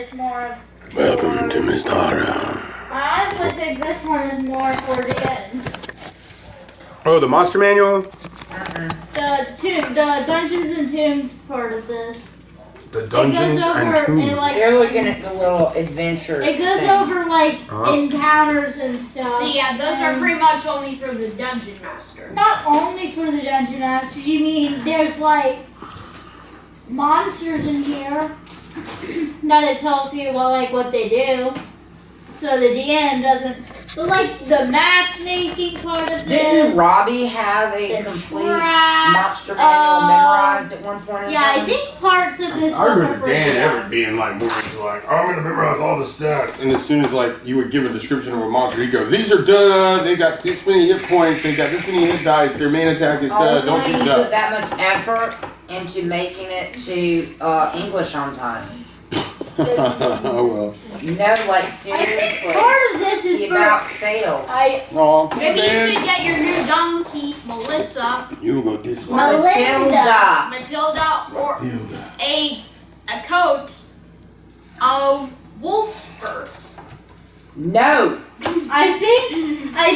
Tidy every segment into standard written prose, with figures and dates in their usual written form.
it's more. Welcome to Mystara. I honestly think this one is more for the ends. Oh, the monster manual? The Dungeons and Tombs part of this. The Dungeons and Tombs. Like, they're looking at the little adventure. It goes over like encounters and stuff. So yeah, those are pretty much only for the Dungeon Master. Not only for the Dungeon Master. You mean there's like monsters in here that it tells you what they do. So the DM doesn't. But like the map making part of this. Didn't Robbie have a complete monster manual memorized at one point in time? Yeah, I think parts of this. I remember Dan Everett being like more into I'm gonna memorize all the stats, and as soon as you would give a description of a monster, he'd go, "These are they got this many hit points, they got this many hit dice, their main attack is don't Only do put that." that much effort into making it to English on time. Oh well. No, seriously. Part of this is He for. about failed. Maybe you should get your new donkey, Melissa, You go this way. Matilda. Matilda, or a coat of wolf fur. No. I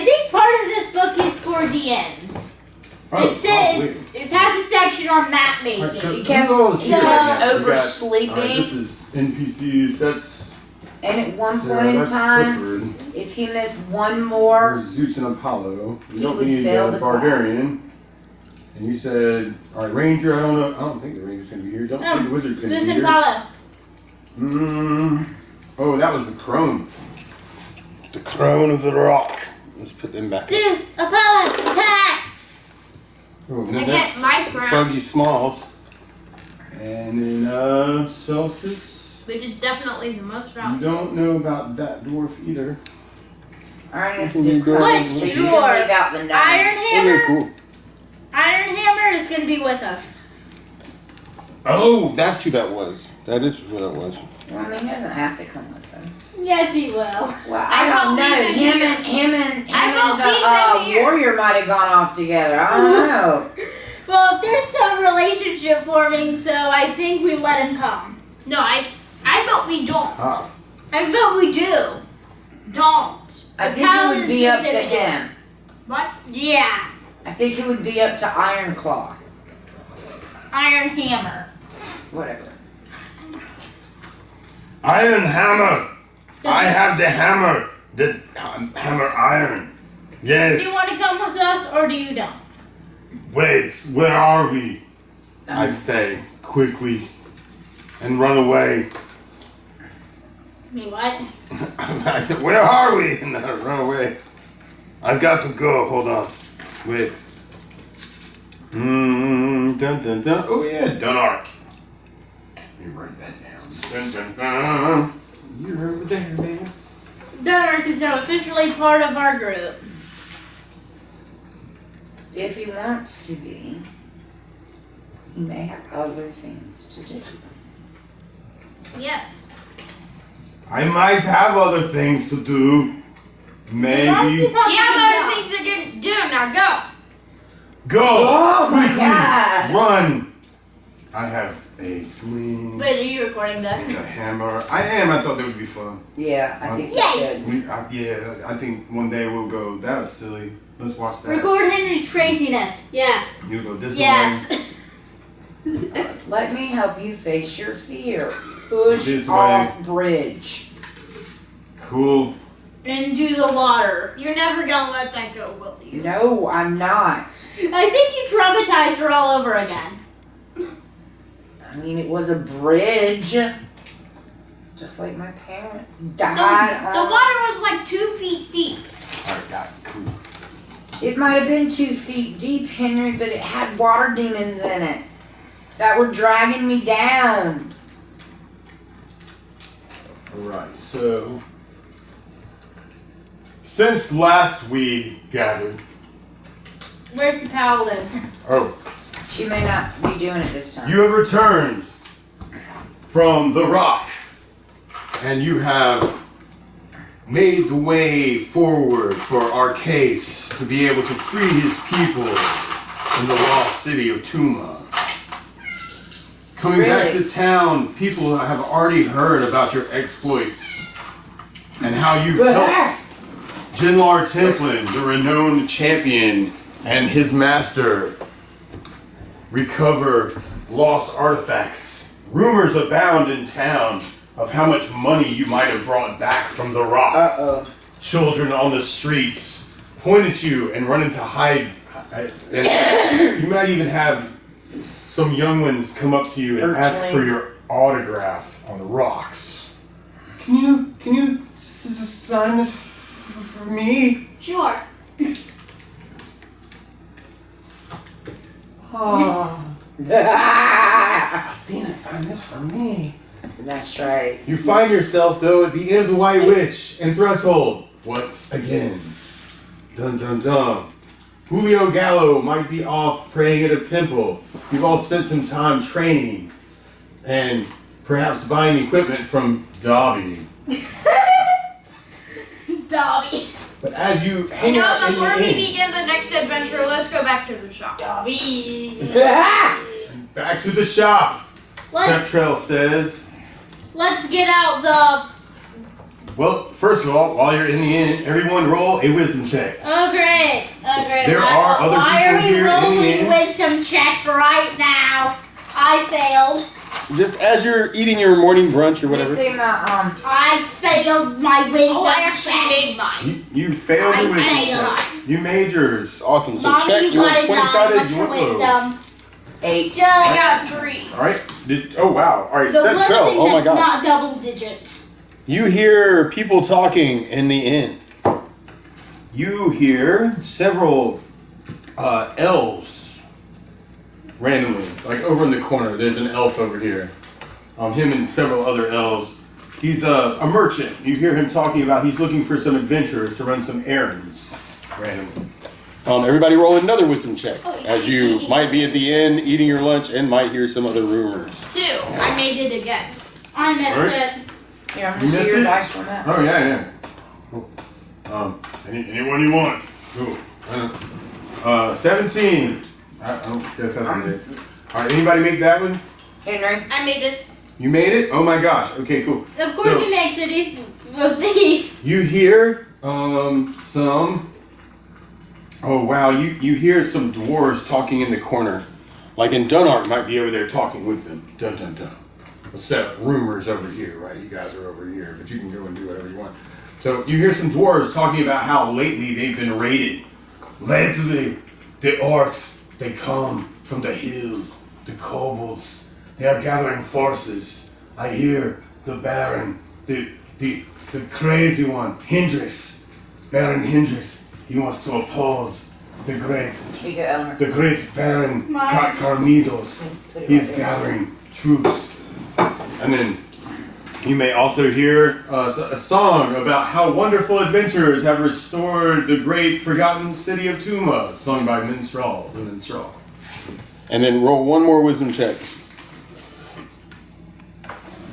think part of this book is for DMs. It has a section on map making. You kept oversleeping. This is NPCs. And at one point in time, if he missed one more, there's Zeus and Apollo. You he don't would need fail a the barbarian. And you said, all right, Ranger. I don't know. I don't think the Ranger's gonna be here. Don't think the Wizard's gonna Zeus be and here. Apollo. Oh, that was the crone. The crone of the rock. Let's put them back. Zeus, Apollo, attack! Oh, I get my crown, Buggy Smalls. And then Solstice. which is definitely the most You valuable. don't know about that dwarf either. Ernest What is coming, What so you can dwarf? leave out the name. Iron Hammer. cool. Iron Hammer is going to be with us. Oh, that's who that was. That is who that was. Well, he doesn't have to come with us. Yes, he will. Well, I I don't won't know. leave him Him and I won't leave him the here. warrior might have gone off together. I don't know. Well, there's some relationship forming, so I think we let him come. No, I thought we don't. I thought we do. Don't. I think it would be up to him. What? Yeah. I think it would be up to Iron Claw. Iron Hammer. Whatever. Iron Hammer. I have the hammer. The hammer iron. Yes. Do you want to come with us, or do you don't? Wait, where are we? I say quickly and run away. Me what? I said, where are we? And I run away. I've got to go. Hold on. Wait. Dun dun dun. Oh yeah, Dunark. Let me write that down. Dun dun dun. You're over there, man. Dunark is now officially part of our group. If he wants to be, he may have other things to do. Yes. I might have other things to do. Maybe. You have other things to do. Now go. Go! Oh my Quickly! God. Run! I have a sling. Wait, are you recording And this? a hammer. I am. I thought that would be fun. Yeah, I think Yay. he should. I think one day we'll go, that was silly. Let's watch that. Record Henry's craziness. Yes. You go this Yes. Let me help you face your fear. Push This off bridge. way. Cool. Into the water. You're never gonna let that go, will you? No, I'm not. I think you traumatized her all over again. I mean, it was a bridge. Just like my parents died The on. water was like 2 feet deep. Alright, got it. Cool. It might have been 2 feet deep, Henry, but it had water demons in it that were dragging me down. Alright, so. Since last we gathered. Where's the paladin? Oh. She may not be doing it this time. You have returned from the rock. And you have made the way forward for Arcase to be able to free his people in the lost city of Tuma. Coming back Really? to town, people have already heard about your exploits and how you've helped Jinlar Templin, the renowned champion, and his master recover lost artifacts. Rumors abound in town of how much money you might have brought back from the rock. Uh-oh. Children on the streets point at you and run into hide. And you might even have some young ones come up to you and ask for your autograph on the rocks. Can you sign this for me? Sure. Oh, Athena, sign this for me. That's right. You find yourself, though, at the end of the White Witch and Threshold. Once again. Dun dun dun. Julio Gallo might be off praying at a temple. You've all spent some time training and perhaps buying equipment from Dobby. Dobby. But as you hang You know, out in before the we inn, begin the next adventure, let's go back to the shop. Dobby. back to the shop, Let's- Septrell says. Let's get out the. Well, first of all, while you're in the inn, everyone roll a wisdom check. Oh great. Oh great. There are other Why people are we here in the rolling inn. wisdom checks right now? I failed. Just as you're eating your morning brunch or You whatever, see my, I failed my wisdom Oh, I actually check. made mine. you failed the I wisdom failed. check. You made yours. Awesome. So Mommy, check. you You want got a 20 9. sided? What's You your want low. wisdom? 8. Just I got 3. All right. Oh wow. All right. the one Septrell. thing Oh my that's gosh. not double digits. You hear people talking in the inn. You hear several elves randomly, like over in the corner. There's an elf over here. Him and several other elves. He's a merchant. You hear him talking about he's looking for some adventurers to run some errands randomly. Everybody roll another wisdom check, as you might be at the inn eating your lunch and might hear some other rumors. 2. I made it again. I missed Alright. it. Here, I'm You gonna see missed your it? dice on that. Oh yeah. Cool. Anyone you want. Cool. 17. I don't guess that's it. All right. Anybody make that one? Henry. I made it. You made it. Oh my gosh. Okay. Cool. Of course So- he makes it. He's the thief. You hear some. Oh wow. You hear some dwarves talking in the corner, like in Dunart might be over there talking with them. Dun dun dun. Let's set up rumors over here, right? You guys are over here, but you can go and do whatever you want. So you hear some dwarves talking about how lately they've been raided. Lately, the orcs, they come from the hills, the kobolds. They are gathering forces. I hear the Baron, the crazy one, Hendrix, Baron Hendrix. He wants to oppose the Here you go, Elmer. great Baron My- Carnidos. He is gathering troops. And then you may also hear a song about how wonderful adventurers have restored the great forgotten city of Tuma, sung by Minstrel, the Minstrel. And then roll one more wisdom check.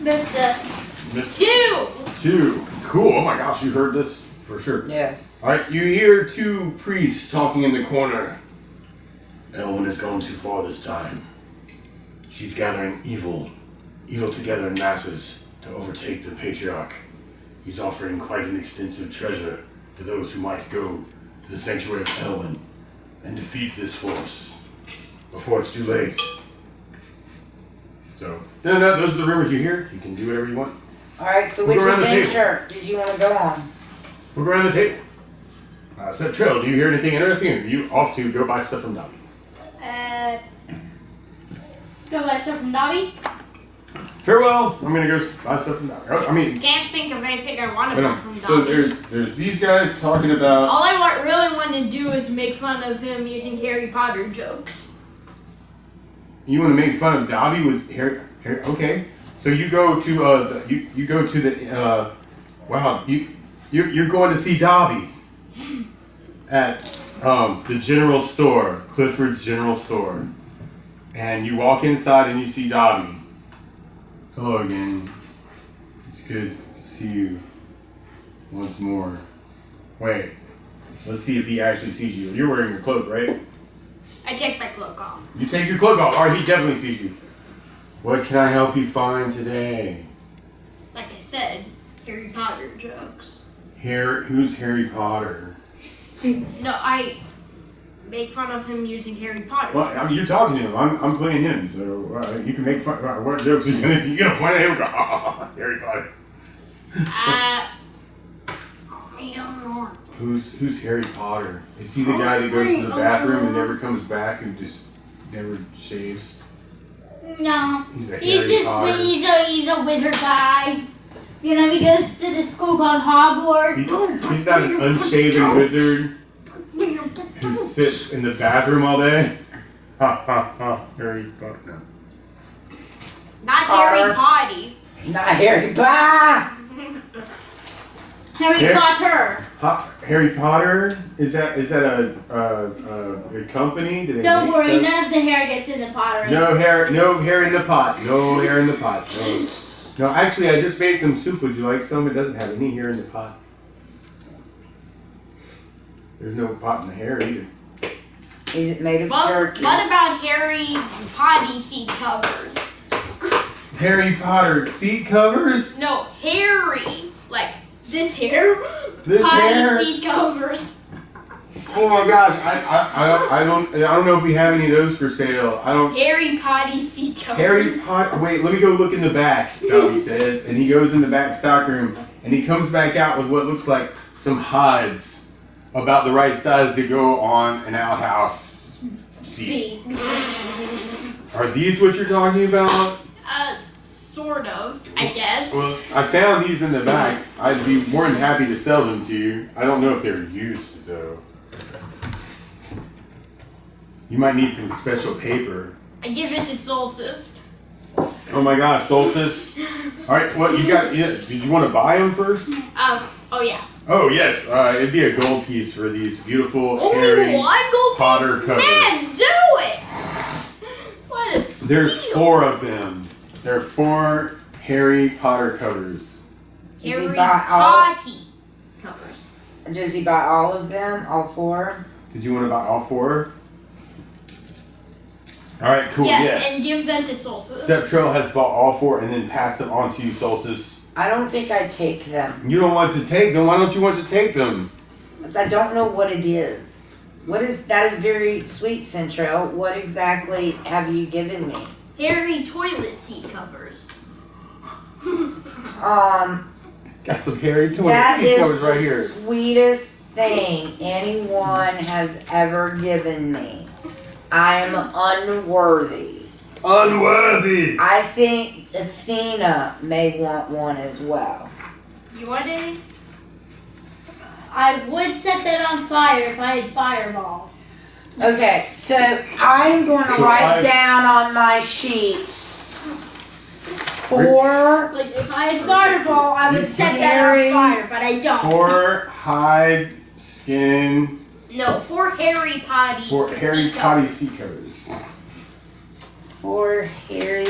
Missed it. Miss 2. 2. Cool. Oh my gosh, you heard this for sure. Yeah. Alright, you hear 2 priests talking in the corner. Elwyn has gone too far this time. She's gathering evil together in masses to overtake the patriarch. He's offering quite an extensive treasure to those who might go to the sanctuary of Elwyn and defeat this force before it's too late. So, those are the rumors you hear. You can do whatever you want. Alright, so We'll which go around the table. adventure did you want to go on? We'll go around the table. Septrell, do you hear anything interesting? Or are you off to go buy stuff from Dobby? Go buy stuff from Dobby. Farewell. I'm gonna go buy stuff from Dobby. I mean, Can't think of anything I want to but, buy from so Dobby. there's these guys talking about. All I really want to do is make fun of him using Harry Potter jokes. You want to make fun of Dobby with Harry? Okay. So you go to you go to the wow you're going to see Dobby at the general store, Clifford's General Store, and you walk inside and you see Dobby. Hello again. It's good to see you once more. Wait, let's see if he actually sees you. You're wearing your cloak, right? I take my cloak off. You take your cloak off. Alright, he definitely sees you. What can I help you find today? Like I said, Harry Potter jokes. Who's Harry Potter? No, I make fun of him using Harry Potter. Well, I mean, you're talking to him. I'm playing him, so you can make fun. What jokes are you gonna point at him? And go, Harry Potter. Who's Harry Potter? Is he the guy that goes to the bathroom and never comes back and just never shaves? No. He's a He's Harry just Potter. he's a wizard guy. You know, he goes to the school called Hogwarts. He's not an unshaven wizard who sits in the bathroom all day. Ha ha ha. Harry Potter. No. Not Harry Potty. Not Harry Potter. Harry Potter. Harry Potter? Is that a company? Do they Don't make worry, stuff? none of the hair gets in the pottery. No hair in the pot. No hair in the pot. No, actually, I just made some soup. Would you like some? It doesn't have any hair in the pot. There's no pot in the hair either. Is it made of What turkey? about Harry Potty seat covers? Harry Potter seat covers? No, Harry. Like this hair. This Potty hair? seat covers. Oh my gosh! I don't know if we have any of those for sale. I don't. Harry Potty seat covers. Harry Potter. Wait, let me go look in the back. Dobby says, and he goes in the back stockroom, and he comes back out with what looks like some hides, about the right size to go on an outhouse seat. Are these what you're talking about? Sort of, I guess. Well, I found these in the back. I'd be more than happy to sell them to you. I don't know if they're used though. You might need some special paper. I give it to Solstice. Oh my gosh, Solstice. All right, what you got? Yeah, did you want to buy them first? Oh yeah. Oh yes, it'd be a gold piece for these beautiful Only Harry one gold Potter piece? covers. Man, do it! What a steal. There's 4 of them. There are 4 Harry Potter covers. Does he Harry buy all? Potty covers. Does he buy all of them? All 4? Did you want to buy all 4? All right, cool. Yes, and give them to Solstice. Septrell has bought all 4 and then passed them on to you, Solstice. I don't think I take them. You don't want to take them. Why don't you want to take them? Because I don't know what it is. That is very sweet, Central. What exactly have you given me? Harry toilet seat covers. Got some Harry toilet That seat is covers right the here. sweetest thing anyone has ever given me. I am unworthy. Unworthy. I think Athena may want one as well. You want any? I would set that on fire if I had Fireball. Okay, so I'm going to So write I've- down on my sheet 4 Like, if I had Fireball, I would set that Harry- on fire, but I don't. 4 hide skin No, for Harry Potty. for Harry seat Potty covers. seat covers. 4 Harry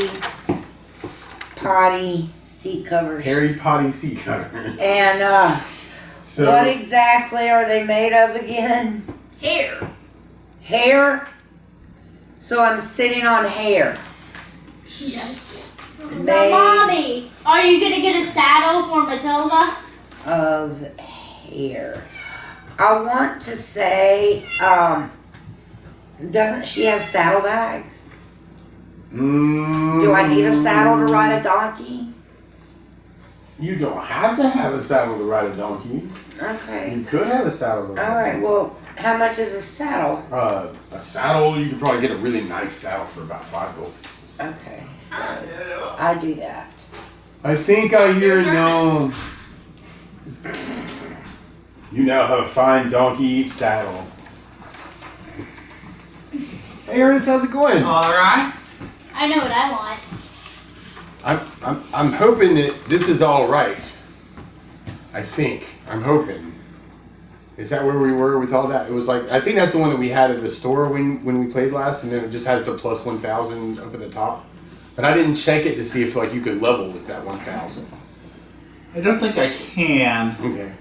Potty seat covers. Harry Potty seat covers. And So what exactly are they made of again? Hair. Hair? So I'm sitting on hair. Yes. Made Mommy, are you gonna get a saddle for Matilda? of hair. I want to say, doesn't she have saddlebags? Do I need a saddle to ride a donkey? You don't have to have a saddle to ride a donkey. Okay. You could have a saddle to ride. Alright, well, how much is a saddle? A saddle, you could probably get a really nice saddle for about 5 gold. Okay, so I do that. I think I hear a There's our gnome. You now have a fine donkey saddle. Hey Ernest, how's it going? Alright. I know what I want. I'm hoping that this is all right. I think. I'm hoping. Is that where we were with all that? It was like, I think that's the one that we had at the store when we played last, and then it just has the plus 1,000 up at the top. But I didn't check it to see if like you could level with that 1,000. I don't think I can. Okay.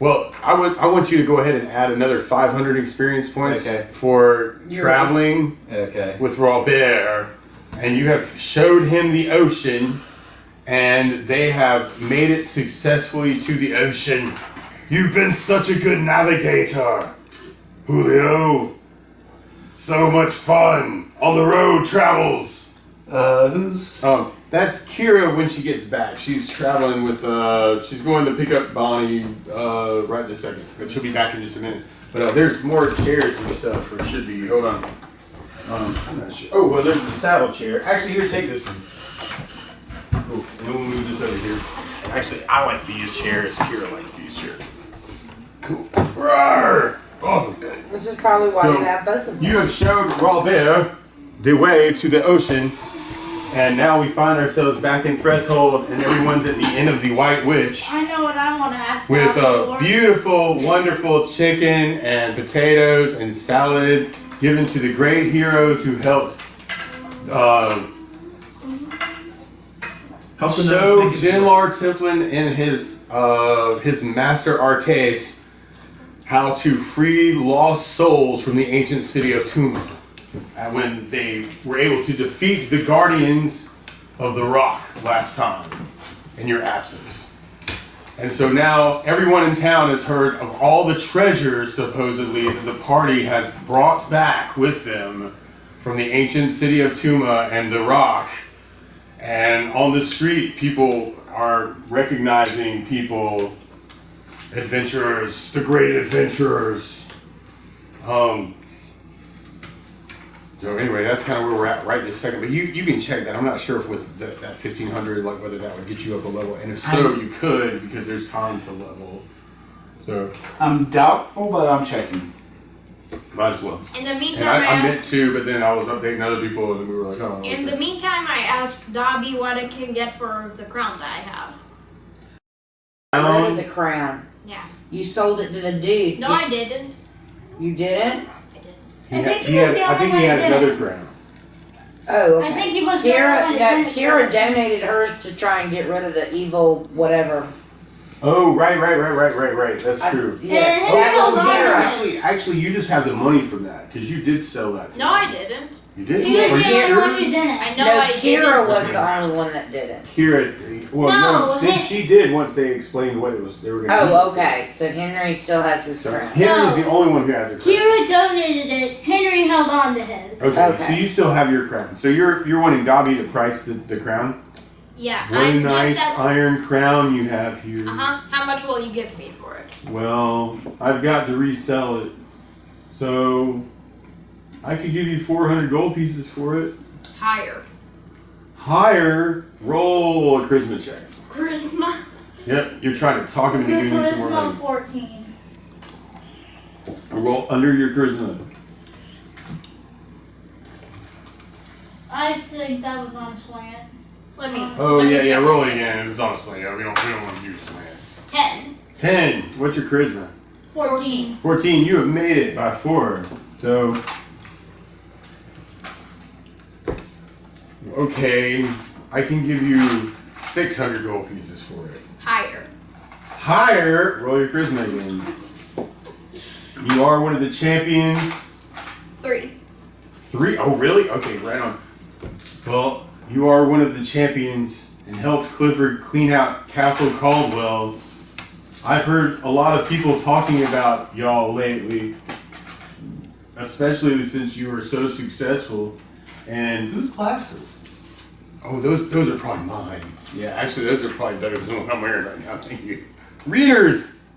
Well, I want you to go ahead and add another 500 experience points Okay. for traveling Okay. with Robert. and you have showed him the ocean, and they have made it successfully to the ocean. You've been such a good navigator, Julio. So much fun on the road travels. Who's... That's Kira when she gets back. She's traveling with, she's going to pick up Bonnie right this second. But she'll be back in just a minute. But there's more chairs and stuff, or should be. Hold on. I'm not sure. Oh, well, there's the saddle chair. Actually, here, take this one. Cool. And we'll move this over here. Actually, I like these chairs. Kira likes these chairs. Cool. Roar! Awesome. Which is probably why So, you have both of them. You have showed Robert the way to the ocean, and now we find ourselves back in Threshold, and everyone's at the end of the White Witch I know what I want to ask with now a for. beautiful, wonderful chicken and potatoes and salad given to the great heroes who helped helping show us make it Jinlar Templin and his master Arcase how to free lost souls from the ancient city of Tuma. And when they were able to defeat the Guardians of the Rock last time in your absence. And so now everyone in town has heard of all the treasures supposedly that the party has brought back with them from the ancient city of Tuma and the Rock. And on the street, people are recognizing people, adventurers, the great adventurers. So anyway, that's kind of where we're at right this second. But you can check that. I'm not sure if with that 1500, like whether that would get you up a level. And if so, you could, because there's time to level. So I'm doubtful, but I'm checking. might as well. In the And meantime, I meant to, but then I was updating other people, and we were like, oh. In the meantime, I asked Dobby what I can get for the crown that I have. Rid of the crown. Yeah. You sold it to the dude. No, I didn't. You didn't? I think he was the I think only he one had that did another it. crown. Oh, okay. I think he was the only one Kira, that no, did it. Kira donated hers to try and get rid of the evil whatever. Oh, right. That's true. Yeah, And that he was was Kira. Actually, you just have the money from that because you did sell that. To No, me. I didn't. You did. He was Are the you only sure? one who didn't. I know No, I Kira didn't. was the only one that did it. Kira, well, No, no, he- she did once they explained what it was. They were going to do. Oh, okay. So Henry still has his So crown. Henry's the only one who has a crown. Kira donated it. Henry held on to his. Okay, Okay. so you still have your crown. So you're wanting Dobby to price the crown? Yeah, What a I'm nice just as. iron crown you have here. How much will you give me for it? Well, I've got to resell it. So I could give you 400 gold pieces for it. Higher. Higher, roll a charisma check. Charisma. Yep, you're trying to talk him into Your giving you some more charisma money. 14. Roll under your charisma. I think that was on slant. Let me. Oh let me yeah, check. roll it again. It's honestly, yeah, we don't want to use slants. 10. 10. What's your charisma? 14. 14. You have made it by 4. So okay, I can give you 600 gold pieces for it. Higher. Higher. Roll your charisma again. You are one of the champions. 3. 3? Oh, really? Okay, right on. Well, you are one of the champions and helped Clifford clean out Castle Caldwell. I've heard a lot of people talking about y'all lately, especially since you were so successful. And Whose glasses? oh, those are probably mine. Yeah, actually, those are probably better than what I'm wearing right now. Thank you. Readers!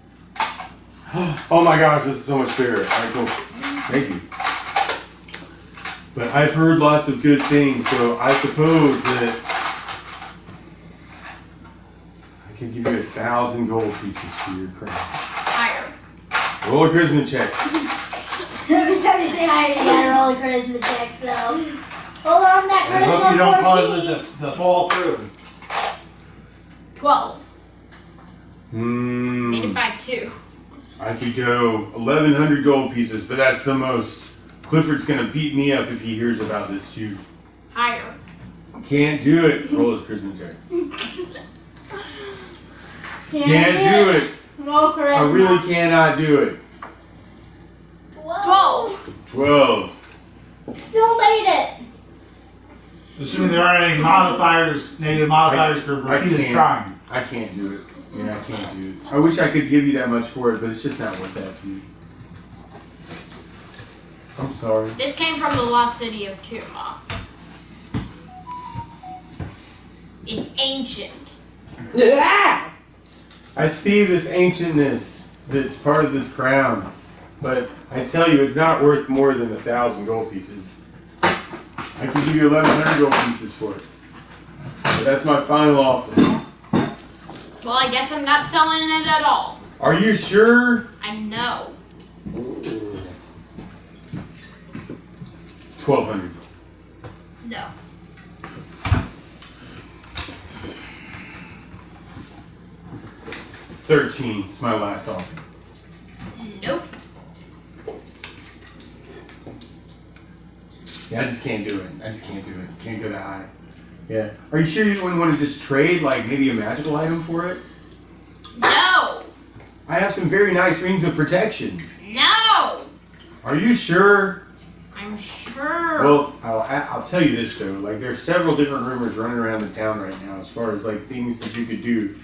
Oh my gosh, this is so much fairer. All right, cool. Thank you. But I've heard lots of good things, so I suppose that I can give you 1,000 gold pieces for your crown. Higher. Roll a charisma check. Every time you say hi, you gotta roll a charisma check, so. Hold on, that I hope you charisma don't cause 14. it to fall through. 12. Made it Hmm. by 2. I could go 1,100 gold pieces, but that's the most. Clifford's gonna beat me up if he hears about this too. Higher. Can't do it. Roll his charisma check. Can't Can't do it. Roll charisma. I really cannot do it. 12. 12. Still made it. Assuming there aren't any modifiers, negative modifiers for I repeated can't. trying. I can't do it. Yeah, I can't do it. I wish I could give you that much for it, but it's just not worth that to you. I'm sorry. This came from the lost city of Tuma. It's ancient. Yeah. I see this ancientness that's part of this crown, but I tell you, it's not worth more than 1,000 gold pieces. I can give you 1,100 gold pieces for it. But that's my final offer. Well, I guess I'm not selling it at all. Are you sure? I know. 1,200. No. $13. It's my last offer. Nope. Yeah, I just can't do it. I just can't do it. Can't go that high. Yeah. Are you sure you wouldn't want to just trade, like, maybe a magical item for it? No. I have some very nice rings of protection. No. Are you sure? I'm sure. Well, I'll tell you this, though. Like, there's several different rumors running around the town right now as far as, like, things that you could do.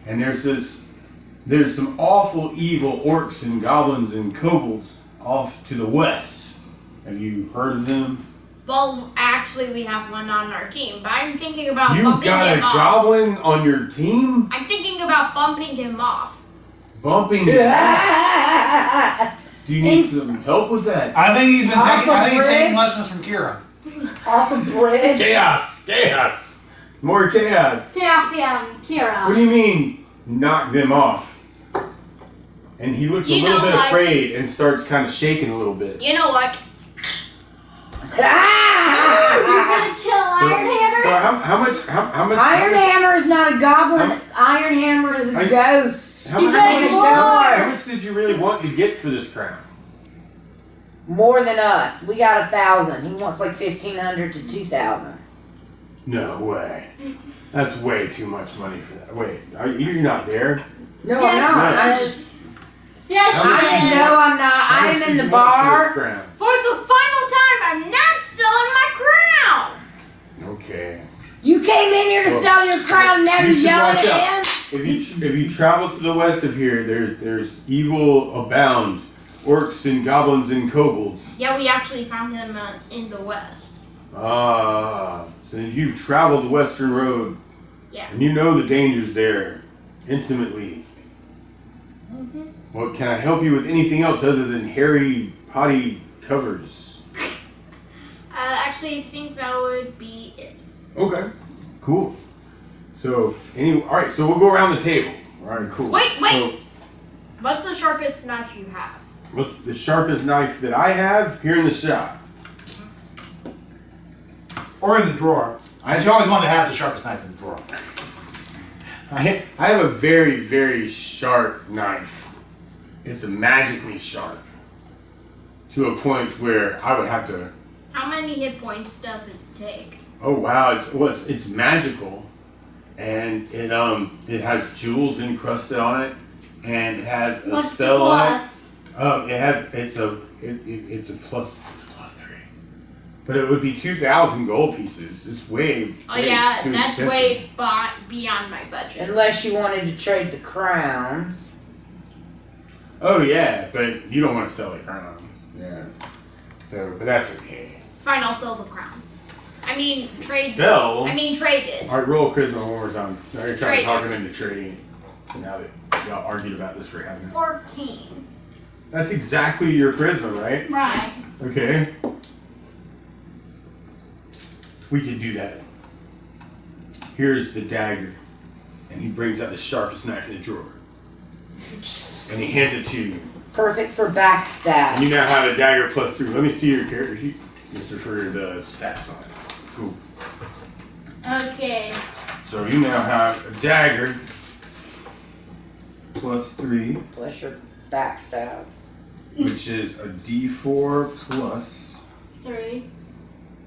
And there's some awful evil orcs and goblins and kobolds off to the west. Have you heard of them? Well, actually, we have one on our team, but I'm thinking about You bumping got a him off. goblin on your team? I'm thinking about bumping him off. Bumping. Yeah. Do you need some help with that? I think he's been Off taking. I the think he's taking bridge. lessons from Kira. Off a bridge. Chaos! More chaos. Chaosium Kira. What do you mean, knock them off? And he looks a You little know, bit like- afraid and starts kind of shaking a little bit. You know, like, You're Ah! gonna kill Iron Hammer? So how much? Iron Hammer is not a goblin. Iron Hammer is a ghost. How You much, guys how more. much did you really want to get for this crown? More than us. We got 1,000. He wants like 1,500 to 2,000. No way. That's way too much money for that. Wait, you're not there? No, Yes, I'm not. no. I'm just. Yes, How much she did did. No, I'm not. How I much am did in you the want for bar. this crown? for the final time, I'm not selling my crown. Okay. You came in here to Well, sell your crown. Now you you're should yelling watch out. at him. If you travel to the west of here, there's evil abound, orcs and goblins and kobolds. Yeah, we actually found him in the west. Ah, so you've traveled the Western Road. Yeah. And you know the dangers there, intimately. Well, can I help you with anything else other than hairy potty covers? I actually think that would be it. Okay, cool. So, all right, so we'll go around the table. All right, cool. Wait. So, What's the sharpest knife you have? what's the sharpest knife that I have here in the shop? Or in the drawer. You always want to have the sharpest knife in the drawer. I have a very, very sharp knife. It's magically sharp. To a point where I would have to. How many hit points does it take? Oh wow! It's magical, and it has jewels encrusted on it, and it has a What's the spell on it. plus? It's a plus 3, but it would be 2,000 gold pieces. It's way. Oh way yeah, too that's expensive. way beyond my budget. Unless you wanted to trade the crown. Oh yeah, but you don't want to sell the crown. Yeah. So, but that's okay. Fine, I'll sell the crown. I mean, trade. Sell. Trade it. All right, roll charisma one more time. Now you're trying Trade to talk it. him into trading. Now that y'all argued about this for having. 14. That's exactly your charisma, right? Right. Okay. We can do that. Here's the dagger. And he brings out the sharpest knife in the drawer. And he hands it to you. Perfect for backstab. And you now have a dagger plus 3. Let me see your character sheet. Just for the stats on it. Cool. Okay. So you now have a dagger plus 3, Plus your backstabs. which is a d4 plus, 3.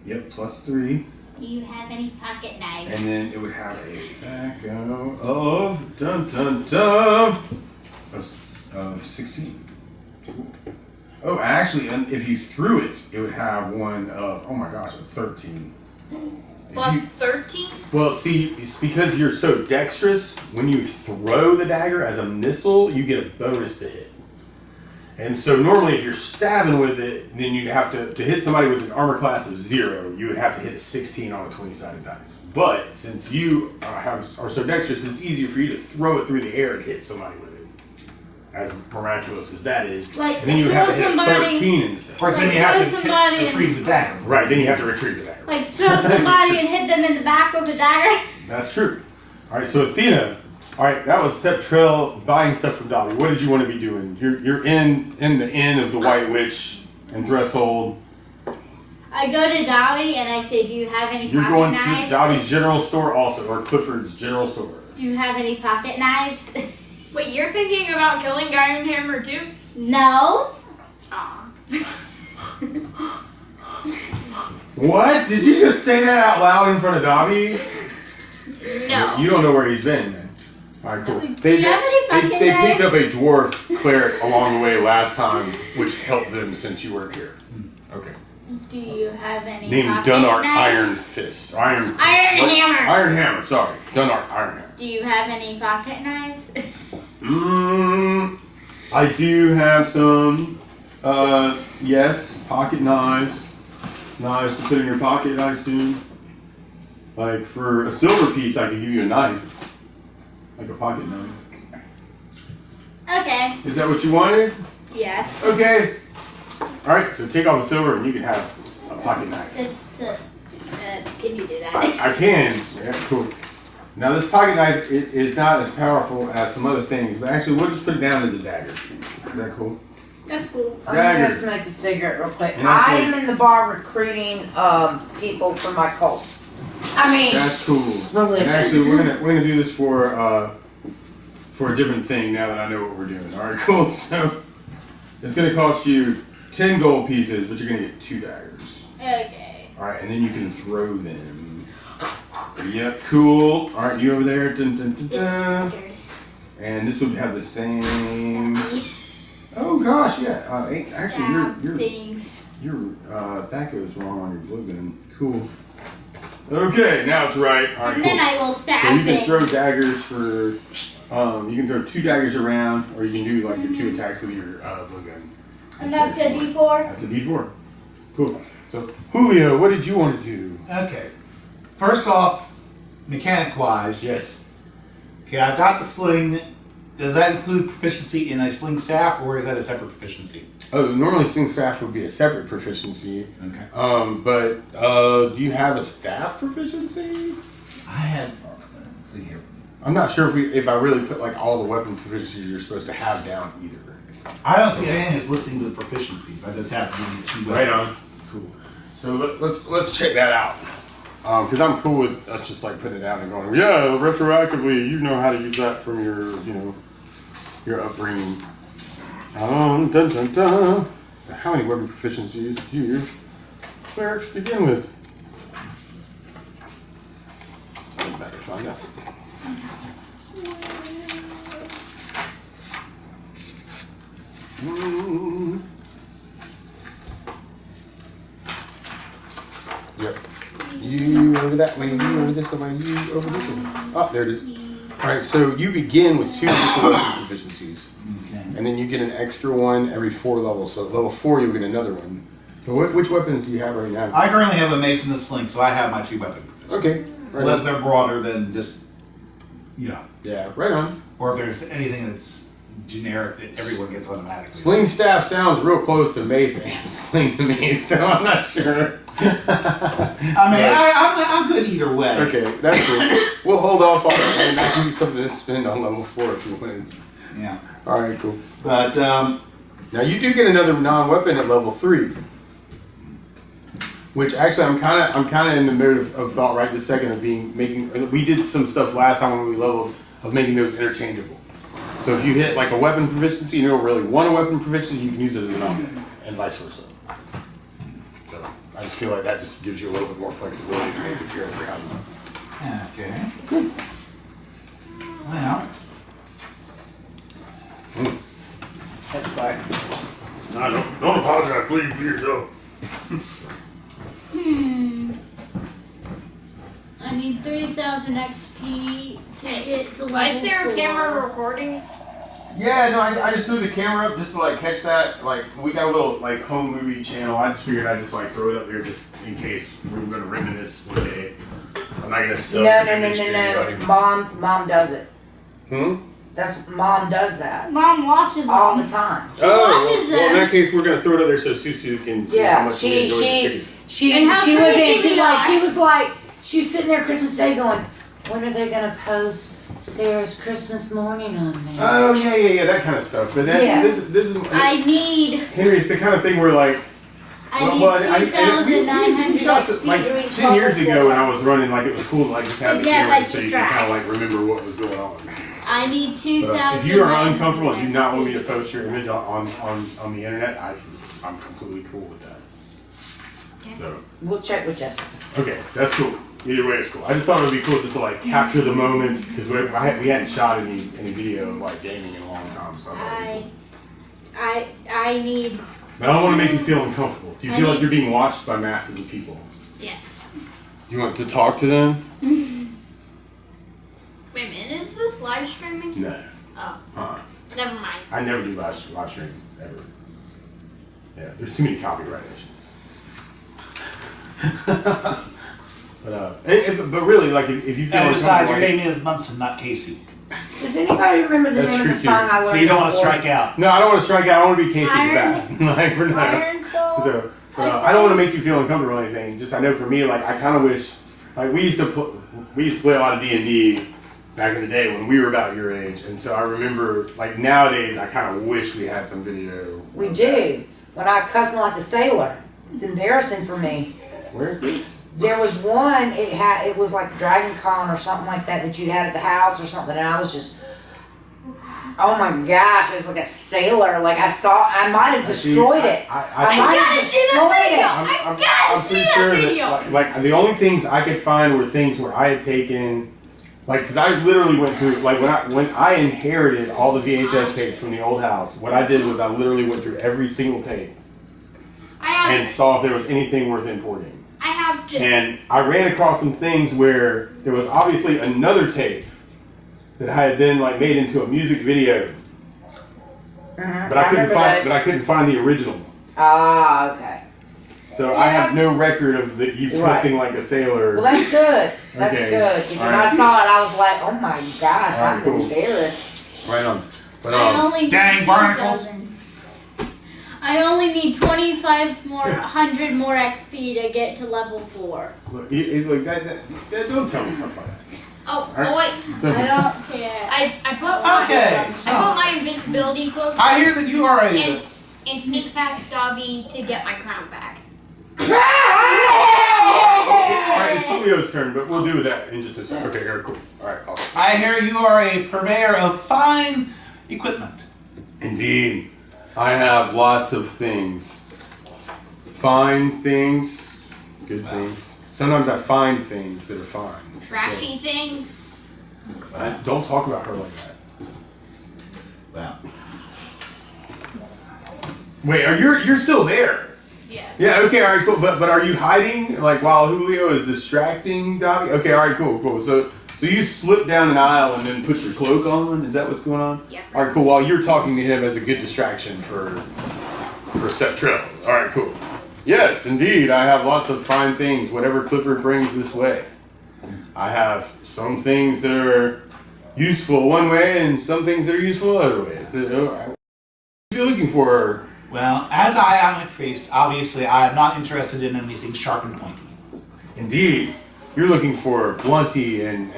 yep, plus 3. Do you have any pocket knives? And then it would have a facto of dun dun dun of 16. Cool. Oh, actually, if you threw it, it would have one of, oh my gosh, a 13. Plus 13? Well, see, it's because you're so dexterous, when you throw the dagger as a missile, you get a bonus to hit. And so normally if you're stabbing with it, then you'd have to hit somebody with an armor class of 0, you would have to hit a 16 on a 20-sided dice. But since you are so dexterous, it's easier for you to throw it through the air and hit somebody with it. As miraculous as that is. Like, and then you would have to hit somebody- 13 instead. First, then Like, you have throw to somebody in- retrieve the dagger. Right, then you have to retrieve the dagger. Like throw somebody and hit them in the back with a dagger. That's true. Alright, so Athena, alright, that was Septrell buying stuff from Dobby. What did you want to be doing? You're in the inn of the White Witch and Threshold. I go to Dobby and I say, "Do you have any You're pocket going knives? to Dobby's general store also, or Clifford's general store. Do you have any pocket knives?" Wait, you're thinking about killing Ironhammer too? No. Aw. What? Did you just say that out loud in front of Dobby? No. You don't know where he's been then. Alright, cool. Do you have any pocket they knives? picked up a dwarf cleric along the way last time, which helped them since you weren't here. Okay. Do you have any Named pocket Dunart knives? Iron Fist. Iron Hammer. Iron Hammer, sorry. Dunart Iron Hammer. Do you have any pocket knives? I do have some, yes, pocket knives. Knives to put in your pocket, I assume. Like, for a silver piece, I could give you a knife. Like a pocket knife. Okay. Is that what you wanted? Yes. Okay. Alright, so take off the silver and you can have a pocket knife. Can you do that? I can. Yeah, cool. Now this pocket knife is not as powerful as some other things, but actually we'll just put it down as a dagger. Is that cool? That's cool. I'm Dagger. gonna smoke a cigarette real quick. And I actually- am in the bar recruiting people for my cult. I mean, That's cool. religion. And actually we're gonna do this for a different thing now that I know what we're doing. Alright, cool. So it's gonna cost you 10 gold pieces, but you're gonna get 2 daggers. Okay. Alright, and then you can throw them. Yep, cool. Alright, you over there. Dun, dun, dun, dun. And this would have the same. Oh gosh, yeah. Actually, things. your that goes wrong on your blue gun. Cool. Okay, now it's right. All right, And cool. then I will So stab you can things. throw daggers for. You can throw 2 daggers around, or you can do like your 2 attacks with your blue gun. And that's a D4. That's a D4. Cool. So Julio, what did you want to do? Okay. First off, mechanic-wise, Yes. okay, I've got the sling. Does that include proficiency in a sling staff, or is that a separate proficiency? Oh, normally sling staff would be a separate proficiency. Okay. But do you have a staff proficiency? I have. Let's see here. I'm not sure if I really put like all the weapon proficiencies you're supposed to have down either. I don't see anything that's listing the proficiencies. I just have to give you 2 Right on. weapons. Cool. So let's check that out. Because I'm cool with us just like putting it out and going, yeah, retroactively, you know how to use that from your, your upbringing. Dun, dun, dun. So how many weapon proficiencies did your clerics begin with? I'm about to find out. Yep. You over that way, you over this way, you over this way. Oh, there it is. Alright, so you begin with 2 different weapon proficiencies. Okay. And then you get an extra one every 4 levels. So level 4 you'll get another one. So which weapons do you have right now? I currently have a mace and a sling, so I have my 2 weapon proficiencies. Okay. Right Unless on. they're broader than just, Yeah, right on. or if there's anything that's generic that everyone gets automatically. Sling staff sounds real close to mace and sling to me, so I'm not sure. I mean, I'm good either way. Okay, that's cool. We'll hold off on it and I'll give you something to spend on level 4 if you want. Yeah. Alright, cool. But, Now you do get another non-weapon at level 3, which actually I'm kind of in the mode of thought right this second of making. We did some stuff last time when we leveled of making those interchangeable. So if you hit like a weapon proficiency, you don't really want a weapon proficiency, you can use it as a non-weapon, and vice versa. So I just feel like that just gives you a little bit more flexibility to make it your every house. okay. Cool. Well, That's like, No, don't apologize, please, be yourself. 2,000 XP to get to level Is there a 4. camera recording? Yeah, no, I just threw the camera up just to like catch that. Like we got a little like home movie channel. I just figured I'd just like throw it up there just in case we were gonna reminisce one day. I'm not gonna sell No, the no, no, image to no, anybody. no. Mom does it. Hmm? Mom does that Mom watches all them. the time. Oh, watches well, in them. that case, we're gonna throw it up there so Susu can see how Yeah, much we she enjoy the chicken. And how was crazy into we like are. she was sitting there Christmas Day going, when are they gonna post Sarah's Christmas morning on there? Oh yeah, that kind of stuff. But that, Yeah. this is I need Henry. It's the kind of thing where like. I need 2,900 we shot XP like to reach 10 years level ago 4. when I was running, like it was cool to like just have the Yes, camera I so you keep can kind of track. like remember what was going on. I need 2,000. But if you are uncomfortable and do not want me to post your image on the internet, I'm completely cool with that. So, We'll check with Jessica. okay, that's cool. Either way, it's cool. I just thought it would be cool just to like capture the moment because we hadn't shot any video of like gaming in a long time. So I thought it'd be cool. I need. But I don't want to make you feel uncomfortable. Do you feel like you're being watched by masses of people? Yes. Do you want to talk to them? Wait a minute, is this live streaming? No. Oh, never mind. I never do live stream ever. Yeah, there's too many copyright issues. But really, like if you feel And besides, your uncomfortable, name is Munson, not Casey. Does anybody remember the That's name of the true, song I learned? So you don't want to before? strike out. no, I don't want to strike out. I want to be Casey Iron- the bat. Like for now. Iron Soul. So I don't want to make you feel uncomfortable or anything. Just I know for me, like I kind of wish, like we used to play a lot of D&D back in the day when we were about your age, and so I remember like nowadays I kind of wish we had some video. We of do. When I cuss like a sailor, it's embarrassing for me. that. Where's this? There was one. It was like Dragon Con or something like that you'd had at the house or something, and I was just. Oh my gosh, it was like a sailor. Like I might have destroyed it. I might have gotta see the destroyed video. it. I'm gotta see pretty that sure video. that like the only things I could find were things where I had taken, like, because I literally went through like when I inherited all the VHS tapes from the old house. What I did was I literally went through every single tape and saw if there was anything worth importing. I have just. And I ran across some things where there was obviously another tape that I had then like made into a music video, but I couldn't find the original. Ah, okay. So I have no record of you twisting like a sailor. Well, that's good. That's Okay. good because All right. I saw it. I was like, oh my gosh, All right, I'm cool. embarrassed. Right on. But I only need Dang 2,000. I only need 2,500 more XP to get to level 4. look, look that don't tell me stuff like that. Oh, Alright. oh wait. I don't care. I put Okay, my so I put my invisibility cloak I hear that you are and a. sneak past Dobby to get my crown back. Alright, it's Leo's turn, but we'll do that in just a second. Okay, very cool. Alright, awesome. I hear you are a purveyor of fine equipment. Indeed. I have lots of things. Fine things, good things. Sometimes I find things that are fine. Trashy things. So, don't talk about her like that. Well, Wait, you're still there? Yes. Yeah. Okay. All right. Cool. But are you hiding like while Julio is distracting Dobby? Okay. All right. Cool. So you slip down an aisle and then put your cloak on. Is that what's going on? Yeah. All right. Cool. While you're talking to him as a good distraction for Septrell. All right. Cool. Yes, indeed. I have lots of fine things. Whatever Clifford brings this way. I have some things that are useful one way and some things that are useful other ways. What are you looking for? well, as I am a priest, obviously I am not interested in anything sharp and pointy. Indeed, you're looking for blunty and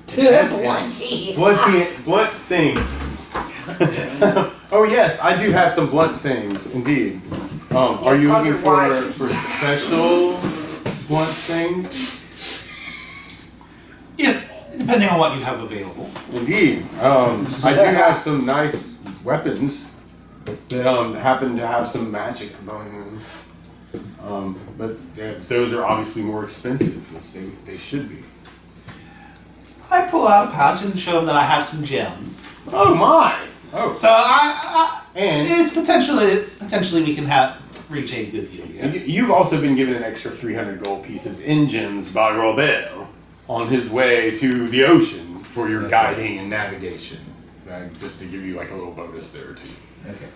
Plenty. blunt things. Oh yes, I do have some blunt things. Indeed. Are you called looking your wife. for special blunt things? Yeah, depending on what you have available. Indeed. I do have some nice weapons that happen to have some magic among them. But those are obviously more expensive, as they should be. I pull out a pouch and show them that I have some gems. Oh my! Oh, So and it's potentially we can reach a good deal. Yeah. you've also been given an extra 300 gold pieces in gems by Robert. on his way to the ocean for your guiding and navigation. Just to give you like a little bonus there too. Okay.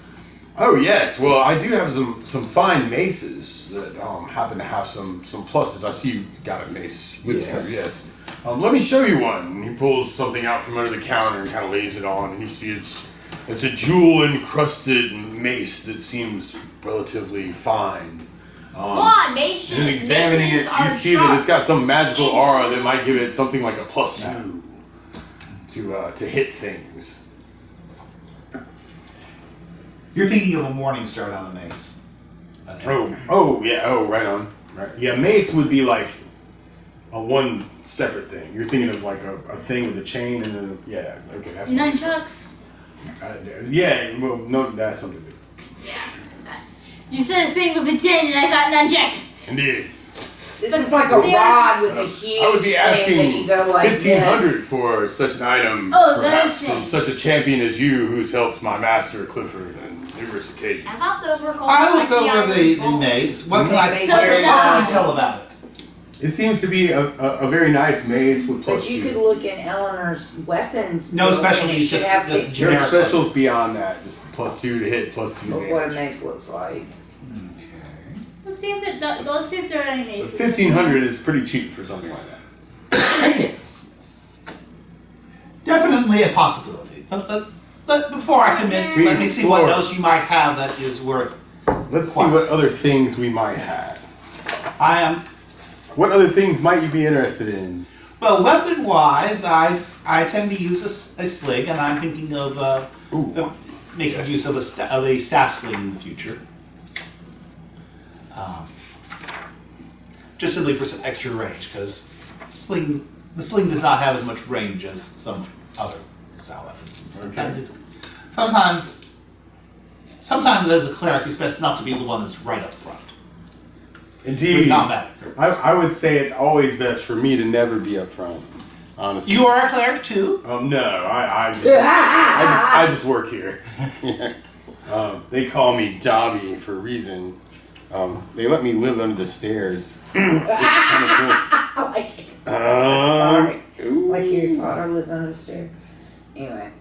Oh yes, well I do have some fine maces that happen to have some pluses. I see you got a mace with you. Yes. Let me show you one. He pulls something out from under the counter and kind of lays it on. And you see it's a jewel encrusted mace that seems relatively fine. Come on, maces. And examining it, you see that it's got some magical aura that might give it something like a +2 to hit things. You're thinking of a morning star on a mace. Right on. Right. Yeah, mace would be like a one separate thing. You're thinking of like a thing with a chain and then okay, that's Nunchucks. well, no, that's something different. You said a thing with a chain and I thought nunchucks. Indeed. This is like a rod with a huge I would be thing asking that you go like 1,500 this. for such an item, Oh, that perhaps is from nice. such a champion as you, who's helped my master Clifford on numerous occasions. I thought those were called. I like look over iron the bolts. mace. What can I So what can I now- tell about it? It seems to be a very nice maze with But +2. you could look in Eleanor's weapons. No book, specialties, and it should just- have just pictures There's generic. specials beyond that, just +2 to hit, +2 to of what a damage. mace looks like. Let's see if it does. Let's see if there are any But maces. 1,500 is pretty cheap for something like that. Yes. Definitely a possibility. But before I commit, We let me see what explore. else you might have that is worth. Let's see what other things we might have. I am What other things might you be interested in? well, weapon wise. I tend to use a sling, and I'm thinking of making Yes. use of a staff sling in the future. Just simply for some extra range, because the sling does not have as much range as some other style weapons. Sometimes as a cleric, it's best not to be the one that's right up front. Indeed. With combat occurs. I would say it's always best for me to never be up front, honestly. You are a cleric too? No, I just work here. They call me Dobby for a reason. They let me live under the stairs. It's kind of cool. I like it. Sorry. Ooh. Like Harry Potter lives under the stairs. Anyway.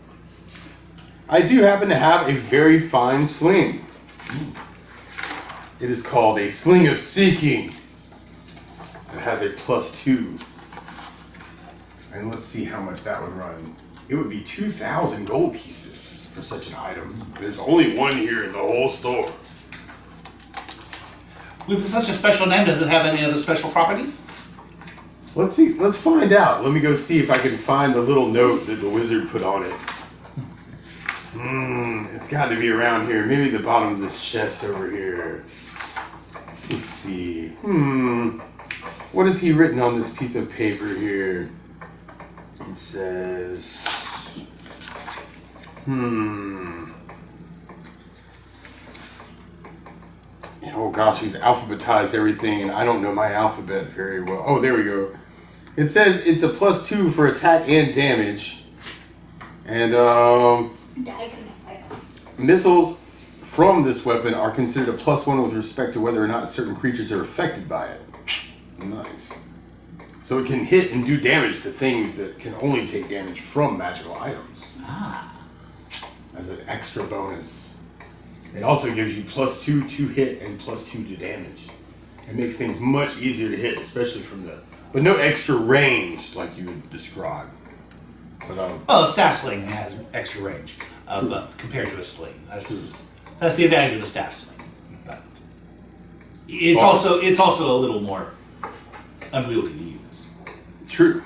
I do happen to have a very fine sling. It is called a Sling of Seeking. It has a +2. And let's see how much that would run. It would be 2,000 gold pieces for such an item. There's only one here in the whole store. With such a special name, does it have any other special properties? Let's see. Let's find out. Let me go see if I can find the little note that the wizard put on it. It's got to be around here. Maybe the bottom of this chest over here. Let's see. What has he written on this piece of paper here? It says. Oh gosh, he's alphabetized everything, and I don't know my alphabet very well. Oh, there we go. It says it's a +2 for attack and damage. And missiles from this weapon are considered a +1 with respect to whether or not certain creatures are affected by it. Nice. So it can hit and do damage to things that can only take damage from magical items. As an extra bonus. It also gives you +2 to hit and +2 to damage. It makes things much easier to hit, especially from but no extra range like you would describe. But Well, a staff sling has extra range compared to a sling. That's the advantage of a staff sling. But it's also a little more unwieldy to use. True.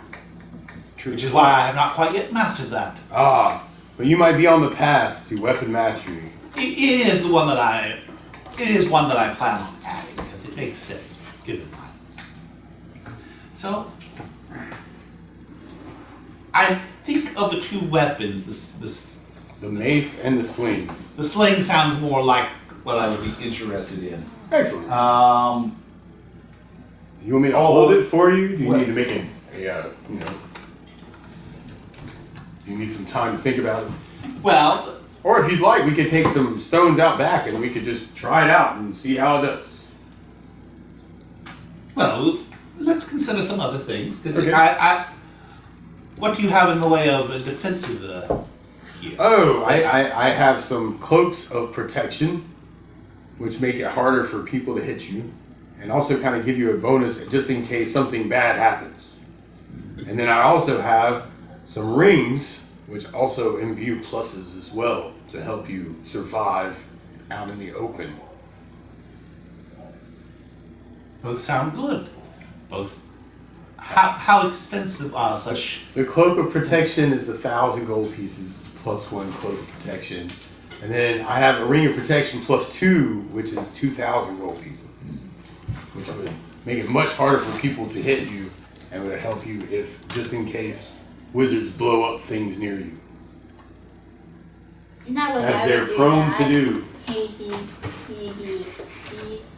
Which is why I have not quite yet mastered that. But you might be on the path to weapon mastery. It is one that I plan on adding because it makes sense given mine. So I think of the two weapons, The mace and the sling. the sling sounds more like what I would be interested in. Excellent. You want me to Oh, hold it for you? Do you what? need to make it? Do you need some time to think about it? Well, Or if you'd like, we could take some stones out back and we could just try it out and see how it does. well, let's consider some other things. Because Okay. what do you have in the way of a defensive gear? Oh, I have some cloaks of protection, which make it harder for people to hit you, and also kind of give you a bonus just in case something bad happens. And then I also have some rings, which also imbue pluses as well to help you survive out in the open. Both sound good. Both. How expensive are such? The cloak of protection is 1,000 gold pieces plus 1 cloak of protection, and then I have a ring of protection plus 2, which is 2,000 gold pieces, which would make it much harder for people to hit you, and would help you if just in case wizards blow up things near you, Not what as I they're would do prone that. to do.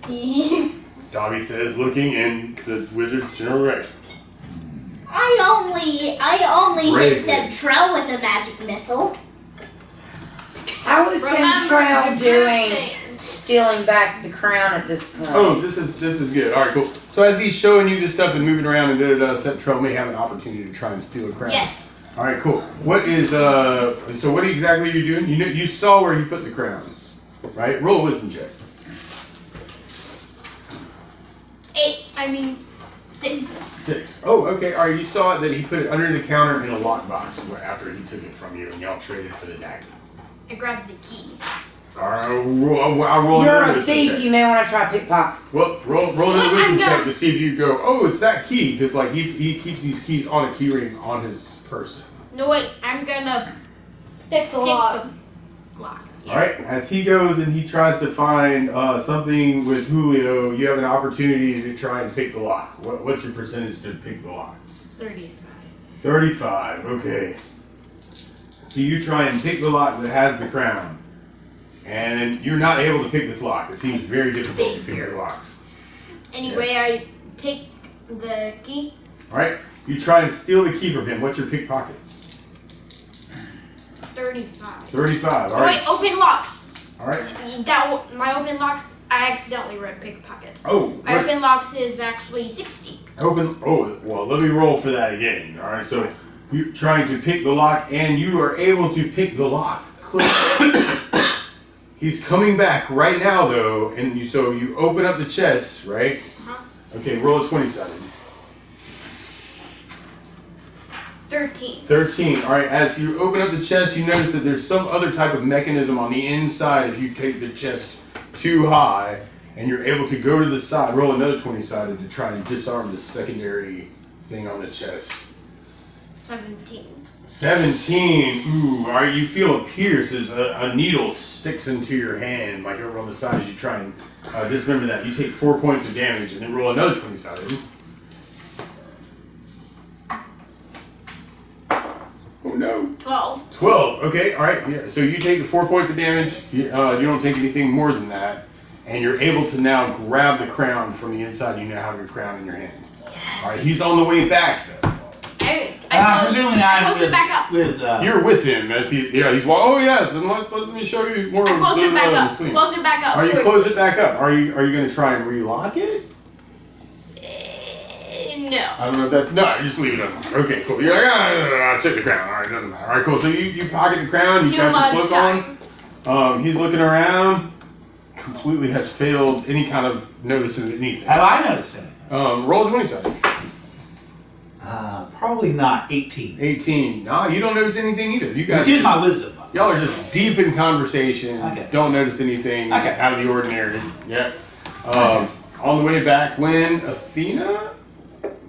Hee. Dobby says, looking in the wizard's general direction. I only hit Bravely. Centrell with a magic missile. How is Remember Centrell the doing person. stealing back the crown at this point? Oh, this is good. All right, cool. So as he's showing you this stuff and moving around and Centrell may have an opportunity to try and steal a crown. Yes. All right, cool. What is so what exactly are you doing? You saw where he put the crowns, right? Roll a wisdom check. 6. 6. Oh, okay. All right. You saw it that he put it under the counter in a lockbox after he took it from you, and y'all traded for the dagger. I grabbed the key. All right. I'll roll You're another a wisdom thief. check. You may want to try pickpocket. Well, roll another Wait, wisdom I'm check gonna- to see if you go. Oh, it's that key because like he keeps these keys on a key ring on his person. No, wait. I'm gonna Pick the pick lock. the lock. Yeah. All right. As he goes and he tries to find something with Julio, you have an opportunity to try and pick the lock. What's your percentage to pick the lock? 35. 35. Okay. So you try and pick the lock that has the crown, and you're not able to pick this lock. It seems very difficult to pick the locks. Anyway, I take the key. All right. You try and steal the key from him. What's your pickpockets? 35. 35. All Oh, right. wait, open locks. All right. My open locks, I accidentally read pickpockets. Oh. My what- open locks is actually 60. Open. Oh, well, let me roll for that again. All right, so you're trying to pick the lock, and you are able to pick the lock. Click. He's coming back right now, though, and so you open up the chest, right? Uh-huh. Okay, roll a 20-sided. 13. 13. All right, as you open up the chest, you notice that there's some other type of mechanism on the inside if you take the chest too high, and you're able to go to the side. Roll another 20-sided to try and disarm the secondary thing on the chest. 17. 17. Ooh, all right, you feel a pierce as a needle sticks into your hand, like over on the side as you try and just remember that. You take 4 points of damage and then roll another 20-sided. Oh no. 12. 12. Okay, all right. Yeah. So you take the 4 points of damage. You don't take anything more than that. And you're able to now grab the crown from the inside. You now have your crown in your hand. Yes. All right, he's on the way back, though. I Presumably close it back up. You're with him as he, he's oh yes, and let me show you more I of close it back up. swing. Close it back up. Are you quick. close it back up? Are you going to try and relock it? No. I don't know if that's no. Just leave it up. Okay, cool. You're like I took the crown. All right, doesn't matter. All right, cool. So you pocket the crown. You Too got much your cloak on. He's looking around. Completely has failed any kind of notice of anything. Have I noticed anything? Roll a 20-sided. Probably not. 18. 18. No, you don't notice anything either. You guys. Which is my wisdom. by the way. Y'all are just deep in conversation. Okay. Don't notice anything Okay. out of the ordinary. Yeah. On the way back, when Athena,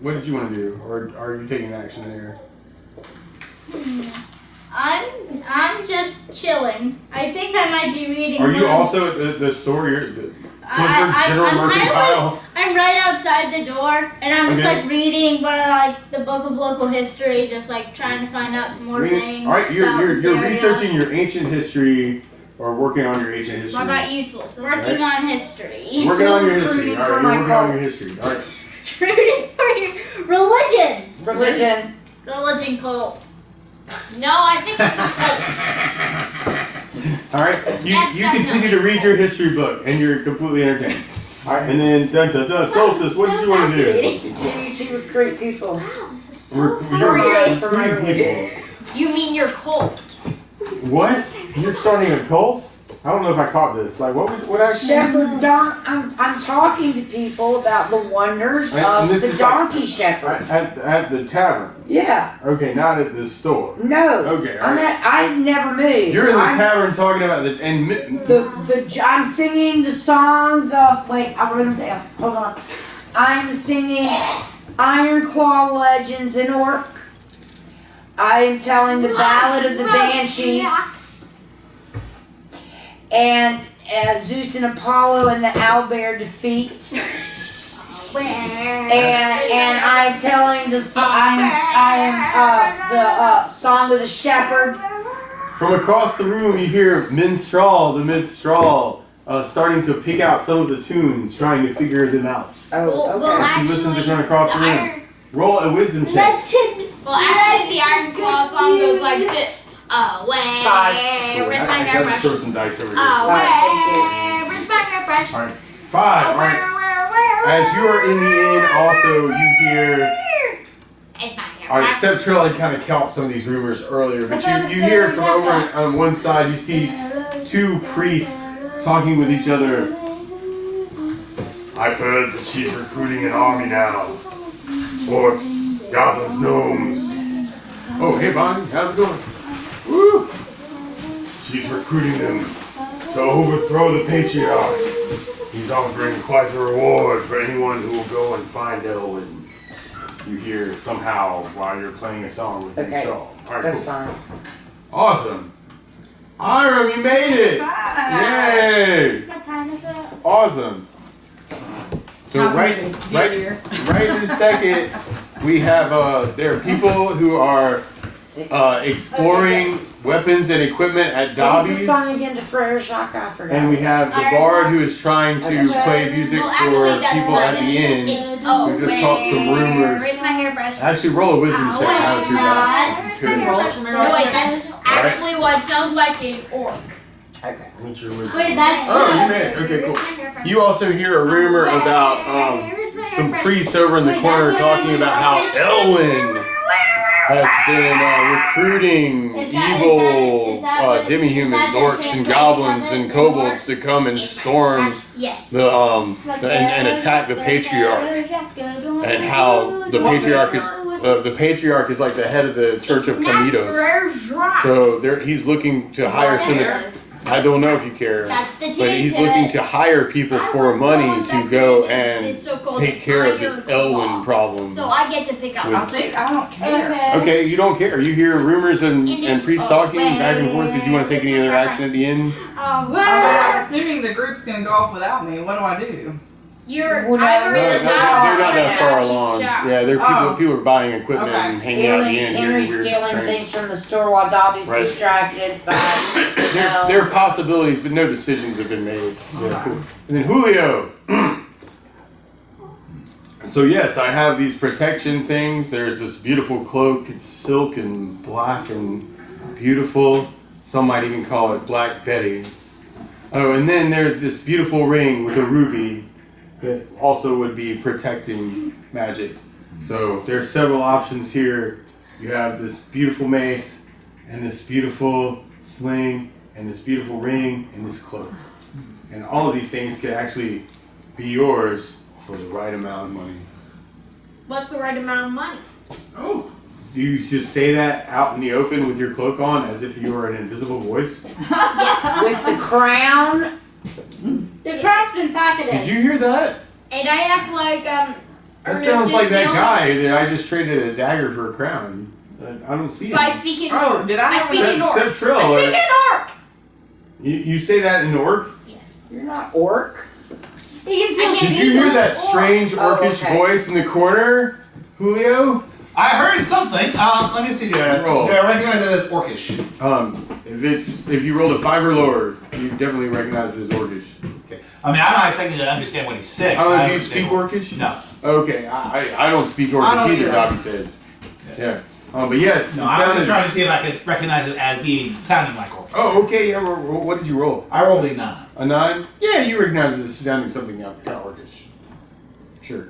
what did you want to do, or are you taking action there? I'm just chilling. I think I might be reading. Are you one- also at the store? You're at the Clifford's General I'm kind of Mercantile. like, I'm right outside the door, and I'm just Okay. like reading one of like the book of local history, just like trying to find out some more things. All right, you're about this you're area. researching your ancient history, or working on your ancient history. What about you, Solstice? Working on history. Working on your history. Recruiting All for right, my you're working on cult. your history. All right. Rooting for your religion. Religion. Religion cult. No, I think it's a cult. All right. You That's continue to read your history book, and you're completely entertained. Alright, and then Solstice, what did you want to do? Continue to recruit people. Wow, this is so You're For my recruiting people. You mean your cult? What? You're starting a cult? I don't know if I caught this. Like, what actually? Shepherd I'm talking to people about the wonders And of this the is donkey shepherd. At the tavern. Yeah. Okay, not at the store. No. Okay, all right. I never moved. You're in the I'm- tavern talking about I'm singing the songs of. Wait, I'll write them down. Hold on. I'm singing Iron Claw Legends in Orc. I am telling the Ballad of the Banshees. And Zeus and Apollo and the owlbear defeat. And I'm telling the song of the shepherd. From across the room, you hear Minstrel, the minstrel, starting to pick out some of the tunes, trying to figure them out. Oh, okay. Well, She listens actually, from across the room. Roll a wisdom check. Let him Well, actually, the Iron Claw song goes like this. Away, Five. where's my I have to hairbrush? throw some dice over here. Away, where's my hairbrush? Alright, 5. Alright. As you are in the inn, also you hear. It's my Alright, hairbrush. Septrell had kind of caught some of these rumors earlier, but you hear from over on one side, you see two priests talking with each other. I've heard that she's recruiting an army now. Orcs, goblins, gnomes. Oh, hey Bonnie, how's it going? Woo! She's recruiting them to overthrow the patriarch. He's offering quite a reward for anyone who will go and find Elwyn. You hear somehow while you're playing a song with Okay, Shaw. Alright, that's cool. fine. Awesome. Iram, you made it! Yay! Awesome. So right this second, we have there are people who are exploring weapons and equipment at What was the Dobby's, song again to Frere Jacques? I forgot. and we have the bard who is trying to play music Well, for actually, that's people not at the it. inn. It's We just caught some rumors. Where's my hairbrush? Actually, roll a wisdom check. How's your Where's my die? hairbrush? No, wait, that's actually what sounds like an orc. Okay. What's your wisdom? Wait, that's Oh, you made it. Okay, cool. You also hear a rumor about some priests over in the corner talking about how Elwyn has been recruiting evil demi-humans, orcs and goblins and kobolds to come and storm Yes. and attack the patriarch, and how the patriarch is like the head of the Church of Camitos. So he's looking to hire some. I don't know if you care, That's the but he's looking to hire people for money to go and take care of this Elwyn problem. So I get to pick up. I don't care. Okay, you don't care. You hear rumors and priests talking back and forth. Did you want to take any other action at the end? I'm assuming the group's gonna go off without me. What do I do? You're Well, no, either in No, the they're tower not or that far in along. each shop. Yeah, they're people are buying equipment Okay. and hanging out at the end. hearing Henry's weird, stealing strange- things from the store while Dobby's Right. distracted by. There are possibilities, but no decisions have been made. Yeah, cool. And then Julio. So yes, I have these protection things. There's this beautiful cloak. It's silk and black and beautiful. Some might even call it Black Betty. Oh, and then there's this beautiful ring with a ruby that also would be protecting magic. So there's several options here. You have this beautiful mace and this beautiful sling and this beautiful ring and this cloak. And all of these things could actually be yours for the right amount of money. What's the right amount of money? Oh. Do you just say that out in the open with your cloak on as if you were an invisible voice? Yes. With the crown. The crown's been pocketed. Did you hear that? And I act like That Ernest sounds is like the that only- guy that I just traded a dagger for a crown. I don't see By it. speaking Oh, orc. did I have speak in orc. Seb Trill, I speak in orc. You say that in orc? Yes. You're not orc. You can still I get Did can you do hear that. that strange Oh, orcish okay. voice in the corner, Julio? I heard something. Let me see. Do I Roll. recognize it as orcish? If you rolled a 5 or lower, you definitely recognize it as orcish. Okay. I mean, I'm not expecting to understand what he's saying. I don't know, do you understand speak orcish? No. Okay, I don't speak I orcish don't either, either. Dobby says. Yeah. But yes, No, it I was just sounded- trying to see if I could recognize it as being sounding like orcish. Oh, okay. Yeah. What did you roll? I rolled a 9. A 9? Yeah, you recognize it as sounding something kind of orcish. Sure.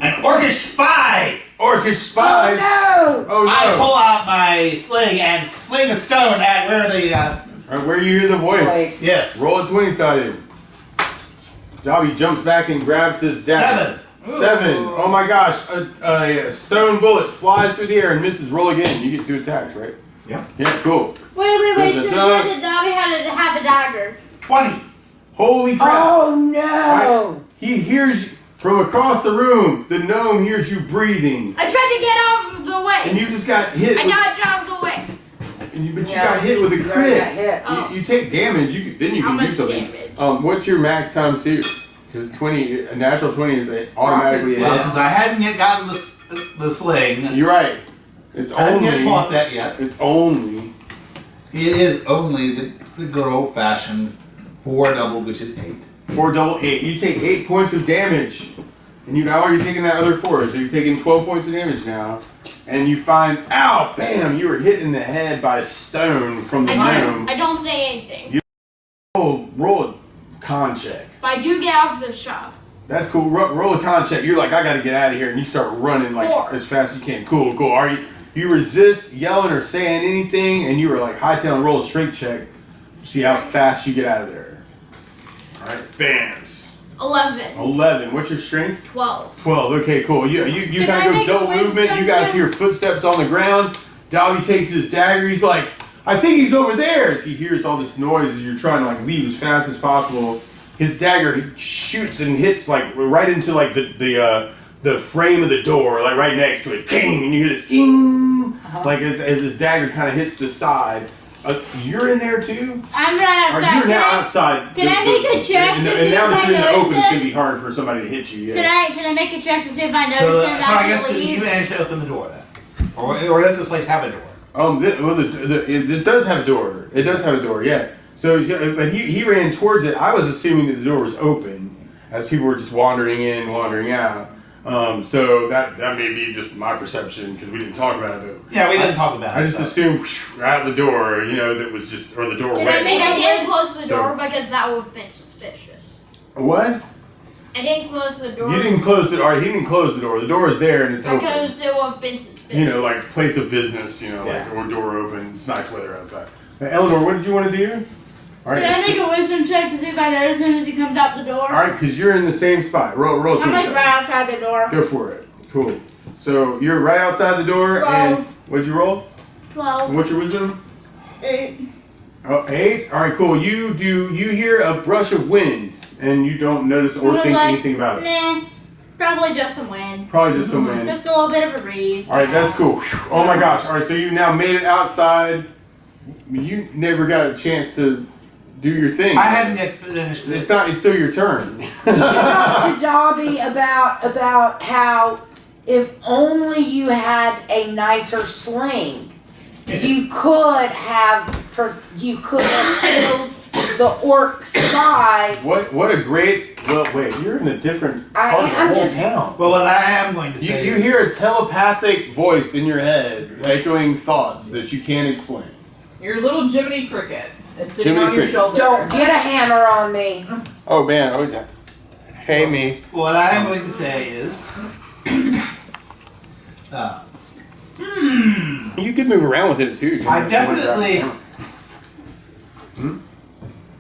An orcish spy! Orcish spies. Oh Oh no! I pull out my sling and sling a stone at where the, All right, where you hear the no! voice? Voice. yes. Roll a 20-sided. Dobby jumps back and grabs his dagger. 7. Oh my gosh! A stone bullet flies through the air and misses. Roll again. You get 2 attacks, right? Yeah. Yeah. Cool. Wait. Da-da-da. Since when did Dobby have a dagger? 20. Holy crap! Oh no! He hears from across the room. The gnome hears you breathing, I tried to get out of the and way. you just got hit. I with- dodged out of the way. but you got hit with a You already crit. got hit. Oh. You take damage. Then you How can do much something. damage? What's your max times 2? Because a natural 20 is automatically a Well, hit. since I hadn't yet gotten the sling, You're right. It's I hadn't yet only. bought that yet. It's only. It is only the good old fashioned 4 double, which is 8. 4 double 8. You take 8 points of damage, and you now you're taking that other 4, so you're taking 12 points of damage now. And you find, ow, bam! You were hit in the head by a stone from the gnome. I don't say anything. Roll a con check. But I do get out of the shop. That's cool. Roll a con check. You're like, I gotta get out of here, and you start running like 4. as fast as you can. Cool. Are you resist yelling or saying anything, and you were like hightailing. Roll a strength check. See how fast you get out of there. All right, bams. 11. 11. What's your strength? 12. 12. Okay, cool. You Can kind I of go make a double wisdom movement. You guys check? hear footsteps on the ground. Dobby takes his dagger. He's like, I think he's over there. As he hears all this noise as you're trying to like leave as fast as possible, his dagger shoots and hits like right into like the frame of the door, like right next to it. King, and you hear this ding, like as his dagger kind of hits the side. You're in there too. I'm right Or outside. you're now outside. can I make a check And, to and see now if that I you're in the notice open, it's it? gonna be hard for somebody to hit you. Yeah. Can I make a check to see if I notice So, him so I guess after that he you leaves? managed to open the door then. Or does this place have a door? This does have a door. It does have a door, yeah. So, but he ran towards it. I was assuming that the door was open, as people were just wandering in, wandering out. So that may be just my perception because we didn't talk about it. But Yeah, we didn't talk about I it. just so. assumed out the door, that was just or the Can I doorway. make And I a didn't close the door Door. because that would have been suspicious. What? I didn't close the door You didn't close the. All right, he didn't close the door. The door is there and it's open. because it would have been suspicious. Like place of business, like Yeah. or door open. It's nice weather outside. Eleanor, what did you want to do? All right. Can I so- make a wisdom check to see if I notice him as he comes out the door? all right, because you're in the same spot. Roll I'm 20 like seconds. right outside the door. Go for it. Cool. So you're right outside the door, 12. and what'd you roll? 12. What's your wisdom? 8. Oh, 8. All right, cool. You hear a brush of wind, and you don't notice or I'm think like, anything about it. Nah, probably just some wind. Probably just some wind. Just a little bit of a breeze. All right, that's cool. Whew. Oh my gosh. All right, so you now made it outside. You never got a chance to do your thing. I hadn't yet finished It's this. not. It's still your turn. Talk to Dobby about how if only you had a nicer sling, you could have killed the orc spy. What a great. Well, wait. You're in a different I part of the am whole just- town. Well, what I am going to say You is hear a telepathic voice in your head echoing thoughts that you can't explain. Your little Jiminy Cricket is sitting Jiminy on your Cricket. shoulder. Don't get a hammer on me. Oh man, oh yeah. Hey me. what I am going to say is. You could move around with it too. I definitely.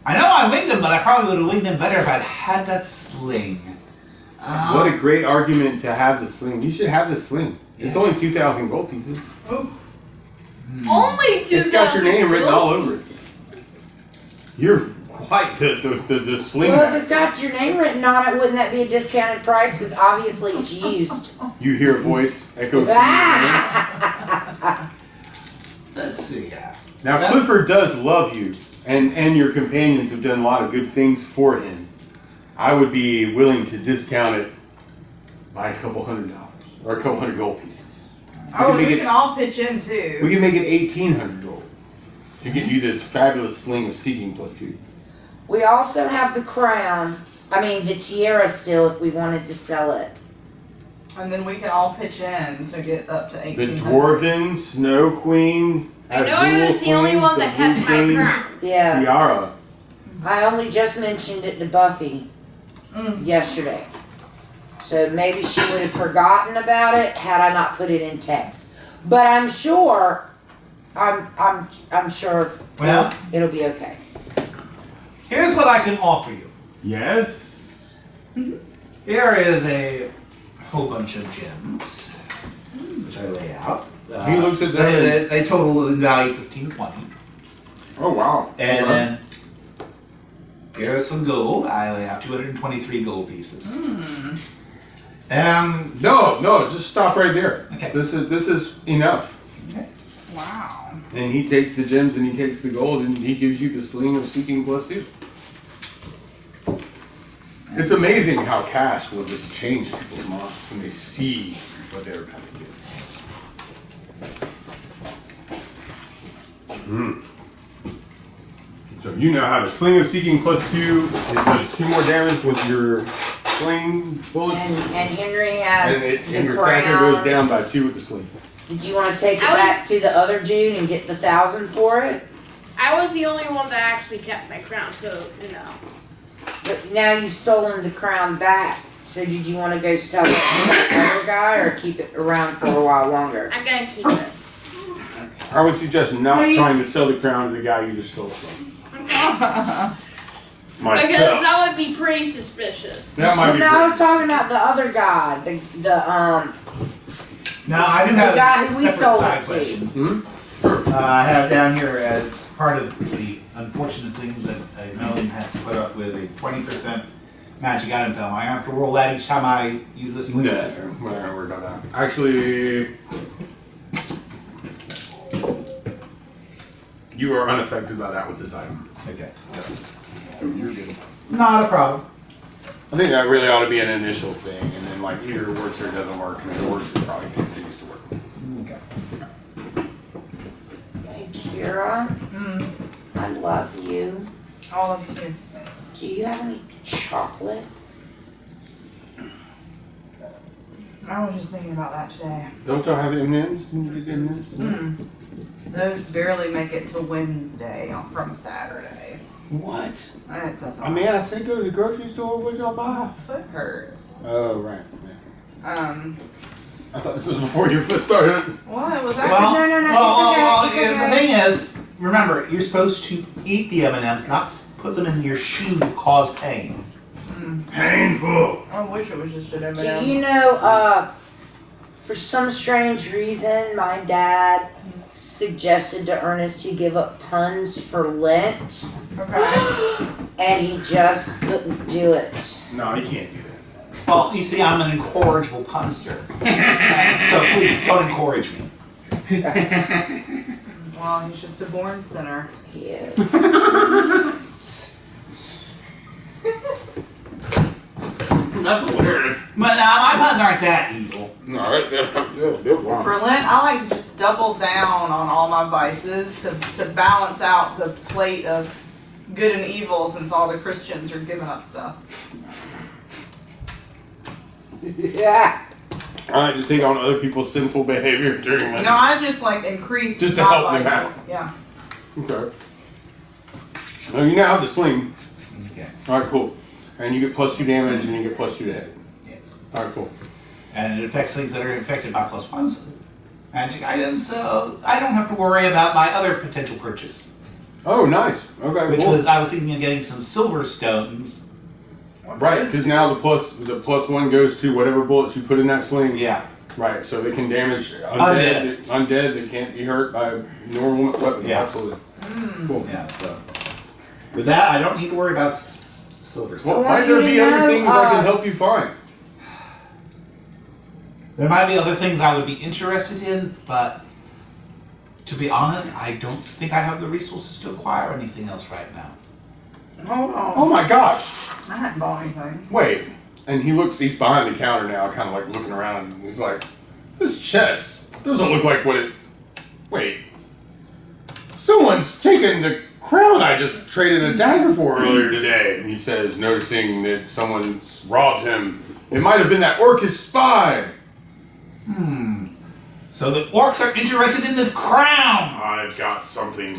I know I winged him, but I probably would have winged him better if I'd had that sling. What a great argument to have the sling. You should have the sling. It's Yes. only 2,000 gold pieces. Only 2. It's got your name written all over it. You're quite the sling Well, if master. it's got your name written on it, wouldn't that be a discounted price? Because obviously it's used. You hear a voice echo through your name. Let's see. Now Clifford does love you, and your companions have done a lot of good things for him. I would be willing to discount it by a couple $100 or a couple hundred gold pieces. Oh, make we it- can all pitch in too. We can make it 1,800 gold to get you this fabulous sling of seeking +2. We also have the crown. I mean, the tiara still if we wanted to sell it. And then we can all pitch in to get up to The 1800. Dwarven Snow Queen I know I was the only one that kept my crown. Yeah. Tiara. I only just mentioned it to Buffy yesterday. So maybe she would have forgotten about it had I not put it in text. But I'm sure I'm sure Well- it'll be okay. Here's what I can offer you. Yes. Here is a whole bunch of gems, which I lay out. He looks at them They total in value 1520. Oh wow. And then here's some gold. I lay out 223 gold pieces. No, just stop right there. Okay. This is enough. Wow. And he takes the gems and he takes the gold and he gives you the sling of seeking +2. It's amazing how cash will just change people's minds when they see what they're about to get. So you know how the sling of seeking +2 it does 2 more damage with your sling bullets, And Henry has and the your factor goes crown. down by 2 with the sling. Did you want to take it I was- back to the other June and get the 1,000 for it? I was the only one that actually kept my crown, so you know. But now you've stolen the crown back. So did you want to go sell it to the other guy or keep it around for a while longer? I'm gonna keep it. I would suggest not Well, you- trying to sell the crown to the guy you just stole from. Because Myself. that would be pretty suspicious. That might be No, I pretty- was talking about the other guy. Now, I do The have guy a who we separate sold side it to. question. I have down here as part of the unfortunate things that a gnome has to put up with a 20% magic item film. I have to roll that each time I use this. No, we're not gonna worry about that. Actually, you are unaffected by that with this item. Okay. So you're good. Not a problem. I think that really ought to be an initial thing, and then like either it works or it doesn't work, and if it works, it probably continues to work. Okay. Hey, Kira, I love you. All of you. Do you have any chocolate? I was just thinking about that today. Don't y'all have M&Ms? Can you get M&Ms? Those barely make it to Wednesday from Saturday. What? It doesn't. I mean, I said go to the grocery store. What y'all buy? Foot hurts. Oh right. Yeah. I thought this was before your foot started. Well, it was I actually. said, no, it's okay. The thing is, remember, you're supposed to eat the M&Ms, not put them in your shoe to cause pain. Painful. I wish it was just an Do M&M. you know, for some strange reason, my dad suggested to Ernest to give up puns for Lent, Okay. and he just couldn't do it. No, you can't do that. Well, you see, I'm an incorrigible punster. So please, don't encourage me. Well, he's just a born sinner. He is. That's weird. But my puns aren't that evil. No, they're For Lent, I like to just double down on all my vices to balance out the plate of good and evil since all the Christians are giving up stuff. Yeah. I like to take on other people's sinful behavior during my. No, I just like increase Just to my help them vices. Yeah. Okay. Well, you now have the sling. Okay. All right, cool. And you get +2 damage, and you get +2 to hit. Yes. All right, cool. And it affects things that are infected by +1s. Magic items, so I don't have to worry about my other potential purchase. Oh, nice. Okay, Which cool. was, I was thinking of getting some silver stones. Right, because now the +1 goes to whatever bullets you put in that sling. Yeah. Right, so they can damage undead that can't be hurt by normal weapons. Yeah. Absolutely. Cool. Yeah, so. With that, I don't need to worry about silver stones. Well, Well, might there you be know, other things I can help you find? There might be other things I would be interested in, but to be honest, I don't think I have the resources to acquire anything else right now. Hold on. Oh my gosh! I haven't bought anything. Wait. And he's behind the counter now, kind of like looking around, and he's like, this chest doesn't look like what it. Wait. Someone's taken the crown I just traded a dagger for earlier today, he says, noticing that someone's robbed him. It might have been that Orcus spy. So the orcs are interested in this crown. I've got something.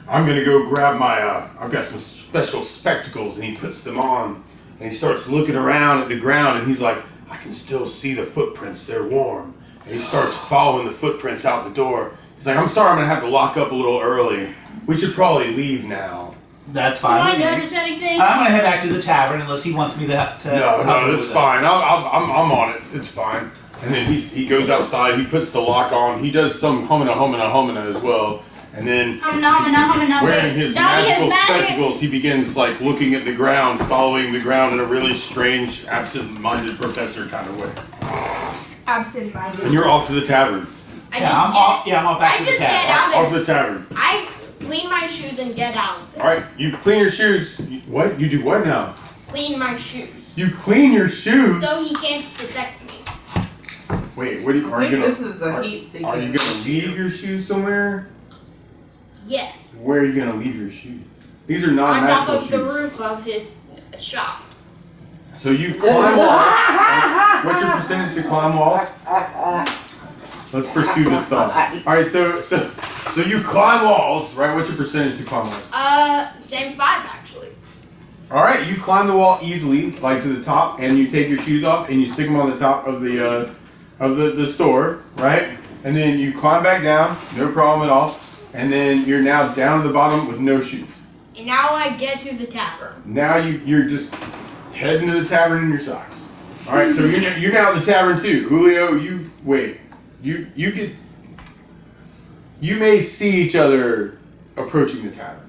I'm gonna go grab my, I've got some special spectacles, and he puts them on, and he starts looking around at the ground, and he's like, I can still see the footprints, they're warm. And he starts following the footprints out the door. He's like, I'm sorry, I'm gonna have to lock up a little early. We should probably leave now. That's Do fine. I with me. notice anything? I'm gonna head back to the tavern unless he wants me to. No, help him it's with that. fine. I'm on it. It's fine. And then he goes outside, he puts the lock on, he does some humana as well. And then wearing his magical spectacles, he begins like looking at the ground, following the ground in a really strange, absent-minded professor kind of way. Absent-minded. And you're off to the tavern. I'm off back to the just get tavern. out Off of to the tavern. I clean my shoes and get out of there. All right, you clean your shoes. What? You do what now? Clean my shoes. You clean your shoes. So he can't detect me. Wait, what? Are you I think gonna? this is a heat-seeking. Are you gonna leave your shoes somewhere? Yes. Where are you gonna leave your shoes? These are On top non-magical of shoes. the roof of his shop. So you climb walls. What's your percentage to climb walls? Let's pursue this thought. All right, so you climb walls, right? What's your percentage to climb walls? Same 5 actually. All right, you climb the wall easily, like to the top, and you take your shoes off and you stick them on the top of the store, right? And then you climb back down, no problem at all. And then you're now down to the bottom with no shoes. And now I get to the tavern. Now you're just heading to the tavern in your socks. All right, so you're now at the tavern too. Julio, you may see each other approaching the tavern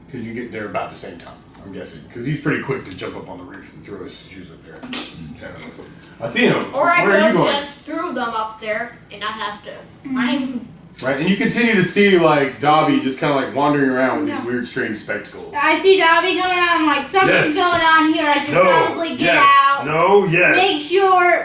because you get there about the same time. I'm guessing because he's pretty quick to jump up on the roof and throw his shoes up there. Athena, Or I where could are you have going? just threw them up there and not have to. I'm Right, and you continue to see like Dobby just kind of like wandering around with these weird, strange spectacles. I see Dobby going on, like something's Yes. going on here. I should probably get out. No, yes.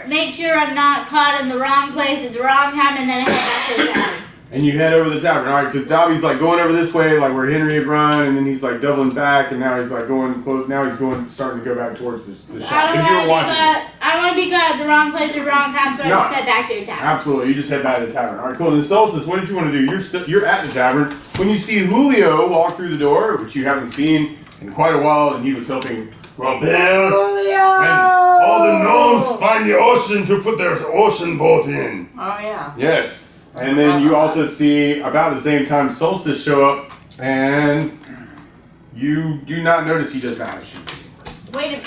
Make sure I'm not caught in the wrong place at the wrong time, and then I head back to the tavern. And you head over the tavern, all right? Because Dobby's like going over this way, like where Henry had run, and then he's like doubling back, and now he's like going close. Now he's starting to go back towards the shop. If you were watching, I want to be caught at the wrong place at the wrong time, so I No. just head back to the tavern. absolutely, you just head back to the tavern. All right, cool. And then Solstice, what did you want to do? You're at the tavern when you see Julio walk through the door, which you haven't seen in quite a while, and he was helping Robert and all the gnomes find the ocean to put their ocean boat in. Oh yeah. Yes. And then you also see about the same time Solstice show up, and you do not notice he does not have shoes. wait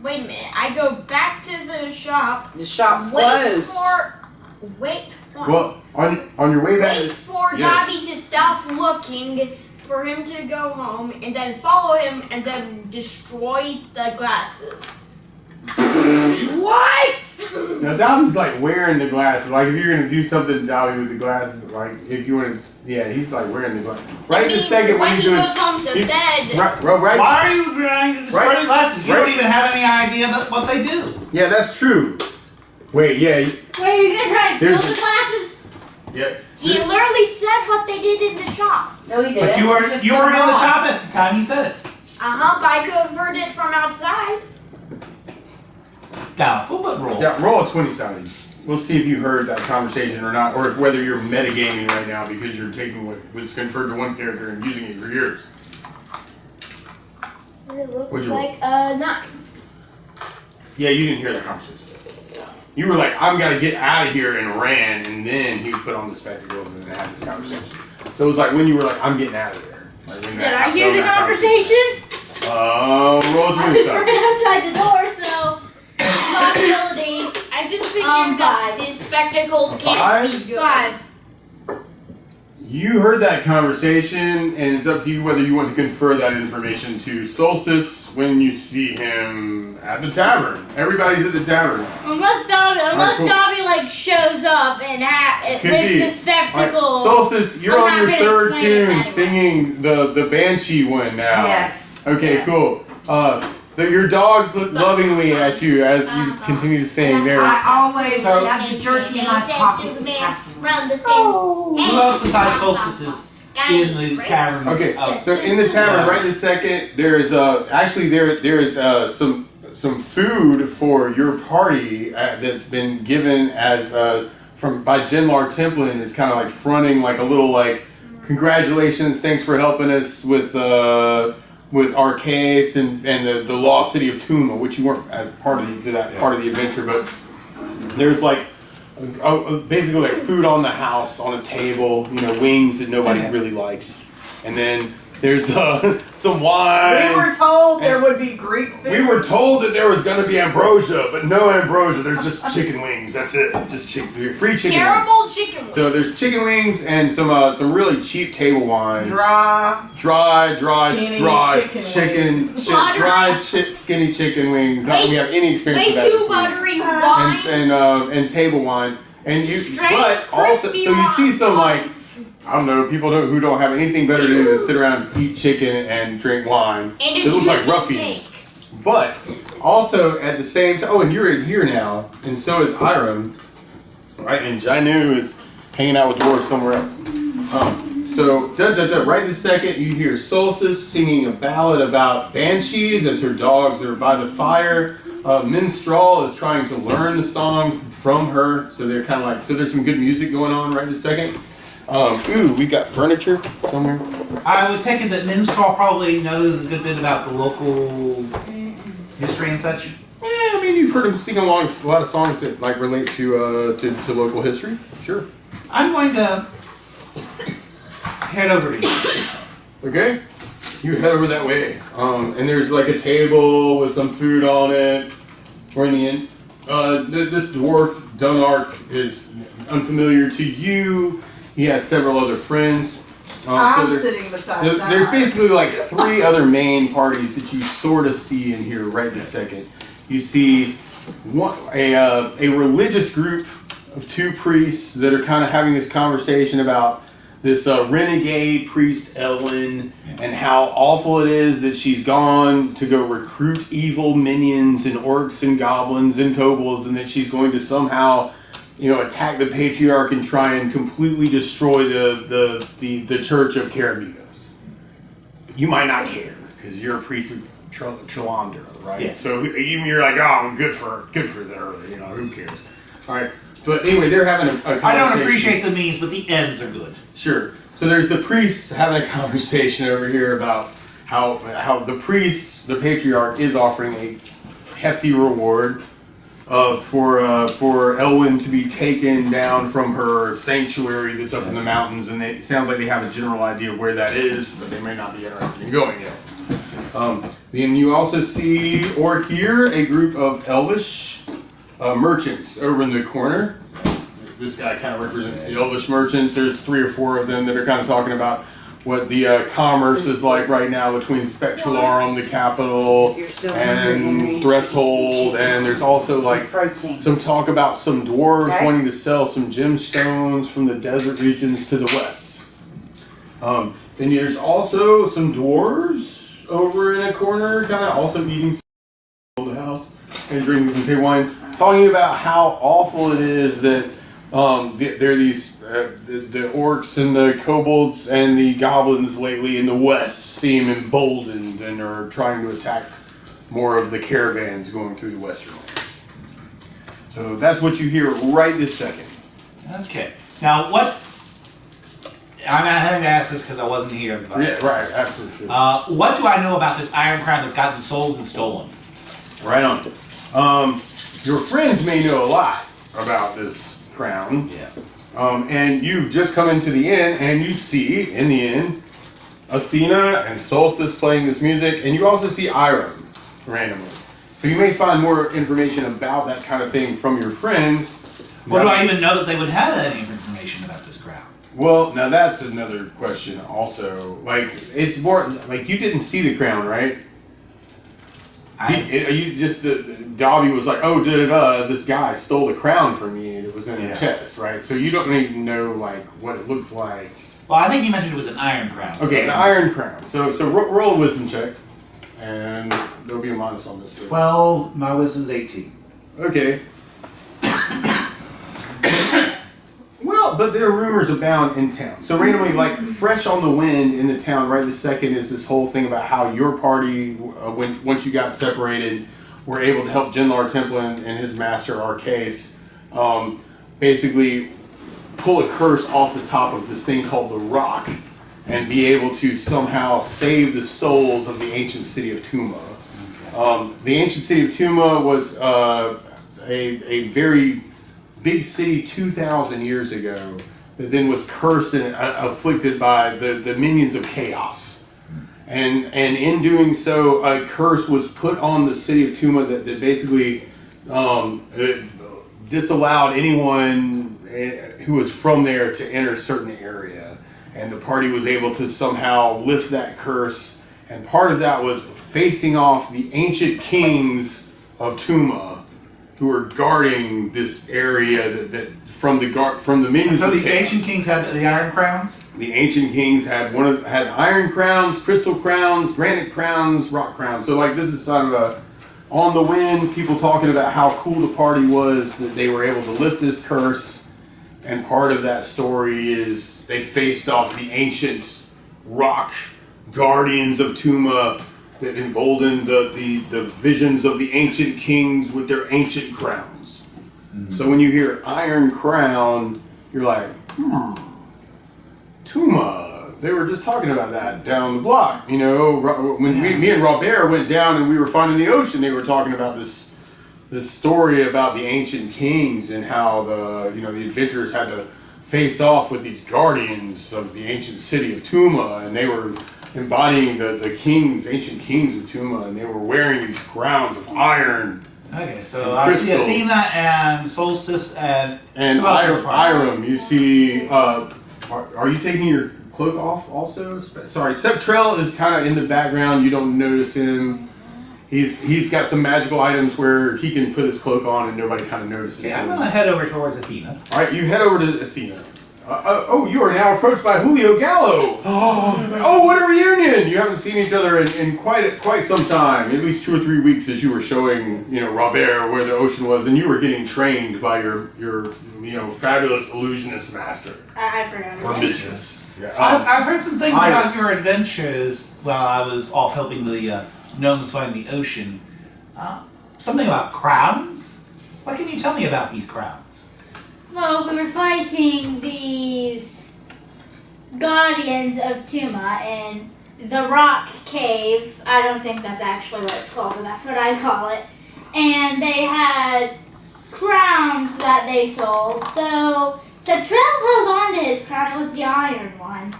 a minute. I go back to the shop. The shop's Wait closed. for Well, on your way back, wait for Yes. Dobby to stop looking, for him to go home, and then follow him, and then destroy the glasses. What? now Dobby's like wearing the glasses. Like if you're gonna do something, Dobby with the glasses, like if you want to, yeah, he's like wearing the glasses. Right this second when he's he doing, goes home to he's- bed. right. Why are you trying to destroy Right. the glasses? You Right. don't even have any idea about what they do. Yeah, that's true. Wait, yeah, Wait, are you gonna try and steal Here's the the- glasses? yeah. He literally said what they did in the shop. No, he didn't. But you weren't Just in put the them on. shop at the time he said it. But I could have heard it from outside. Now, football roll. Yeah, roll a 20 sided. We'll see if you heard that conversation or not, or whether you're metagaming right now because you're taking what was conferred to one character and using it for yours. It looks What'd you like a 9. Yeah, you didn't hear that conversation. You were like, I'm gonna get out of here, and ran, and then he put on the spectacles and had this conversation. So it was like when you were like, I'm getting out of there. Like when Did that- I hear the that conversation? Roll I to was inside. right outside the door, so possibility. I just figured that 5. these spectacles can't 5? be good. 5. You heard that conversation, and it's up to you whether you want to confer that information to Solstice when you see him at the tavern. Everybody's at the tavern. Unless cool. Dobby like shows up and Could with be. the spectacles. Solstice, you're I'm on not your gonna third explain it tune anyway. singing the Banshee one now. Yes. Okay, Yes. cool. Your dogs look lovingly at you as you continue to sing. There. I always So- have the jerky in my pocket to pass them. Round the skin. Who else besides Solstice is in the tavern? Okay, so in the tavern right this second, there is actually there is some food for your party that's been given as by Jinlar Templin is kind of like fronting like a little like congratulations, thanks for helping us with Arceus and the lost city of Tuma, which you weren't as part of part of the adventure, but there's like basically like food on the house on a table, wings that nobody really likes, and then there's some wine. We were told there would be Greek food. We were told that there was going to be ambrosia, but no ambrosia. There's just chicken wings. That's it. Just free chicken. Terrible wings. chicken wings. So there's chicken wings and some really cheap table wine. Dry skinny chicken wings. Not that we have any experience Way with that. too buttery wine. And table wine. And Straight, but also, crispy so you see some wine. like, I don't know, people who don't have anything better to do than sit around and eat chicken and drink wine. And a They look like juicy ruffians. steak. But also at the same time, and you're in here now, and so is Hiram, right? And Jainu is hanging out with dwarves somewhere else. So right this second, you hear Solstice singing a ballad about banshees as her dogs are by the fire. Minstrel is trying to learn the song from her, so they're kind of like, so there's some good music going on right this second. We got furniture somewhere. I would take it that Minstrel probably knows a good bit about the local history and such. Yeah, I mean, you've heard him sing along a lot of songs that like relate to local history. Sure. I'm going to head over to you. Okay. You head over that way. And there's like a table with some food on it. We're in the inn. This dwarf, Dunark, is unfamiliar to you. He has several other friends. I'm sitting beside There's basically like 3 other main parties that you sort of see in here right this second. You see a religious group of 2 priests that are kind of having this conversation about this renegade priest Elwyn and how awful it is that she's gone to go recruit evil minions and orcs and goblins and kobolds, and that she's going to somehow attack the patriarch and try and completely destroy the church of Karabitos. You might not care because you're a priest of Trelander, right? Yes. So you're like, oh, good for her. Who cares? All right. But anyway, they're having a conversation. I don't appreciate the means, but the ends are good. Sure. So there's the priests having a conversation over here about how the priest, the patriarch, is offering a hefty reward for Elwyn to be taken down from her sanctuary that's up in the mountains, and it sounds like they have a general idea of where that is, but they may not be interested in going yet. Then you also see or hear a group of elvish merchants over in the corner. This guy kind of represents the elvish merchants. There's 3 or 4 of them that are kind of talking about what the commerce is like right now between Spectralarum, the capital, and Threshold, and there's also like some talk about some dwarves wanting to sell some gemstones from the desert regions to the west. Then there's also some dwarves over in a corner, kind of also eating some the house and drinking some pig wine, talking about how awful it is that there are these the orcs and the kobolds and the goblins lately in the west seem emboldened and are trying to attack more of the caravans going through the western land. So that's what you hear right this second. Okay. Now, I'm having to ask this because I wasn't here. But, Yeah, right, absolutely. what do I know about this Iron Crown that's gotten sold and stolen? Right on. Your friends may know a lot about this crown. Yeah. And you've just come into the inn, and you see in the inn Athena and Solstice playing this music, and you also see Iram randomly. So you may find more information about that kind of thing from your friends. Well, do I even know that they would have any information about this crown? Well, now that's another question also. Like, it's more, like, you didn't see the crown, right? Dobby was like, oh, this guy stole the crown from me, and it was in a chest, right? So you don't even know, like, what it looks like. Well, I think you mentioned it was an iron crown. Okay, an iron crown. So roll a wisdom check, and there'll be a minus on this too. Well, my wisdom's 18. Okay. Well, but there are rumors abound in town. So randomly, like, fresh on the wind in the town right this second is this whole thing about how your party, once you got separated, were able to help Jinlar Templin and his master Arceus basically pull a curse off the top of this thing called the rock and be able to somehow save the souls of the ancient city of Tuma. The ancient city of Tuma was a very big city 2,000 years ago that then was cursed and afflicted by the minions of chaos. And in doing so, a curse was put on the city of Tuma that basically disallowed anyone who was from there to enter a certain area. And the party was able to somehow lift that curse. And part of that was facing off the ancient kings of Tuma, who were guarding this area that from the minions. So of these chaos. ancient kings had the iron crowns? The ancient kings had had iron crowns, crystal crowns, granite crowns, rock crowns. So like this is sort of a on the wind, people talking about how cool the party was that they were able to lift this curse. And part of that story is they faced off the ancient rock guardians of Tuma that emboldened the visions of the ancient kings with their ancient crowns. So when you hear Iron Crown, you're like, Tuma. They were just talking about that down the block. You know, when me and Robert went down and we were finding the ocean, they were talking about this story about the ancient kings and how the adventurers had to face off with these guardians of the ancient city of Tuma, and they were embodying the kings, ancient kings of Tuma, and they were wearing these crowns of iron. Okay, so I see Athena and Solstice and Irem. You see, are you taking your cloak off also? Sorry, Septrell is kind of in the background. You don't notice him. He's got some magical items where he can put his cloak on and nobody kind of notices okay, him. I'm gonna head over towards Athena. All right, you head over to Athena. You are now approached by Julio Gallo. Oh, what a reunion! You haven't seen each other in quite some time, at least 2 or 3 weeks, as you were showing Robert where the ocean was, and you were getting trained by your fabulous illusionist master I forgot. or mistress. Yeah. I've heard some things about Iris. your adventures while I was off helping the gnomes find the ocean. Something about crowns? What can you tell me about these crowns? Well, we were fighting these guardians of Tuma in the rock cave. I don't think that's actually what it's called, but that's what I call it. And they had crowns that they sold. So Septrell held on to his crown. It was the iron one.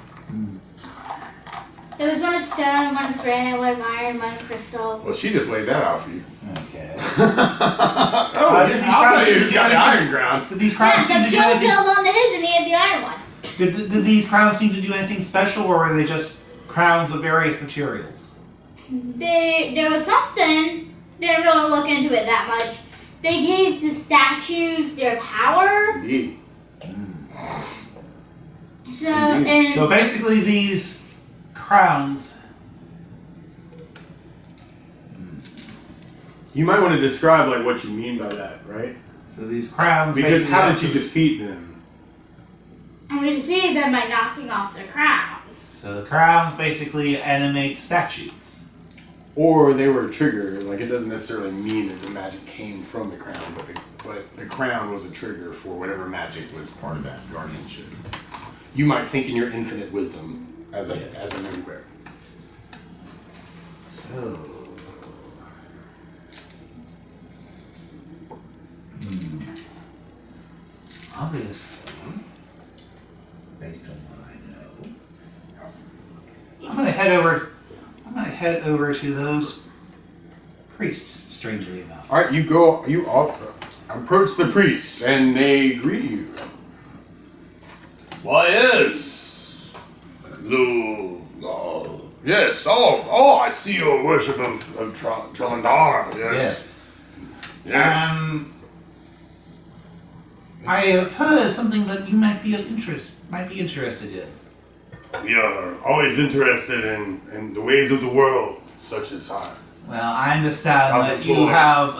There was one of stone, one of granite, one of iron, one of crystal. Well, she just laid that out for you. Okay. Did these crowns you got the iron crown. Did these Yeah, crowns seem to do Septrell anything? held on to his and he had the iron one. Did these crowns seem to do anything special, or were they just crowns of various materials? There was something. Didn't really look into it that much. They gave the statues their power. Indeed. So and So basically, these crowns. You might want to describe like what you mean by that, right? So these crowns. Because basically how have did you to- defeat them? we defeated them by knocking off their crowns. So the crowns basically animate statues. Or they were a trigger. Like it doesn't necessarily mean that the magic came from the crown, but the crown was a trigger for whatever magic was part of that guardianship. You might think in your infinite wisdom as a Yes. as a gnome cleric. So. Obviously, based on what I know, I'm gonna head over to those priests. Strangely enough. All right, you approach the priests, and they greet you. Why, yes. Yes, I see your worship of Trelendar, yes. Yes. I have heard something that you might be interested in. We are always interested in the ways of the world, such as I. Well, I understand How's that it you going? have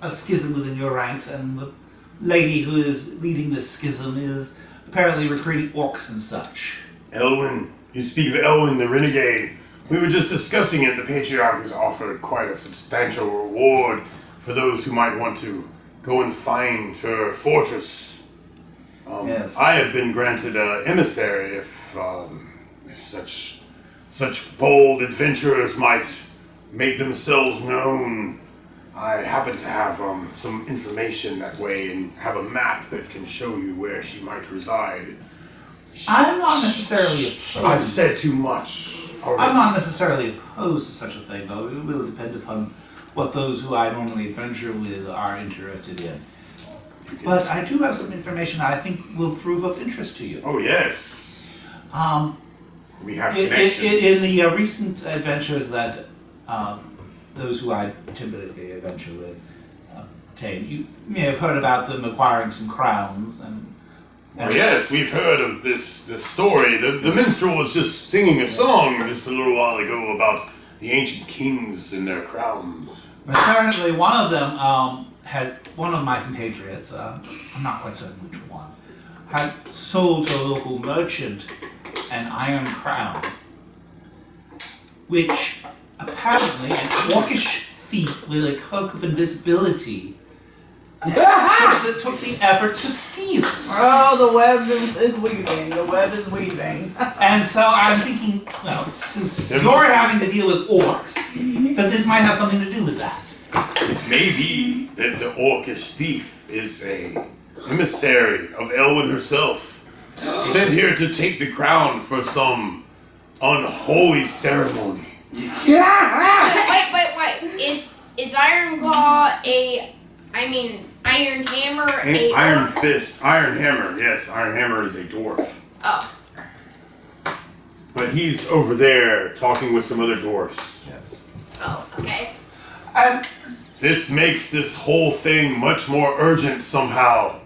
a schism within your ranks, and the lady who is leading this schism is apparently recruiting orcs and such. Elwyn. You speak of Elwyn the Renegade. We were just discussing it. The Patriarch has offered quite a substantial reward for those who might want to go and find her fortress. Yes. I have been granted emissary if such bold adventurers might make themselves known. I happen to have some information that way and have a map that can show you where she might reside. I'm not necessarily opposed. I've said too much already. I'm not necessarily opposed to such a thing, though. It will depend upon what those who I normally adventure with are interested in. But I do have some information I think will prove of interest to you. Oh, yes. We have In connections. the recent adventures that those who I typically adventure with obtain, you may have heard about them acquiring some crowns and. Oh, yes, we've heard of this story. The minstrel was just singing a song just a little while ago about the ancient kings and their crowns. Apparently, one of them had one of my compatriots. I'm not quite certain which one. Had sold to a local merchant an iron crown, which apparently an orcish thief with a cloak of invisibility took the effort to steal. Oh, the web is weaving. The web is weaving. And so I'm thinking, well, since you're having to deal with orcs, that this might have something to do with that. It may be that the orcish thief is a emissary of Elwyn herself, sent here to take the crown for some unholy ceremony. Wait. Is Iron Claw Iron Hammer a Iron orc? Fist, Iron Hammer, yes, Iron Hammer is a dwarf. Oh. But he's over there talking with some other dwarfs. Yes. Oh, okay. And This makes this whole thing much more urgent somehow.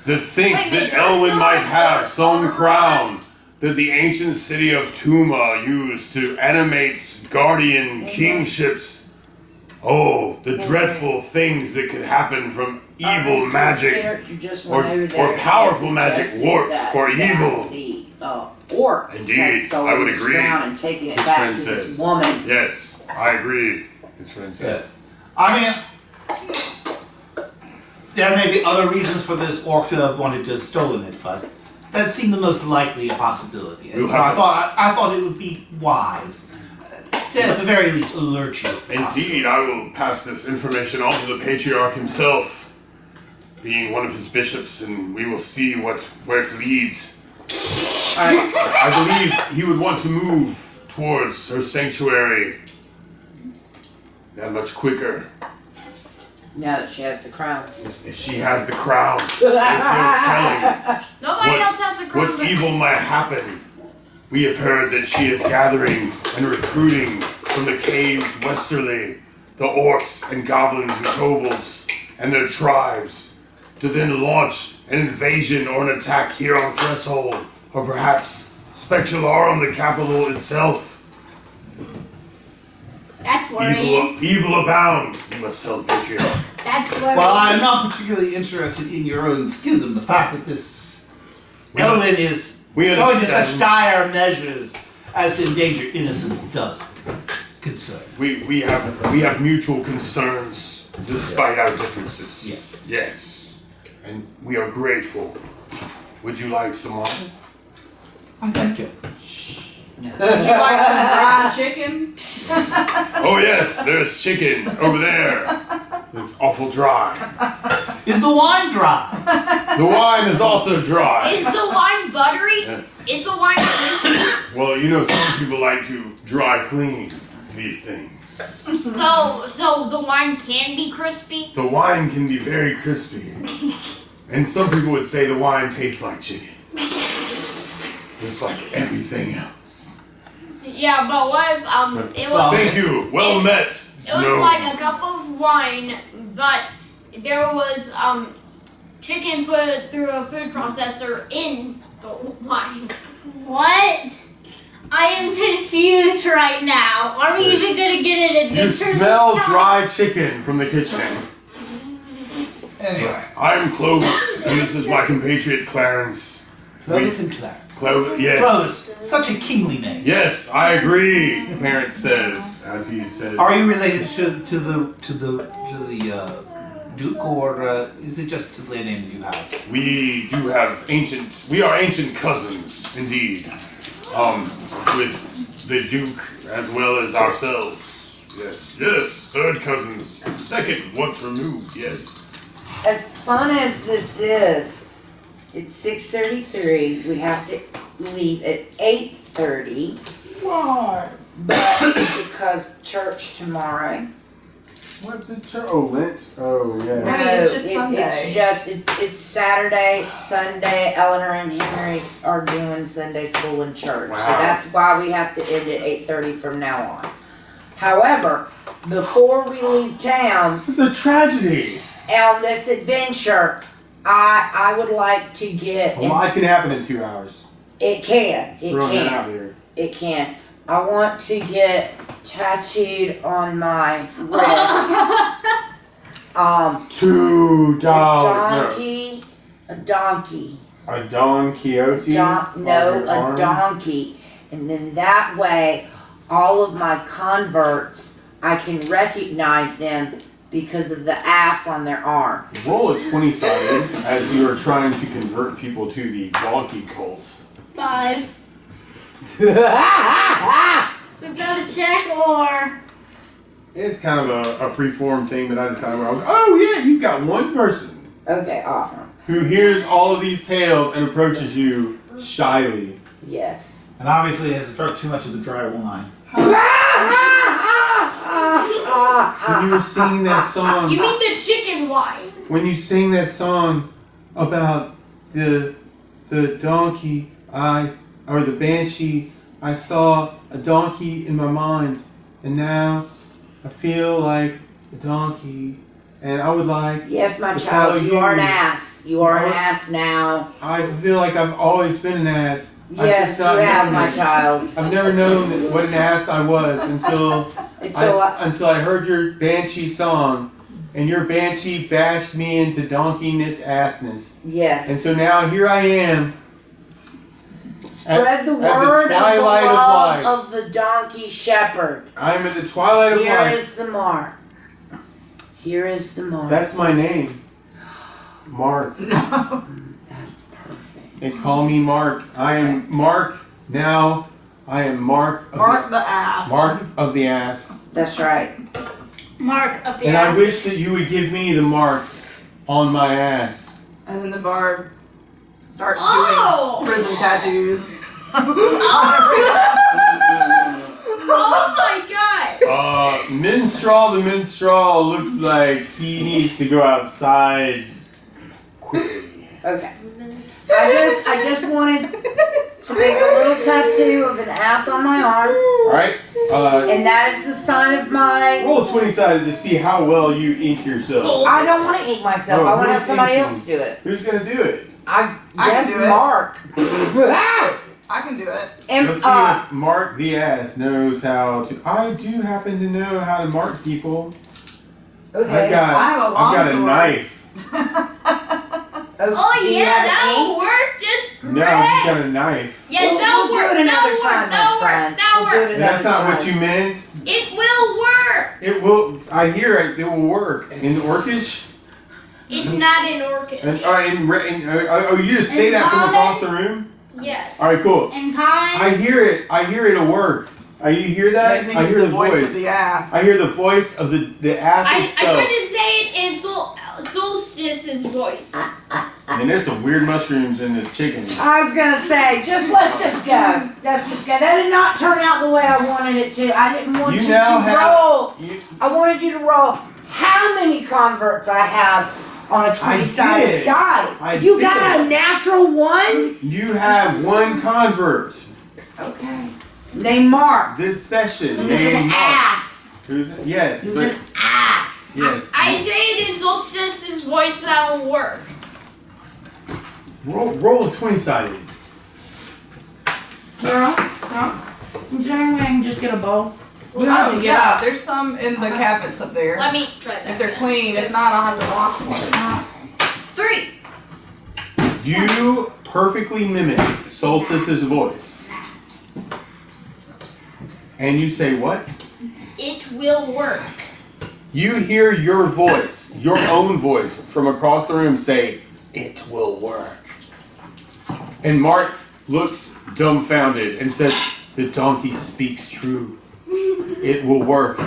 To think Wait, that don't Elwyn still might have have some armor? crown that the ancient city of Tuma used to animate guardian kingships. Oh, the dreadful things that could happen from evil magic or powerful magic warped for evil. The orc Indeed, had I stolen would this agree. crown and taken it His back friend to says. this woman. Yes, I agree. His friend says. yes. I mean, there may be other reasons for this orc to have wanted to have stolen it, but that seemed the most likely a possibility. And We'll so have to- I thought it would be wise to, at the very least, alert you. if possible. Indeed, I will pass this information on to the patriarch himself, being one of his bishops, and we will see where it leads. I believe he would want to move towards her sanctuary that much quicker Now that she has the crown. if she has the crown. There's no telling Nobody else has a crown. what evil might happen. We have heard that she is gathering and recruiting from the caves westerly the orcs and goblins and kobolds and their tribes to then launch an invasion or an attack here on Threshold, or perhaps Specularum, the capital itself. That's worrying. Evil abound, you must tell the patriarch. That's worrying. Well, I'm not particularly interested in your own schism. The fact that this Elwyn is we going to understand. such dire measures as to endanger innocence does concern. We have mutual concerns despite our differences. Yes. Yes. And we are grateful. Would you like some more? I thank you. You like some fried chicken? Oh yes, there's chicken over there. It's awful dry. Is the wine dry? The wine is also dry. Is the wine buttery? Is the wine crispy? Well, you know, some people like to dry clean these things. So the wine can be crispy? The wine can be very crispy. And some people would say the wine tastes like chicken. Just like everything else. Yeah, but what if it was Thank you. Well met. it was like a cup of wine, but there was chicken put through a food processor in the wine. What? I am confused right now. Are we Yes. even gonna get an adventure? You this smell time? dry chicken from the kitchen. Anyway, I'm Clovis, and this is my compatriot Clarence. Clovis and Clarence. Yes. Clovis, such a kingly name. Yes, I agree. Clarence says, as he said. Are you related to the Duke, or is it just simply a name that you have? We do have we are ancient cousins, indeed. With the Duke as well as ourselves. Yes, third cousins. Second, once removed, yes. As fun as this is, it's 6:33. We have to leave at 8:30. Why? But because church tomorrow. What's it? Oh, Lent? Oh, yeah. Right. it's just Sunday. It's Saturday, it's Sunday. Eleanor and Henry are doing Sunday school in church. So Wow. that's why we have to end at 8:30 from now on. However, before we leave town It's a tragedy. on this adventure, I would like to get, A lot can happen in 2 hours. it can. Throw that out there. It can. I want to get tattooed on my wrist. $2. A donkey. A Don Quixote? on your A arm? donkey. And then that way, all of my converts, I can recognize them because of the ass on their arm. Roll a 20-sided as you are trying to convert people to the donkey cult. 5. Is that a check or? It's kind of a free-form thing, but I decided when I was, oh yeah, you got one person Okay, awesome. who hears all of these tales and approaches you shyly. Yes. And obviously has drunk too much of the dry wine. When you were singing that song, You mean the chicken wine? when you sing that song about the donkey, or the banshee, I saw a donkey in my mind, and now I feel like a donkey, and I would like, Yes, my To child, follow you are an you. ass. You are an What? ass now. I feel like I've always been an ass. I've Yes, just you not have, known my it. child. I've never known what an ass I was until Until I heard your banshee song, and your banshee bashed me into donkeyness assness. yes. And so now here I am. Spread the at the word of the twilight of love life. of the donkey shepherd. I'm at the twilight of Here life. is the mark. Here is the mark. That's my name. Mark. That's perfect. They call me Mark. I am Mark now. I am Mark of Mark the ass. Mark of the ass. That's right. Mark of the And ass. I wish that you would give me the mark on my ass. And then the bard starts Oh! doing prison tattoos. Oh my god! Minstrel the minstrel looks like he needs to go outside quickly. Okay. I just wanted to make a little tattoo of an ass on my arm, Alright? and that is the sign of my. Roll 20-sided to see how well you ink yourself. I don't want to ink myself. No, I want to have who's somebody inking? else do it. Who's gonna do it? I I guess can do it. Mark. I can do it. And, Let's see if Mark the ass knows how to. I do happen to know how to mark people. okay. I have a long I've got a sword. knife. Oh do you yeah, have that'll ink? work just great. No, I've just got a knife. Yes, We'll that'll do work. it another That'll time, work. my That'll friend. work. That'll We'll do work. it That's not another what time. you meant. It will work. It will. I hear it. It will work in Orcish. It's not in Orcish. Oh, you just say In that from common? across the room. Yes. All right, cool. And I pine. hear it. I hear it'll work. You hear that? I think I it's hear the the voice of voice. the ass. I hear the voice of the ass I itself. tried to say it in Solstice's voice. And there's some weird mushrooms in this chicken. I was gonna say, let's just go. Let's just go. That did not turn out the way I wanted it to. I didn't want You you, now to have- roll. You, I wanted you to roll how many converts I have on a 20-sided did. die. I You did. got a natural one? you have one convert Okay. Name Mark. this session Who's named an Mark. ass. Who's it? Yes, Who's but an ass. yes. I say it in Solstice's voice. That'll work. Roll a 20-sided. Girl, is there any way I can just get a bowl? We don't have Oh to get yeah, up. there's some in the cabinets up there. Let me try that. If they're clean, if not, I'll have to wash them. 3. You perfectly mimic Solstice's voice. And you say what? It will work. You hear your voice, your own voice, from across the room say, "It will work." And Mark looks dumbfounded and says, "The donkey speaks true. It will work.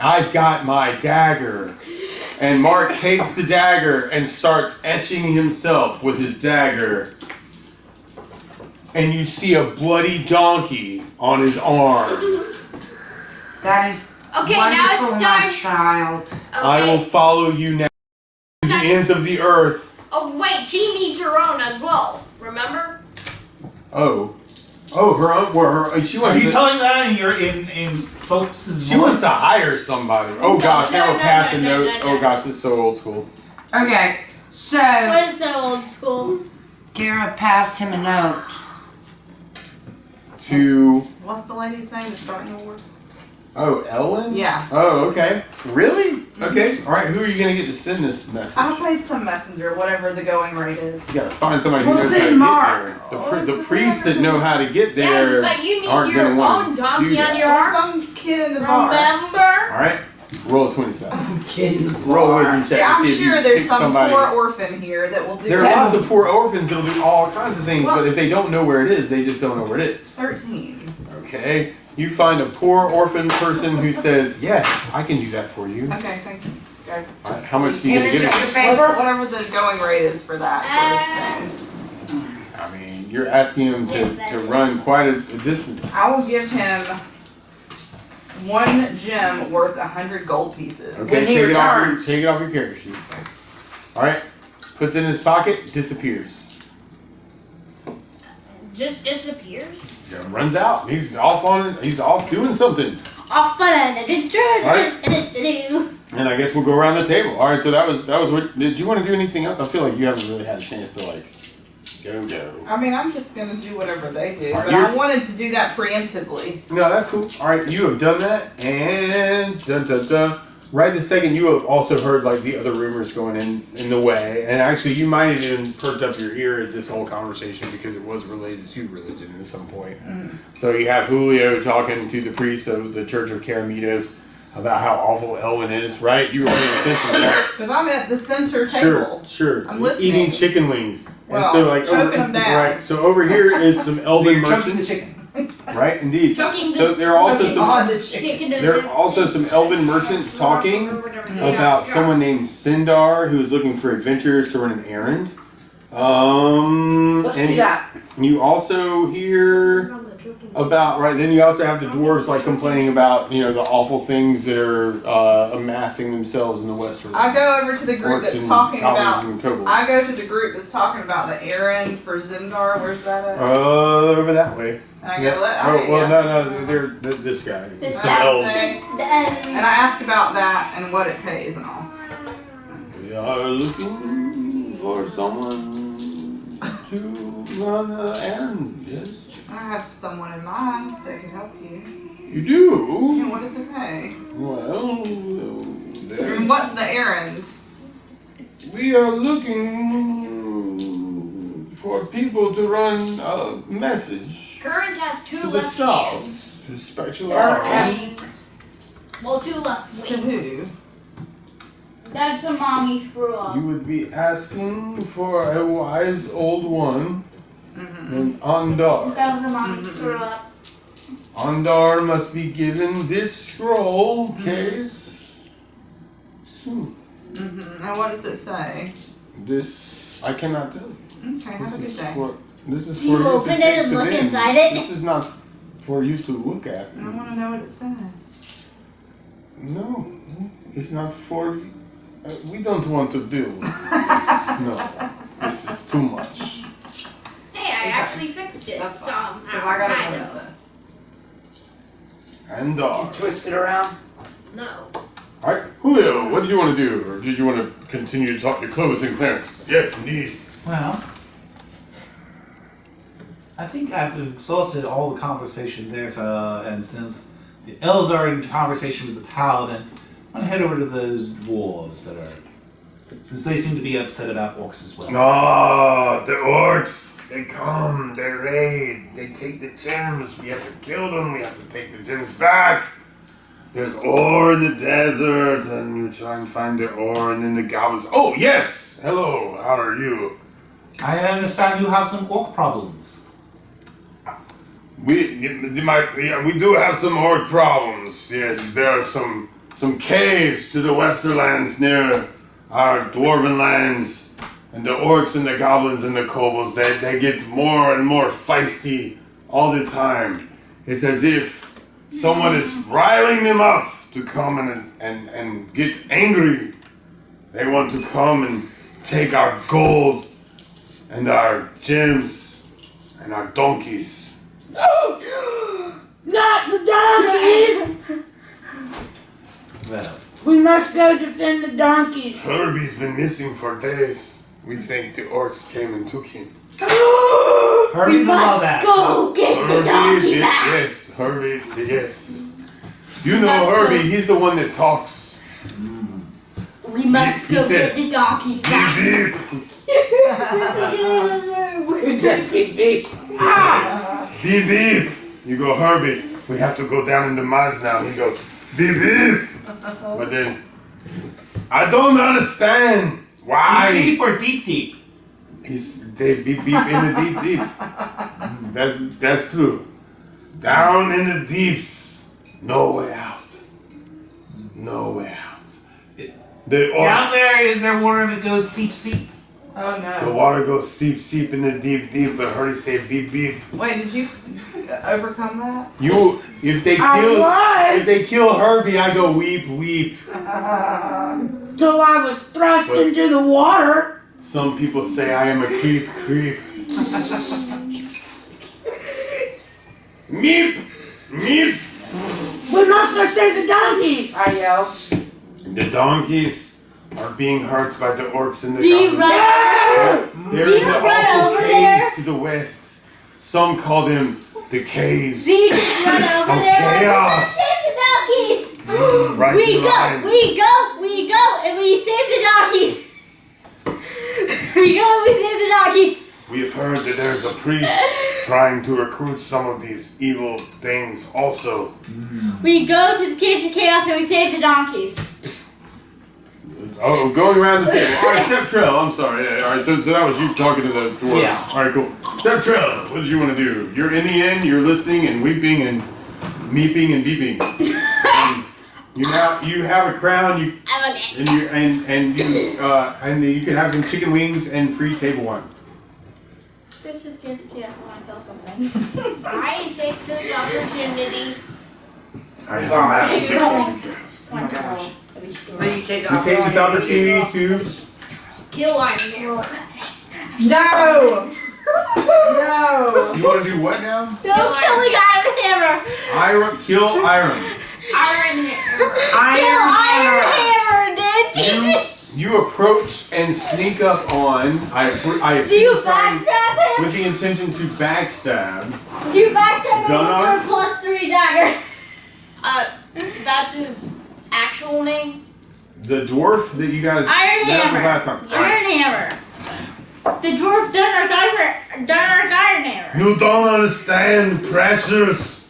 I've got my dagger." And Mark takes the dagger and starts etching himself with his dagger. And you see a bloody donkey on his arm. That is Okay, now it's wonderful, my time. child. I will Okay. follow you now to the ends of the earth. Oh wait, she needs her own as well. Remember? Oh, her own. She Are wants you to. telling that in Solstice's She wants voice? to hire somebody. Oh gosh, now we're passing notes. Oh gosh, this is so old school. Okay, so What is so old school? Gara passed him a note. To What's the lady's name that's starting the war? Ellen. Yeah. Oh, okay. Really? Okay. All right. Who are you gonna get to send this message? I played some messenger, whatever the going rate is. You gotta find somebody who We'll knows how send to Mark. get there. The priests that know how to get Yeah, there but you need aren't your gonna want own to donkey do on that. your Or arm. some kid in the bar. Remember? All right. Roll a 27. Kids. Roll a wisdom check Yeah, to I'm see if sure you there's pick some somebody. poor orphan here that will do There are that. lots of poor orphans that'll do all kinds of things, Well- but if they don't know where it is, they just don't know where it is. 13. Okay. You find a poor orphan person who says, "Yes, I can do that for you." Okay, thank you. Okay. All right, how much do you And get? is it It? your paper? Whatever the going rate is for that sort of thing. I mean, you're asking him Yes, that to is. run quite a distance. I will give him 1 gem worth 100 gold pieces. Okay, When he returns. take it off your character sheet. All right, puts it in his pocket, disappears. Just disappears. Yeah, runs out. He's off doing something. Off on an adventure. Right. Do. And I guess we'll go around the table. All right, so that was what. Did you want to do anything else? I feel like you haven't really had a chance to go. I mean, I'm just gonna do whatever they do, Are but you- I wanted to do that preemptively. No, that's cool. All right, you have done that, and right this second, you have also heard like the other rumors going in the way, and actually, you might have even perked up your ear at this whole conversation because it was related to religion at some point. So you have Julio talking to the priests of the Church of Caramitos about how awful Elwyn is, right? You were paying attention to that. Because I'm at the center table. Sure. I'm listening. Eating chicken wings, Well, and so like choking them down. right. So over here is some So Elven you're chunking the merchants, chicken. right? Indeed. Choking So there are also choking some. on the chicken. chicken to There the- are also some elven merchants talking about someone named Sindar who is looking for adventurers to run an errand. Let's do And that. you also hear about then you also have the dwarves like complaining about the awful things that are amassing themselves in the western. I go over to the group orcs that's and talking goblins about. and kobolds. I go to the group that's talking about the errand for Zindar. Where's that at? Over that way. And I Yeah. go, let. Oh well, yeah. no, they're this guy. This Some guy. elves. And I ask about that and what it pays and all. We are looking for someone to run an errand. Yes, I have someone in mind that could help you. you do. And what does it pay? Well, And there's, what's the errand? we are looking for people to run a message Current has 2 to the left south. hands. To special Eric hours. has- Well, 2 left To wings. who? That's a mommy screw up. You would be asking for a wise old one named Andar. That was a mommy screw up. Andar must be given this scroll case soon. And what does it say? This I cannot tell you. Okay, have a This good is day. this is Do you for you open to it take and to look them. inside it? This is not for you to look at. I want to know what it says. No, it's not for you. We don't want to build. No, this is too much. Hey, I actually fixed it. That's Somehow, Because I gotta kind know what it of. says. Andar. Twist it around. No. All right, Julio, what did you want to do, or did you want to continue to talk to Clovis and Clarence? Yes, indeed. Well, I think I've exhausted all the conversation there, so, and since the elves are in conversation with the paladin, I'm gonna head over to those dwarves that are, since they seem to be upset about orcs as well. Ah, the orcs. They come, they raid, they take the gems. We have to kill them, we have to take the gems back. there's ore in the desert, and you try and find the ore, and then the goblins. Oh yes, hello. How are you? I understand you have some orc problems. We do have some orc problems. Yes, there are some caves to the Westerlands near our dwarven lands, and the orcs and the goblins and the kobolds they get more and more feisty all the time. It's as if someone is riling them up to come and get angry. They want to come and take our gold and our gems and our donkeys. Not the donkeys! Well, We must go defend the donkeys. Herbie's been missing for days. We think the orcs came and took him. Herbie We know all must that. go get the donkey back. Yes, Herbie, yes. You know Herbie, he's the one that talks. We must He go says, get the donkeys Beep, back. beep. It's a beep beep. Beep, beep. You go, Herbie, we have to go down in the mines now. He goes, beep, beep. But then, I don't understand why. Deep or deep deep? They beep, beep in the deep, deep. That's true. Down in the deeps, no way out. No way out. The Down orcs, there, is there water that goes seep seep? Oh no. the water goes seep, seep in the deep, deep, but Herbie say beep, beep. Wait, did you overcome that? If they kill Herbie, I go weep, weep. Till I was thrust But- into the water. Some people say I am a creep, creep. Meep, meep. We must go save the donkeys, I yelled. The donkeys are being hurt by the orcs and the Do you goblins. run? They're Do in you the run awful over caves there? to the west. Some call them the caves Do you just run over of there? chaos. Save the donkeys. Right We to the go, line. we go, and we save the donkeys. We go and we save the donkeys. We have heard that there's a priest trying to recruit some of these evil things also. We go to the caves of chaos and we save the donkeys. Oh, going around the table. All right, Step Trail. I'm sorry. Yeah, all right, so that was you talking to the dwarves. Yeah. All right, cool. Step Trail. What did you want to do? You're in the end. You're listening and weeping and meeping and beeping. And you have a crown. You I'm okay. and you can have some chicken wings and free table wine. This is caves of chaos. I want to kill something. I take this opportunity. I have a massive Oh But you take You take this opportunity to. Kill Iron Man. No! No! You want to do what now? Don't kill the guy with hammer. Kill Iron. Iron Man. Kill Iron Hammer. Hammer, dude. You approach and sneak up on. I Do assume you you're trying backstab him? with the intention to backstab. Do you backstab him Gunnar? with your +3 dagger? That's his actual name. The dwarf that you guys Iron met up with Hammer. last time. Iron Hammer. The dwarf Dunark Iron Hammer. You don't understand, precious.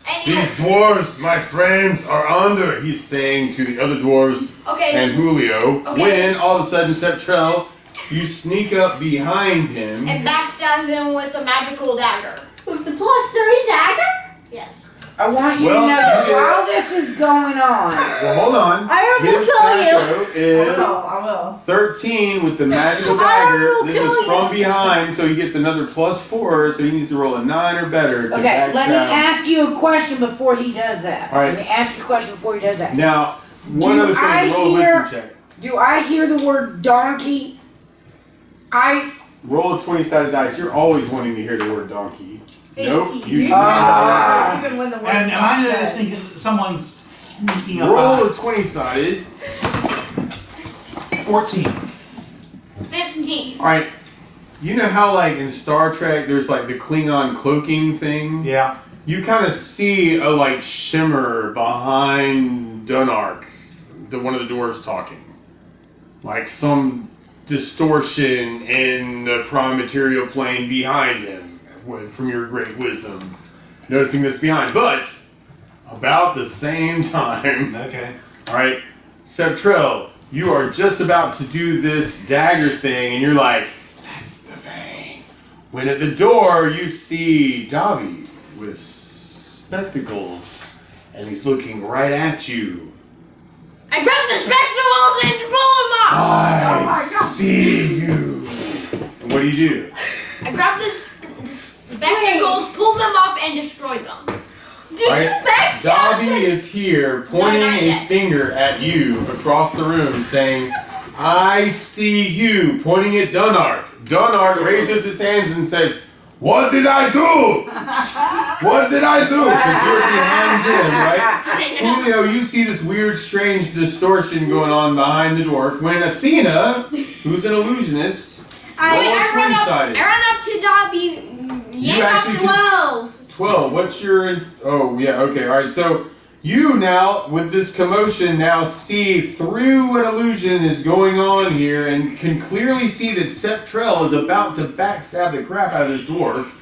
Anyway, These dwarves, my friends, are under. He's saying to the other dwarves okay, and Julio. Okay. When all of a sudden, Septrell, you sneak up behind him. and backstab him with a magical dagger. With the +3 dagger? Yes. I want you Well, to know you that get- while this is going on, Well, hold on. I will His kill you. dagger is I will. 13 with the magical I dagger. will This kill is from you. behind, so he gets another +4, so he needs to roll a 9 or better to okay, let me backstab. ask you a question before he does that. All right. Let me ask you a question before he does that. Now, one Do other thing, I roll a hear- wisdom check. Do I hear the word donkey? Roll a 20-sided dice. You're always wanting to hear the word donkey. Nope. 15. You Ah. Even when the word And am I said. noticing someone sneaking up roll a on 20-sided. 14? 15. All right. You know how, like, in Star Trek, there's, like, the Klingon cloaking thing? Yeah. You kind of see a, like, shimmer behind Dunark, one of the dwarves talking. Like, some distortion in the prime material plane behind him, from your great wisdom. Noticing this behind. But, about the same time. Okay. All right, Septrell, you are just about to do this dagger thing, and you're like, "That's the thing." When at the door you see Dobby with spectacles, and he's looking right at you. I grab the spectacles and pull them off. I see you. And what do? I grab the spectacles, pull them off, and destroy them. Did Right? you backstab Dobby them? is here pointing not a yet. finger at you across the room saying, I see you, pointing at Dunark. Dunark raises his hands and says, what did I do? What did I do? Because you're behind him, right? Julio, you see this weird, strange distortion going on behind the dwarf when Athena, who's an illusionist, I roll run up 20-sided. to Dobby, yank off actually the can- 12. 12. What's your? Oh yeah. Okay. All right. So you now, with this commotion, now see through what illusion is going on here, and can clearly see that Septrell is about to backstab the crap out of this dwarf.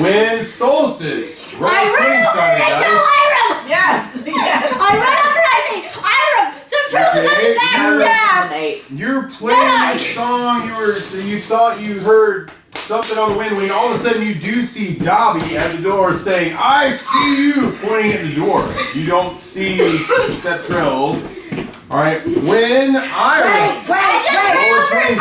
When Solstice, roll I run over and 20-sided I tell dice. Iram! Yes, yes. I run over and I say, Iram, Septrell's about Okay, to backstab! You're playing this song. You thought you heard something on the wind when all of a sudden you do see Dobby at the door saying, I see you, pointing at the door. You don't see Septrell. Alright, when Wait, Iram wait.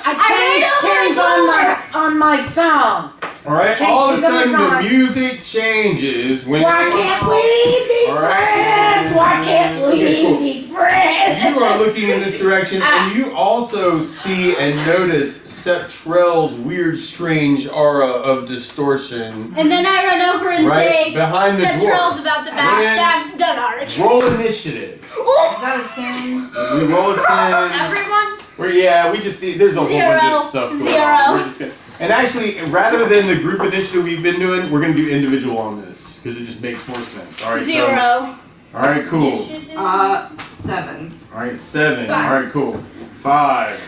I changed tunes on my song. alright, Change all of a the sudden song. the music changes when Why can't we be All right. friends? Why can't we Okay, cool. be friends? you are looking in this direction, and you also see and notice Septrell's weird, strange aura of distortion And then I run over and right say, behind the Septrell's dwarf. about to backstab Dunark. Roll initiative. Is that a 10? We roll a 10. Everyone? We just there's a whole bunch of stuff going on. Zero. We're just gonna, and actually, rather than the group initiative we've been doing, we're gonna do individual on this because it just makes more sense. All right, 0. all right, cool. 7. All right, 7. Five. All right, cool. 5,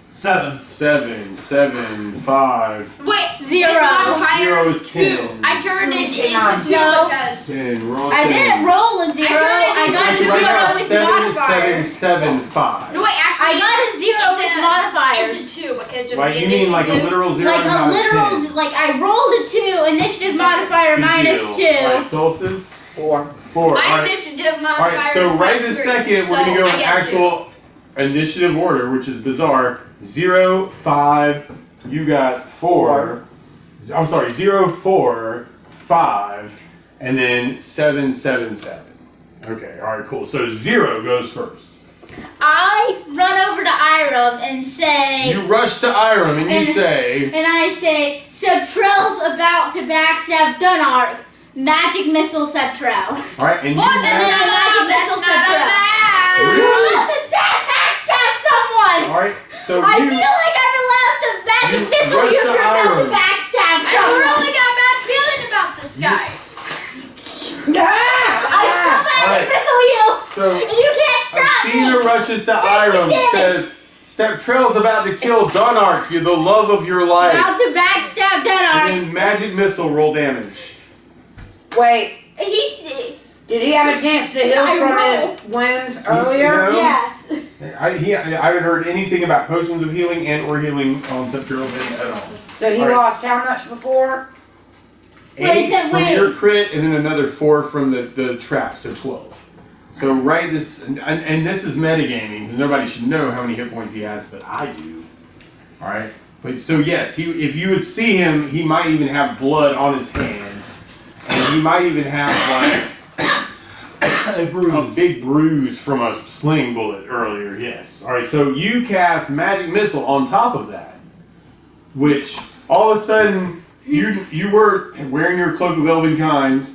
7. 7, 7, 5, Wait, 0. His modifier Zero is is 2. 10. I turned it into 2 No. because 10. Roll a I 10. didn't roll a 0. I turned it I into got a So 0 right now, with 7, 7, modifiers. 7, 5. no, wait, actually, I got a 0 it's with a- modifiers. It's a 2 because of Like the you mean like a initiative. literal 0 Like and a not literal, 10. like I rolled a 2, initiative modifier Good minus deal. 2. All right, Solstice. 4. 4. My All right. initiative All modifier right, so is right minus this 3, second, so we're going to go I in get actual initiative order, which is bizarre. 0, 5, you got 4. I'm sorry, 0, 4, 5, and then 7, 7, 7. Okay, all right, cool. So 0 goes first. I run over to Iram and say, You rush to Iram and you say, and I say, Septrell's about to backstab Dunark. Magic missile Septrell. all right, and you What? And then have, I magic missile Septrell. I'm Really? about to backstab someone. all right, so I you, feel like I'm allowed to magic you missile rush you to if you're about Iram. to backstab I someone. really got a bad feeling about this guy. I still magic Alright. missile you. so And you can't stop Athena me. rushes to Take Iram, the damage. says, Septrell's about to kill Dunark, you're the love of your life. About to backstab Dunark. And then magic missile, roll damage. Wait, He's did he have a chance to heal I from roll. his wounds No. earlier? yes. I haven't heard anything about potions of healing and or healing on Septrell at all. So he Alright. lost how much before? 8 Wait, from wait. your crit, and then another 4 from the trap, so 12. So right this, and this is metagaming, because nobody should know how many hit points he has, but I do. Alright? But so yes, if you would see him, he might even have blood on his hands. And he might even have like a big bruise from a sling bullet earlier, yes. Alright, so you cast Magic Missile on top of that. Which all of a sudden you were wearing your cloak of Elvenkind,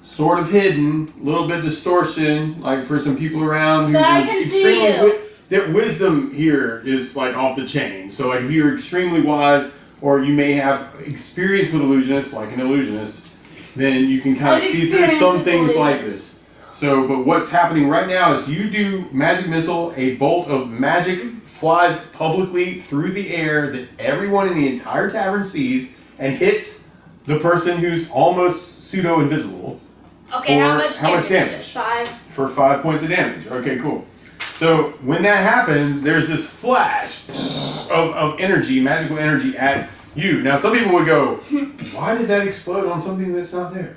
sort of hidden, a little bit distortion, like for some people around who But I were can see extremely you. their wisdom here is like off the chain. So like if you're extremely wise, or you may have experience with illusionists, like an illusionist, then you can kind of I've see through some experienced with things like illusionists. this. So, but what's happening right now is you do Magic Missile, a bolt of magic flies publicly through the air that everyone in the entire tavern sees and hits the person who's almost pseudo-invisible. Okay, how much damage? does- 5. For 5 points of damage. Okay, cool. So when that happens, there's this flash of energy, magical energy at you. Now some people would go, why did that explode on something that's not there?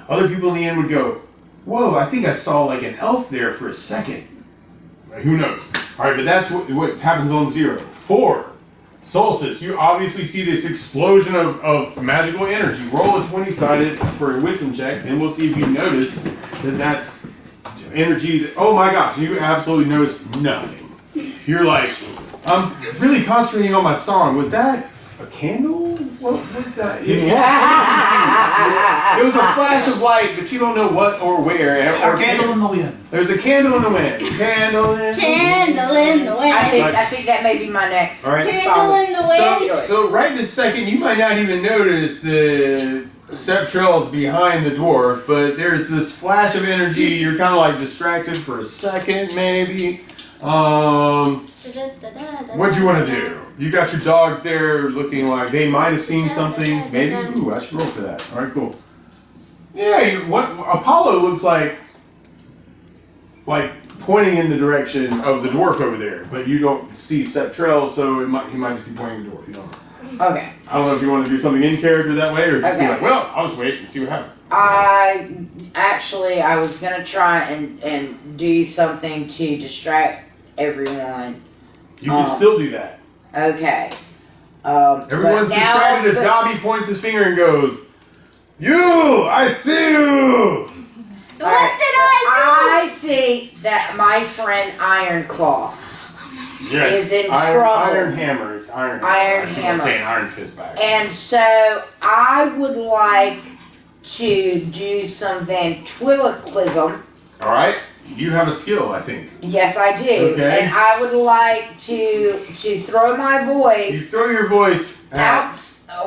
Other people in the end would go, whoa, I think I saw like an elf there for a second. Right, who knows? Alright, but that's what happens on 0. 4. Solstice, you obviously see this explosion of magical energy. Roll a 20-sided for a wisdom check, and we'll see if you notice that that's energy that, oh my gosh, you absolutely notice nothing. You're like, I'm really concentrating on my song. Was that a candle? What's that? It was a flash of light, but you don't know what or where. A candle in the wind. There's a candle in the wind. Candle in Candle in the wind. I think that may be my next All right. Candle song. in the wind. So right this second, you might not even notice the Septrel's behind the dwarf, but there's this flash of energy. You're kind of like distracted for a second, maybe. What'd you want to do? You got your dogs there looking like they might have seen something. Maybe. Ooh, I should roll for that. All right, cool. Yeah, what Apollo looks like pointing in the direction of the dwarf over there, but you don't see Septrel, so he might just be pointing the dwarf. You don't know. Okay. I don't know if you want to do something in character that way, or just be Okay. like, well, I'll just wait and see what happens. I was gonna try and do something to distract everyone. You can still do that. Okay. Everyone's but now- distracted as but- Dobby points his finger and goes, "You! I see you!" What did I I think that my friend Ironclaw Yes. is in Iron, trouble. Iron Hammer. It's Iron Hammer. Iron I keep on Hammer. saying Iron Fist back. And so I would like to do some ventriloquism. All right. You have a skill, I think. Yes, I do. Okay. And I would like to throw my You voice throw your voice out.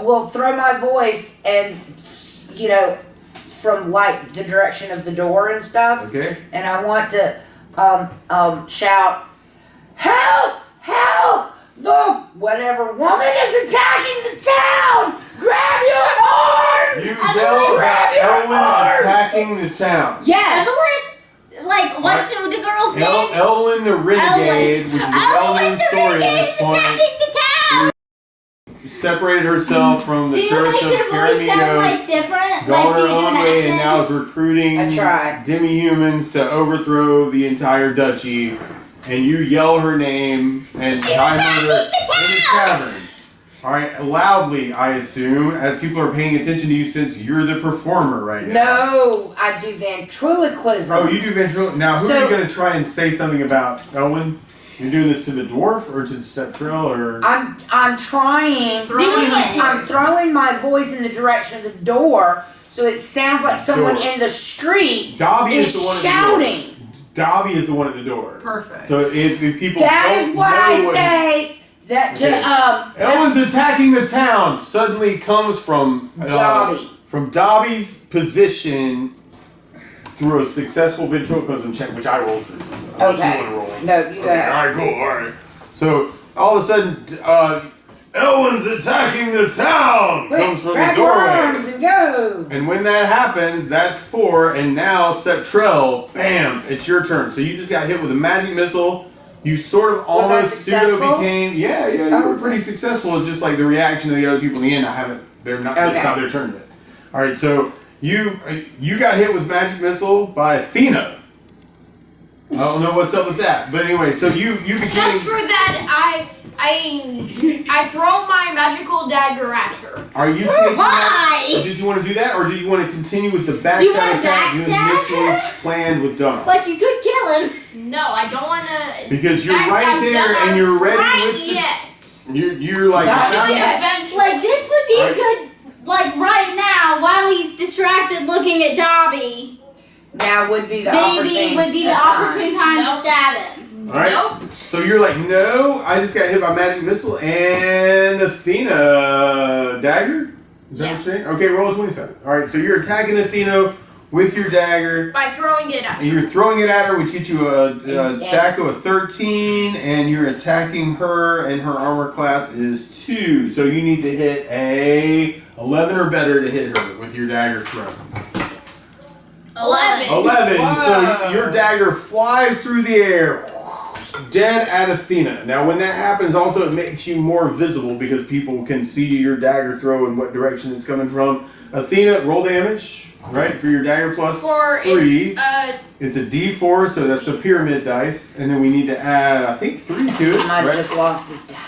Will throw my voice and from like the direction of the door and stuff. Okay. And I want to shout, "Help! Help! The whatever woman is attacking the town! Grab your arms! You yell about Elwyn attacking the town. Yes! Evelyn? Like, what's the girl's name? Elwyn the Renegade, which is a well-known story at this point, attacking the town! separated herself from the Do you Church make of your voice sound like Keraminos, different? gone Like, do her you do own an way, and now accent? is recruiting I tried. demi-humans to overthrow the entire duchy. And you yell her name and time her in the tavern. All right, loudly, I assume, as people are paying attention to you since you're the performer right now. No, I do ventriloquism. Oh, you do ventriloquism. Now, who are So- you going to try and say something about, Elwyn? You're doing this to the dwarf or to the Septrel or? I'm trying. I'm throwing my voice in the direction of the door, so it sounds like someone Door. in the street Dobby is is the one at the shouting. door. Dobby is the one at the door. Perfect. So if people That don't is what know I what- say. That to Okay. Elwyn's attacking the town. Suddenly comes from Dobby. From Dobby's position through a successful ventriloquism check, which I rolled for you. Unless Okay. you want to roll. No, you go Okay, ahead. all right, cool. All right. So all of a sudden, Elwyn's attacking the town. Quick, Comes from the grab your doorway. arms and go. And when that happens, that's 4, and now Septrel, bams, it's your turn. So you just got hit with a magic missile. You sort of Was I almost pseudo successful? became, yeah, you Oh, were pretty successful. It's just like the reaction of the other people in the end. It's not their turn yet. All right, so you got hit with magic missile by Athena. I don't know what's up with that, but anyway, so you became. Just for that, I throw my magical dagger at her. Are you taking Why? that? Did you want to do that, or did you want to continue with the Do you backstab wanna attack you backstab initially her? planned with Donna? Like, you could kill him. No, I don't want to. Because you're right there and you're ready with the, yet. you're like Not I'm doing yet. eventually. Like, this would be a Alright. good, like, right now, while he's distracted looking at Dobby, Now would be the maybe would be the opportune time Nope. to stab him. all right. Nope. So you're like, no, I just got hit by magic missile and Athena dagger. Is that what you're Yes. saying? Okay, roll a 27. All right, so you're attacking Athena with your dagger. By throwing it at And you're throwing it at her, which gets you a DACO of 13, and you're attacking her, and her armor class is 2. So you need to hit a 11 or better to hit her with your dagger throw. 11. 11. So Whoa. your dagger flies through the air, dead at Athena. Now, when that happens, also it makes you more visible because people can see your dagger throw and what direction it's coming from. Athena, roll damage, right, for your dagger plus For 3. it's It's a D4, so that's the pyramid dice, and then we need to add, I think, 3 to it. Might have Right? just lost his dagger.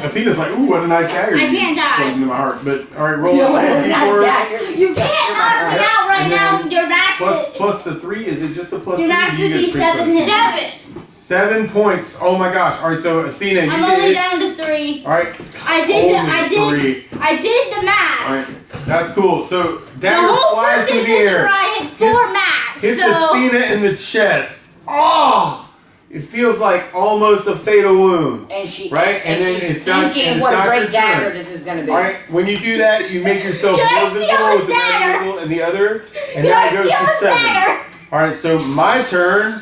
Athena's like, ooh, what a nice dagger. I can't die. Plugged into my heart, but all right, roll You know a what a nice D4 dagger. You can't knock me out right And now. then Your max plus the 3. Is it just the plus Your 3? max Do you would get be straight 7 plus? hits. 7. 7 points. Oh my gosh! All right, so Athena, you I'm only did it. down to 3. All right, I did only 3. I did the math. All right, that's cool. So The dagger whole flies first through the adventure air, I had 4 max. hits So Athena in the chest. Oh! It feels like almost a fatal wound. And she, Right? And then she's it's not- thinking and it's what a not great your dagger turn. this is going to be. All right, when you do that, you make yourself Can I more steal visible his with the dagger dagger? visible and the other, and Can now I it goes steal to his 7. dagger? All right, so my turn.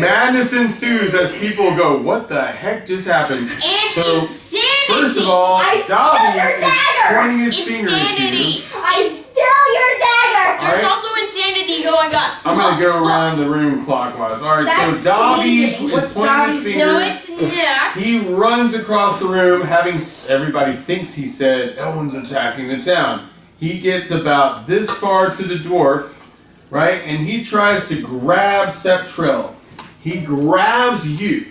Madness ensues as people go, "What the heck just happened?" And So, insanity. first of all, I stole Dobby your is dagger! pointing his finger at you. Insanity. I steal your dagger. There's Alright. also insanity going on. I'm gonna go Look. around the room clockwise. All right, That's so Dobby changing. is What's pointing his Dobby's finger. No, it's not. He runs across the room, having everybody thinks he said Elwyn's attacking the town. He gets about this far to the dwarf, right, and he tries to grab Septrell. He grabs you,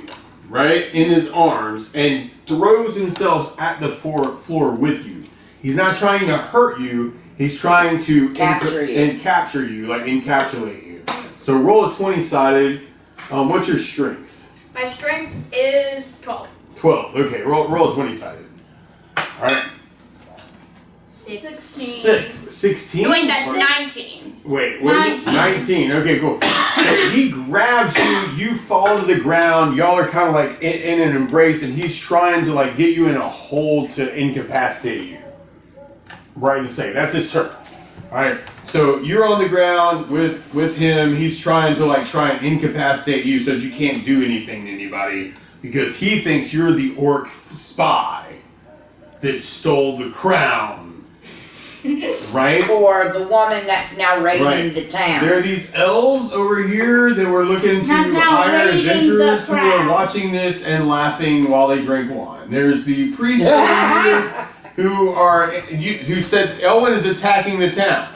right, in his arms and throws himself at the floor with you. He's not trying to hurt you. He's trying to Capture you. capture you, like encapsulate you. So roll a 20-sided. What's your strength? My strength is 12. 12. Okay, roll a 20-sided. All right. 16. 16. No, wait, that's 19. Wait, what is it? 19. Okay, cool. So he grabs you, you fall to the ground, y'all are kind of like in an embrace, and he's trying to like get you in a hold to incapacitate you. Right to say, that's his turn. Alright, so you're on the ground with him, he's trying to try and incapacitate you so that you can't do anything to anybody, because he thinks you're the orc spy that stole the crown. Right? Or the woman that's now raiding Right. the town. There are these elves over here that were looking to That's now hire raiding adventurers the who are crowd. watching this and laughing while they drink wine. There's the priests over here who said Elwyn is attacking the town.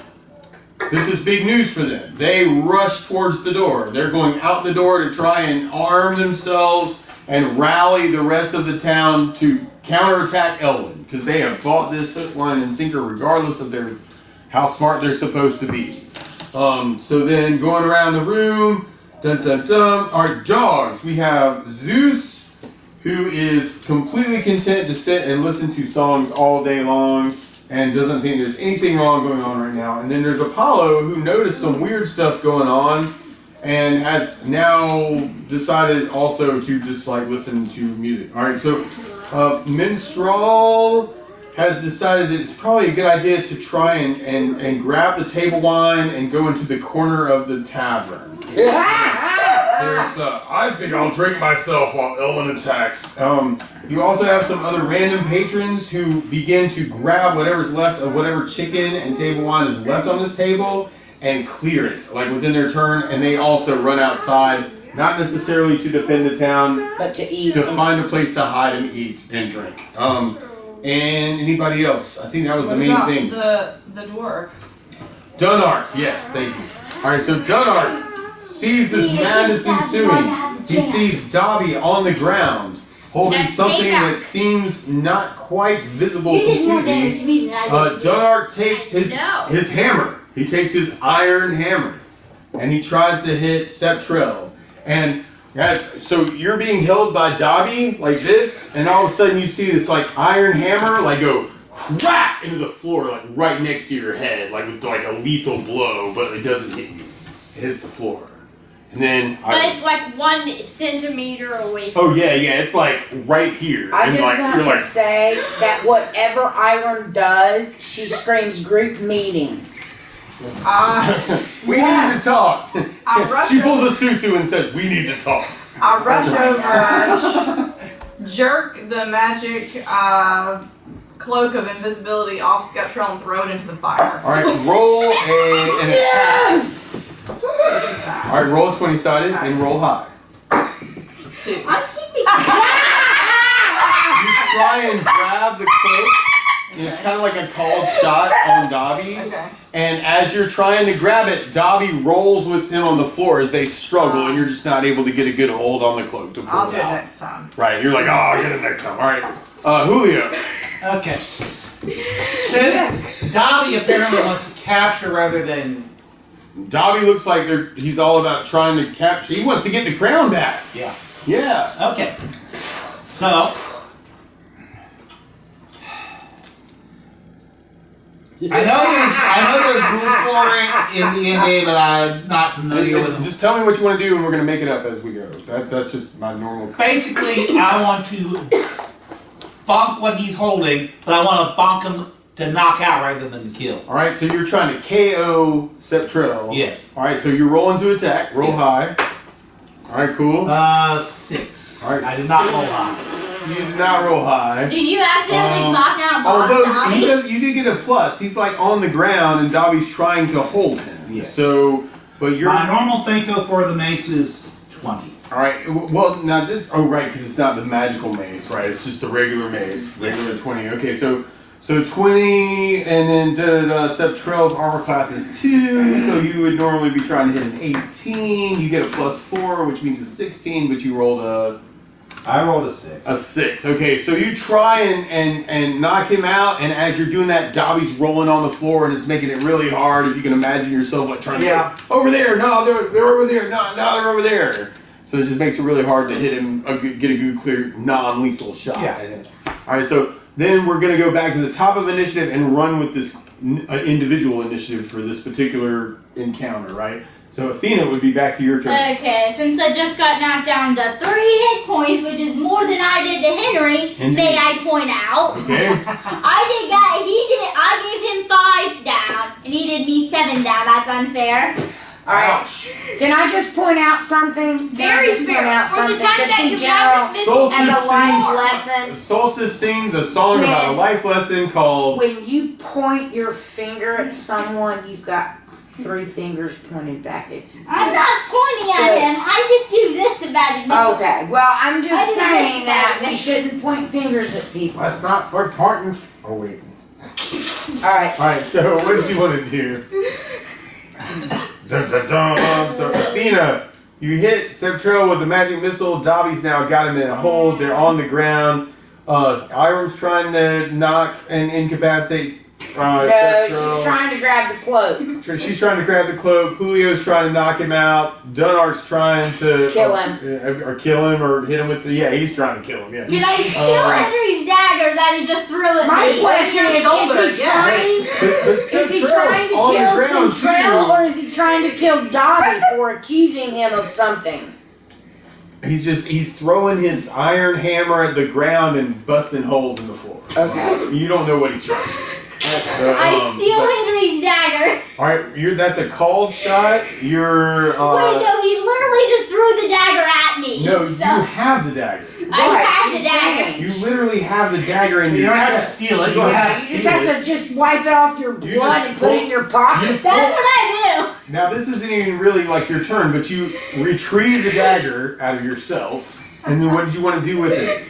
This is big news for them. They rush towards the door. They're going out the door to try and arm themselves and rally the rest of the town to counterattack Elwyn, because they have bought this hook, line, and sinker regardless of how smart they're supposed to be. So then going around the room, dun dun dun. Our dogs. We have Zeus, who is completely content to sit and listen to songs all day long and doesn't think there's anything wrong going on right now. And then there's Apollo, who noticed some weird stuff going on and has now decided also to just listen to music. All right, so Minstrel has decided that it's probably a good idea to try and grab the table wine and go into the corner of the tavern. I think I'll drink myself while Elwyn attacks. You also have some other random patrons who begin to grab whatever's left of whatever chicken and table wine is left on this table and clear it, within their turn, and they also run outside, not necessarily to defend the town, but to eat. to find a place to hide and eat and drink. And anybody else? I think that was the main things. The dwarf. Dunark, yes, thank you. Alright, so Dunark sees this madness ensuing. He sees Dobby on the ground, holding That's something payback. that seems not quite visible You did more damage completely. to me than I did. Dunark takes his No. hammer. He takes his iron hammer, and he tries to hit Septrell. And guys, so you're being held by Dobby like this, and all of a sudden you see this iron hammer go crack into the floor right next to your head, with a lethal blow, but it doesn't hit you. It hits the floor. And then But it's 1 centimeter away from oh yeah, it's right here. I and just want you're to say that whatever Iron does, she screams group meeting. we need to talk. I rush She pulls a Susu and says, "We need to talk." I rush over, jerk the magic cloak of invisibility off Sceptrell and throw it into the fire. All right, roll a an attack. All right, roll a 20-sided and roll high. 2. I'm keeping. You try and grab the cloak, and it's kind of like a called shot on Dobby. Okay. And as you're trying to grab it, Dobby rolls with him on the floor as they struggle, and you're just not able to get a good hold on the cloak to pull I'll it do it out. next time. Right, you're like, oh, I'll get it next time. All right, Julio. Okay. Since Dobby apparently wants to capture rather than Dobby looks like he's all about trying to capture. He wants to get the crown back. yeah. Yeah. Okay. So I know there's rules for it in the NA, but I'm not familiar with them. Just tell me what you want to do, and we're gonna make it up as we go. That's just my normal. Basically, I want to bonk what he's holding, but I want to bonk him to knock out rather than to kill. All right, so you're trying to KO Septrell. Yes. All right, so you're rolling to attack. Roll Yes. high. All right, cool. 6. All right, I did not roll high. You did not roll high. Did you accidentally knock out Although Dobby? you did get a plus. He's like on the ground, and Dobby's trying to hold him. Yes. So, but you're My normal Thanko for the mace is 20. all right. Well, now this. Oh, right, because it's not the magical mace, right? It's just the regular mace, regular 20. Okay, so 20, and then Septrell's armor class is 2, so you would normally be trying to hit an 18. You get a +4, which means a 16, but you rolled I rolled a 6. a 6. Okay, so you try and knock him out, and as you're doing that, Dobby's rolling on the floor, and it's making it really hard. If you can imagine yourself like trying to Yeah. go, over there, no, they're over there, no, they're over there. So it just makes it really hard to hit him, get a good, clear, non-lethal shot. Yeah. All right, so then we're going to go back to the top of initiative and run with this individual initiative for this particular encounter, right? So Athena, it would be back to your turn. Okay, since I just got knocked down to 3 hit points, which is more than I did to Henry, Indeed. may I point out. Okay. I gave him 5 down, and he did me 7 down. That's unfair. Alright. Can I just point out something? Very fair. For the time just that in you've general, never Solstice as a life sings- lesson. Solstice sings a song about a life lesson called When you point your finger at someone, you've got 3 fingers pointed back at you. I'm not pointing So- at him. I just do this to magic missile. Okay, well, I'm I just didn't saying that understand. we shouldn't point fingers at people. That's not important. Oh wait. Alright. All right. So what did you want to do? Dun, dun, dun. So Athena, you hit Septrell with the magic missile. Dobby's now got him in a hold. They're on the ground. Iram's trying to knock and incapacitate. No, Septrell. she's trying to grab the cloak. She's trying to grab the cloak. Julio's trying to knock him out. Dunark's trying to Kill him. or kill him, or hit him with the. Yeah, he's trying to kill him. Yeah. Did I steal Henry's dagger that he just threw at My me? question is shoulder, he trying, But is he Septrell's trying to on the kill ground Centrell too. or is he trying to kill Dobby for accusing him of something? He's throwing his iron hammer at the ground and busting holes in the floor. Okay. You don't know what he's trying to do. So, I steal but- Henry's dagger. all right, that's a called shot. You're Wait, no, he literally just threw the dagger at me. no, so you have the dagger. I What have she's the dagger. saying. You literally have the dagger in So you your don't have to chest. steal it. You don't Yeah, have to You just steal have it. to just wipe it off your You blood just and put it in your pocket. That's what I do. Now this isn't even really like your turn, but you retrieve the dagger out of yourself, and then what did you want to do with it?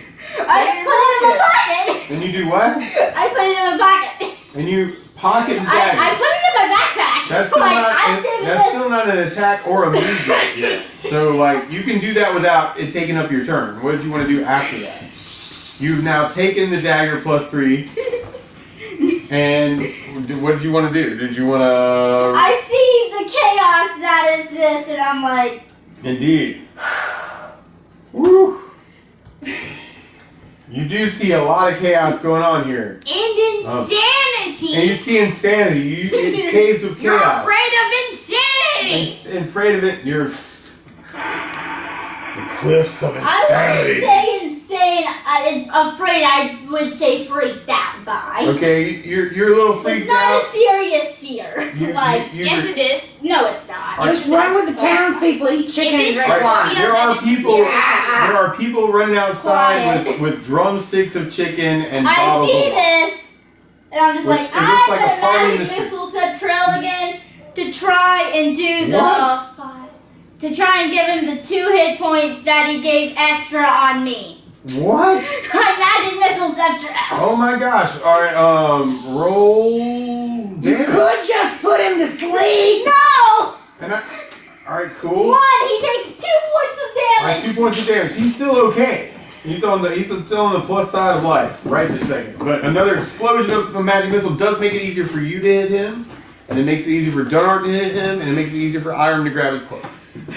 I just put it in my pocket. And you do what? I put it in my pocket. And you pocket the I dagger. put it in my backpack. That's still like, not. I'm saving That's this. still not an attack or a movement yet. So like you can do that without it taking up your turn. What did you want to do after that? You've now taken the dagger +3, and what did you want to do? Did you want to? I see the chaos that is this, and I'm like, Indeed. Woo. You do see a lot of chaos going on here, And insanity. and you see insanity. Caves of You're chaos. afraid of insanity. And afraid of it. You're the cliffs of I wouldn't insanity. say insane. Afraid, I would say freaked out by. Okay, you're a little It's freaked not out. a serious fear. Yes, it is. No, it's not. Just run with the townspeople, eat chicken and If it's drink a wine. phobia, There then are it's people. serious. There are people running outside Quiet. with drumsticks of chicken and I bottles see of. this, and I'm just Which- like, it looks like a I'm party in gonna the magic street. missile Septrell again to try and do the What? to try and give him the 2 hit points that he gave extra on me. What? My magic missile scepter. Oh my gosh. Alright, roll You damage. could just put him to sleep. No! Alright, cool. 1, he takes 2 points of Alright, 2 damage. points of damage. He's still okay. He's still on the plus side of life right this second. But another explosion of the magic missile does make it easier for you to hit him, and it makes it easier for Dunark to hit him, and it makes it easier for Iron to grab his cloak.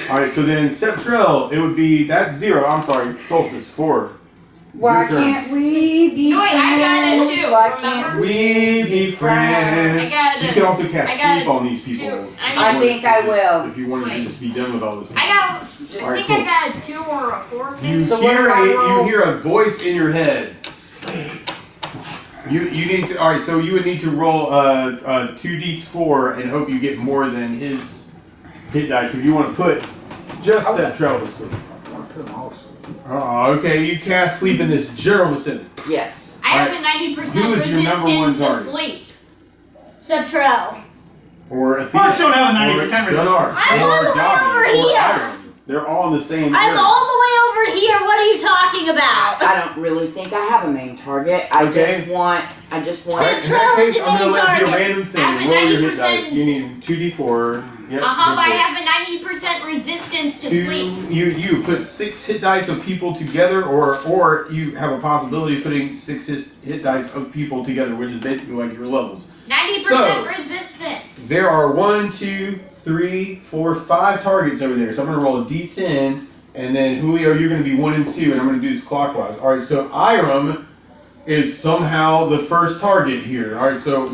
Alright, so then Septrell, it would be that's 0. I'm sorry, Solstice 4. Why Your turn. can't we be No, wait, I got it friends? too, Why remember? can't We be friends. I got You it. can also cast I got sleep on these people. two. I think I will. If you wanted to Wait. just be done with all this. I got. Just I Alright, think cool. I got a 2 or a 4. You So what hear do I roll? you hear a voice in your head. Sleep. You need to. All right, so you would need to roll 2d4 and hope you get more than his hit dice. If you want to put just Septrell to sleep. I want to put them all to sleep. Okay, you cast sleep in this general vicinity. Yes. I have a 90% Who is your number one resistance to target? sleep. Subtrell. Or Athena. Orcs don't have a or 90% Gunnar, resistance. I'm or all the way Dobby, over or here. Iron. They're all in the same I'm area. all the way over here. What are you talking about? I don't really think I have a main target. I Okay. just want. I just want. Alright, in that case, I'm going to let it be a Target. random thing. I have a Roll your hit 90% dice. You need 2d4. Yep, I that's it. have a 90% resistance to sleep. You put 6 hit dice of people together, or you have a possibility of putting 6 hit dice of people together, which is basically like your levels. 90% So- resistance. There are 1, 2, 3, 4, 5 targets over there. So I'm going to roll a d10, and then Julio, you're going to be 1 and 2, and I'm going to do this clockwise. All right, so Iram is somehow the first target here. All right, so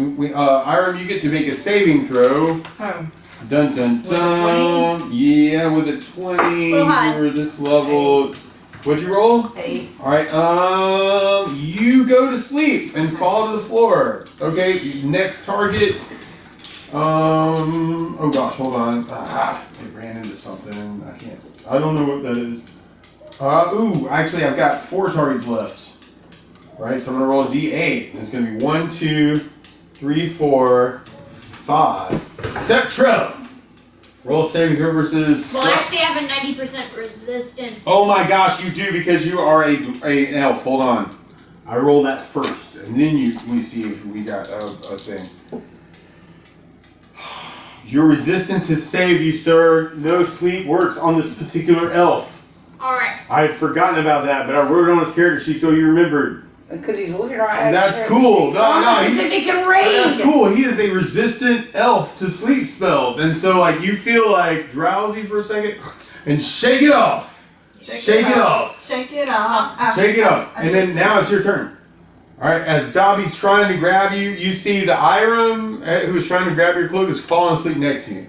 Iram, you get to make a saving throw. Oh. Dun dun With a dun. Yeah, with a 20 Roll high. for this level. What'd you roll? 8. Alright, you go to sleep and fall to the floor. Okay, next target. Oh gosh, hold on. It ran into something. I don't know what that is. Actually, I've got 4 targets left. Right, so I'm gonna roll a d8. It's gonna be 1, 2, 3, 4, 5. Septrell! Roll saving throw versus. Well, I actually have a 90% resistance. Oh my gosh, you do because you are an elf. Hold on. I roll that first, and then we see if we got a thing. Your resistance has saved you, sir. No sleep works on this particular elf. Alright. I had forgotten about that, but I wrote it on his character sheet so you remembered. Because he's looking right at That's us. cool. No, Almost he's- as if he can That's read. cool. He is a resistant elf to sleep spells, and so like you feel like drowsy for a second, and shake it off. Shake it off. Shake it off. Shake it up, and then now it's your turn. All right, as Dobby's trying to grab you, you see the Iram who's trying to grab your cloak is falling asleep next to you.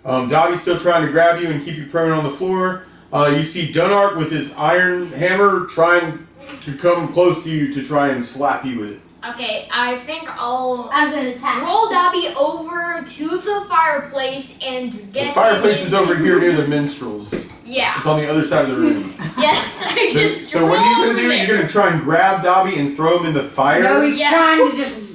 Dobby's still trying to grab you and keep you prone on the floor. You see Dunark with his iron hammer trying to come close to you to try and slap you with it. Okay, I think I'll I'm gonna attack. roll Dobby over to the fireplace and get The fireplace him is in- over here near the minstrels. Yeah. It's on the other side of the room. Yes, I just So what roll are you over gonna do? there. You're gonna try and grab Dobby and throw him in the fire. No, he's Yes. trying to just.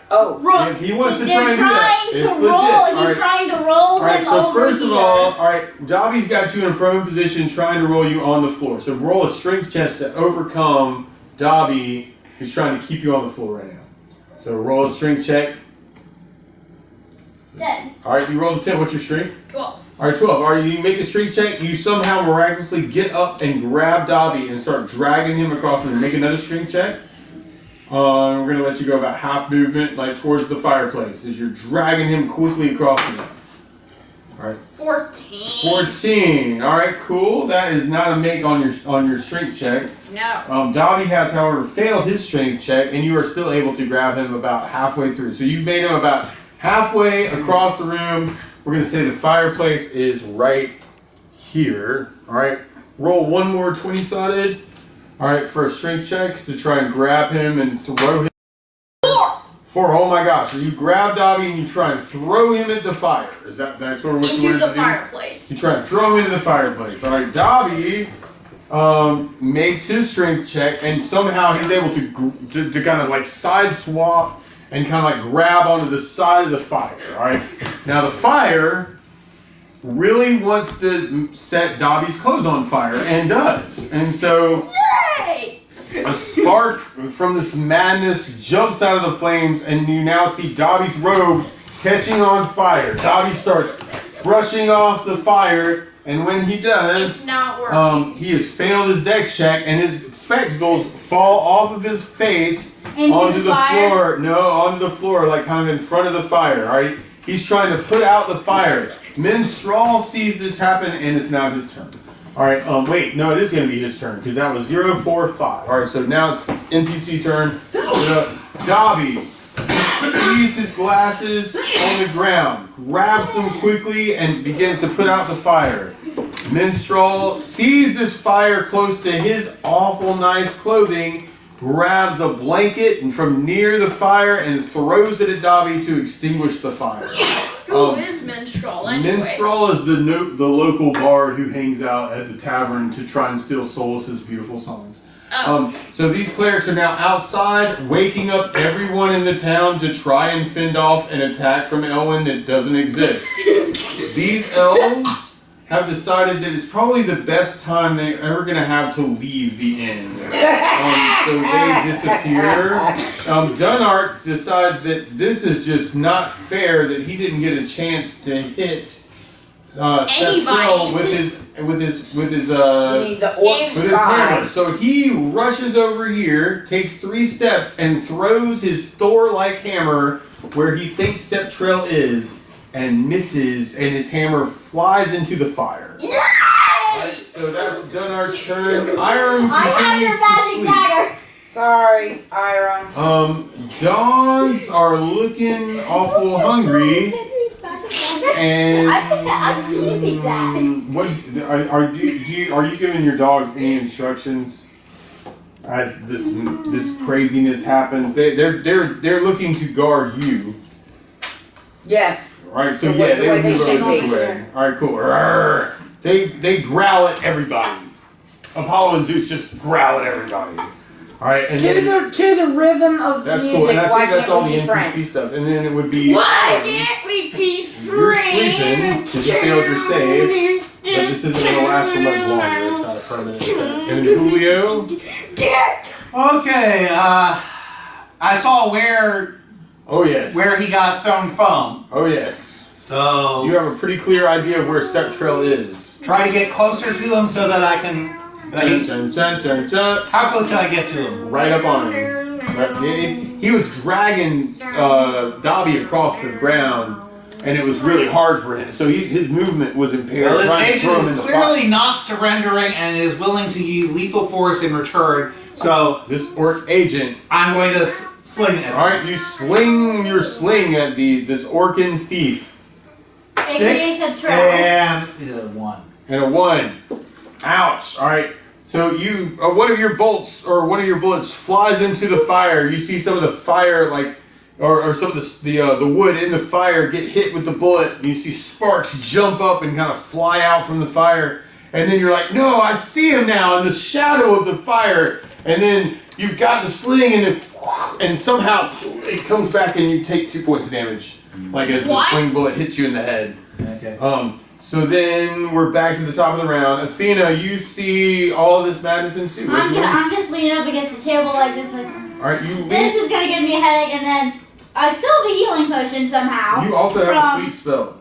Oh. If he wants to They're try and do that, trying it's to legit. roll. All He's right. trying to roll All right, him so over first of here. all right, Dobby's got you in a prone position trying to roll you on the floor. So roll a strength test to overcome Dobby, who's trying to keep you on the floor right now. So roll a strength check. 10. Alright, you rolled a 10. What's your strength? 12. Alright, 12. Alright, you make a strength check. You somehow miraculously get up and grab Dobby and start dragging him across the room. Make another strength check. We're going to let you go about half movement, like towards the fireplace, as you're dragging him quickly across the room. Alright. 14. 14. All right, cool. That is not a make on your strength check. No. Dobby has, however, failed his strength check, and you are still able to grab him about halfway through. So you've made him about halfway across the room. We're going to say the fireplace is right here. All right. Roll one more 20-sided. All right, for a strength check to try and grab him and throw him. 4. Oh my gosh. So you grab Dobby and you try and throw him into the fire. Is that sort of what you Into wanted the to do? fireplace. You try and throw him into the fireplace. All right, Dobby makes his strength check, and somehow he's able to kind of like side swap and kind of like grab onto the side of the fire. All right. Now the fire really wants to set Dobby's clothes on fire, and does. And so Yay! a spark from this madness jumps out of the flames, and you now see Dobby's robe catching on fire. Dobby starts brushing off the fire, and when he does, It's not working. he has failed his dex check, and his spectacles fall off of his face Into onto the the fire? floor. No, onto the floor, like kind of in front of the fire. All right, he's trying to put out the fire. Minstrel sees this happen, and it's now his turn. All right. Wait. No, it is going to be his turn because that was 0, 4, 5. All right. So now it's NPC turn. Dobby sees his glasses on the ground, grabs them quickly, and begins to put out the fire. Minstrel sees this fire close to his awful nice clothing, grabs a blanket and from near the fire and throws it at Dobby to extinguish the fire. Who is Minstrel anyway? Minstrel is the local bard who hangs out at the tavern to try and steal Solus's beautiful songs. Oh. So these clerics are now outside, waking up everyone in the town to try and fend off an attack from Elwyn that doesn't exist. These elves have decided that it's probably the best time they're ever going to have to leave the inn. So they disappear. Dunark decides that this is just not fair that he didn't get a chance to hit Septrell with his You mean the orc with his hammer. spy? So he rushes over here, takes 3 steps, and throws his Thor-like hammer where he thinks Septrell is, and misses, and his hammer flies into the fire. Yay! Right, so that's Dunark's turn. Iron I have your continues to magic sleep. dagger. Sorry, Ira. Dawns are looking awful hungry, and I'm keeping that. what are you giving your dogs any instructions as this craziness happens? They're looking to guard you. Yes. All right, so The way- yeah, the they way would they move should over this be. way. All right, cool. Rawr. They growl at everybody. Apollo and Zeus just growl at everybody. All right, and then, To the rhythm of the that's music. cool. And I Why think that's can't all we the be NPC friends? stuff. And then it would be Why can't we be friends? you're sleeping because you failed your save, but this isn't going to last for much longer. It's not a permanent thing. And then Julio. Okay, I saw where Oh yes. he got thrown from. Oh yes. So You have a pretty clear idea of where Septrell is. try to get closer to him so that I can. Chun, chun, chun, chun. How close can I get to him? Right up on him. Right, he was dragging Dobby across the ground, and it was really hard for him. So his movement was impaired. Well, this trying to agent throw him is in the clearly fire. not surrendering and is willing to use lethal force in return. So This orc agent. I'm going to sling it. All right, you sling your sling at this orcan thief, 6 a and 1. and a 1. Ouch! All right. So one of your bolts or one of your bullets flies into the fire. You see some of the fire, or some of the wood in the fire get hit with the bullet. And you see sparks jump up and kind of fly out from the fire. And then you're like, no, I see him now in the shadow of the fire. And then you've got the sling, and somehow it comes back, and you take 2 points of damage, like as the What? sling bullet hits you in the head. Okay. So then we're back to the top of the round. Athena, you see all this madness ensue. What do you want? I'm just leaning up against the table like this. Like, All right, you this is gonna give me a headache, and then I still have a healing potion somehow. you also have a sleep spell.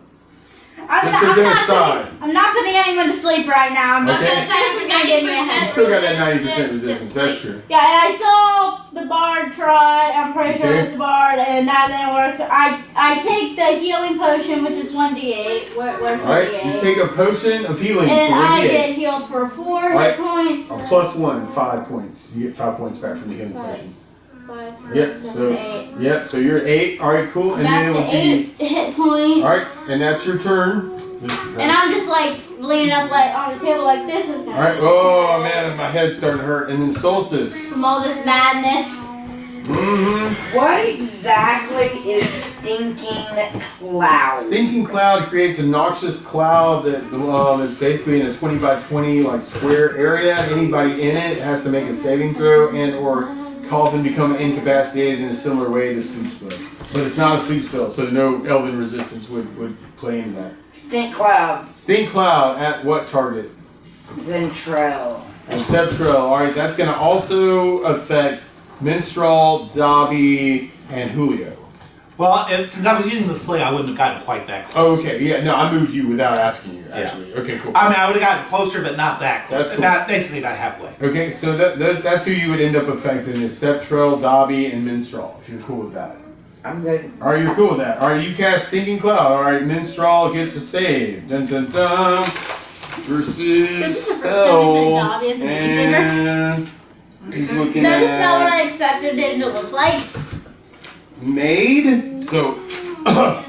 Just as an aside. I'm not putting anyone to sleep right now. I'm Okay. just, this is gonna give me a You headache. still got that 90% Resistance to resistance. That's sleep. true. Yeah, and I saw the bard try. I'm pretty sure Okay. it's the bard, and that didn't work. So I take the healing potion, which is 1d8. Where's the All right, d8? you take a potion of healing and for I 1d8. get healed for 4 Right. hit points. A +1, 5 points. You get 5 points back from the healing potion. 5, 6, Yep. 7, So 8. yep. So you're at 8. All right, cool. And then it Back would to be 8 hit points. all right, and that's your turn. And I'm just like leaning up like on the table like this is gonna All right. Oh man, my head's starting to hurt. And then solstice. from all this madness. Mm-hmm. What exactly is stinking cloud? Stinking cloud creates a noxious cloud that is basically in a 20 by 20 like square area. Anybody in it has to make a saving throw and or cough and become incapacitated in a similar way to sleep spell. But it's not a sleep spell, so no elven resistance would play into that. Stink cloud. Stink cloud at what target? Ventrell. And Septrel. Alright, that's going to also affect Minstrel, Dobby, and Julio. Well, since I was using the sling, I wouldn't have gotten quite that close. Oh, okay, yeah, no, I moved you without asking you, actually. Okay, cool. I mean, I would have gotten closer, but not that close. That's cool. Basically about halfway. Okay, so that's who you would end up affecting is Septrel, Dobby, and Minstrel, if you're cool with that. I'm good. Alright, you're cool with that. Alright, you cast Stinking Cloud. Alright, Minstrel gets a save. Dun dun dun. Versus This is the first time spell. we've had Dobby as a minifigure. And he's looking That is not what at I expected him to look like. Maid. So In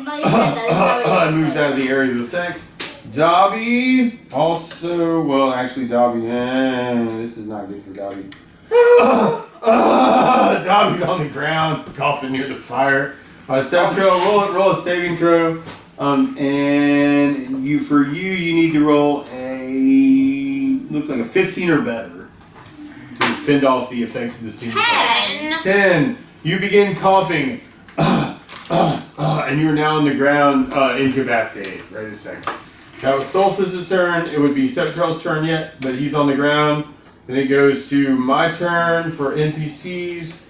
my head, that is how it moves out of the area of effect. Dobby also, well, actually Dobby, this is not good for Dobby. Dobby's on the ground, coughing near the fire. Septrel, roll a saving throw. And for you need to roll looks like a 15 or better to fend off the effects of this team. 10. You begin coughing. And you are now on the ground, incapacitated. Right a second. That was Solstice's turn. It would be Septrel's turn yet, but he's on the ground. Then it goes to my turn for NPCs.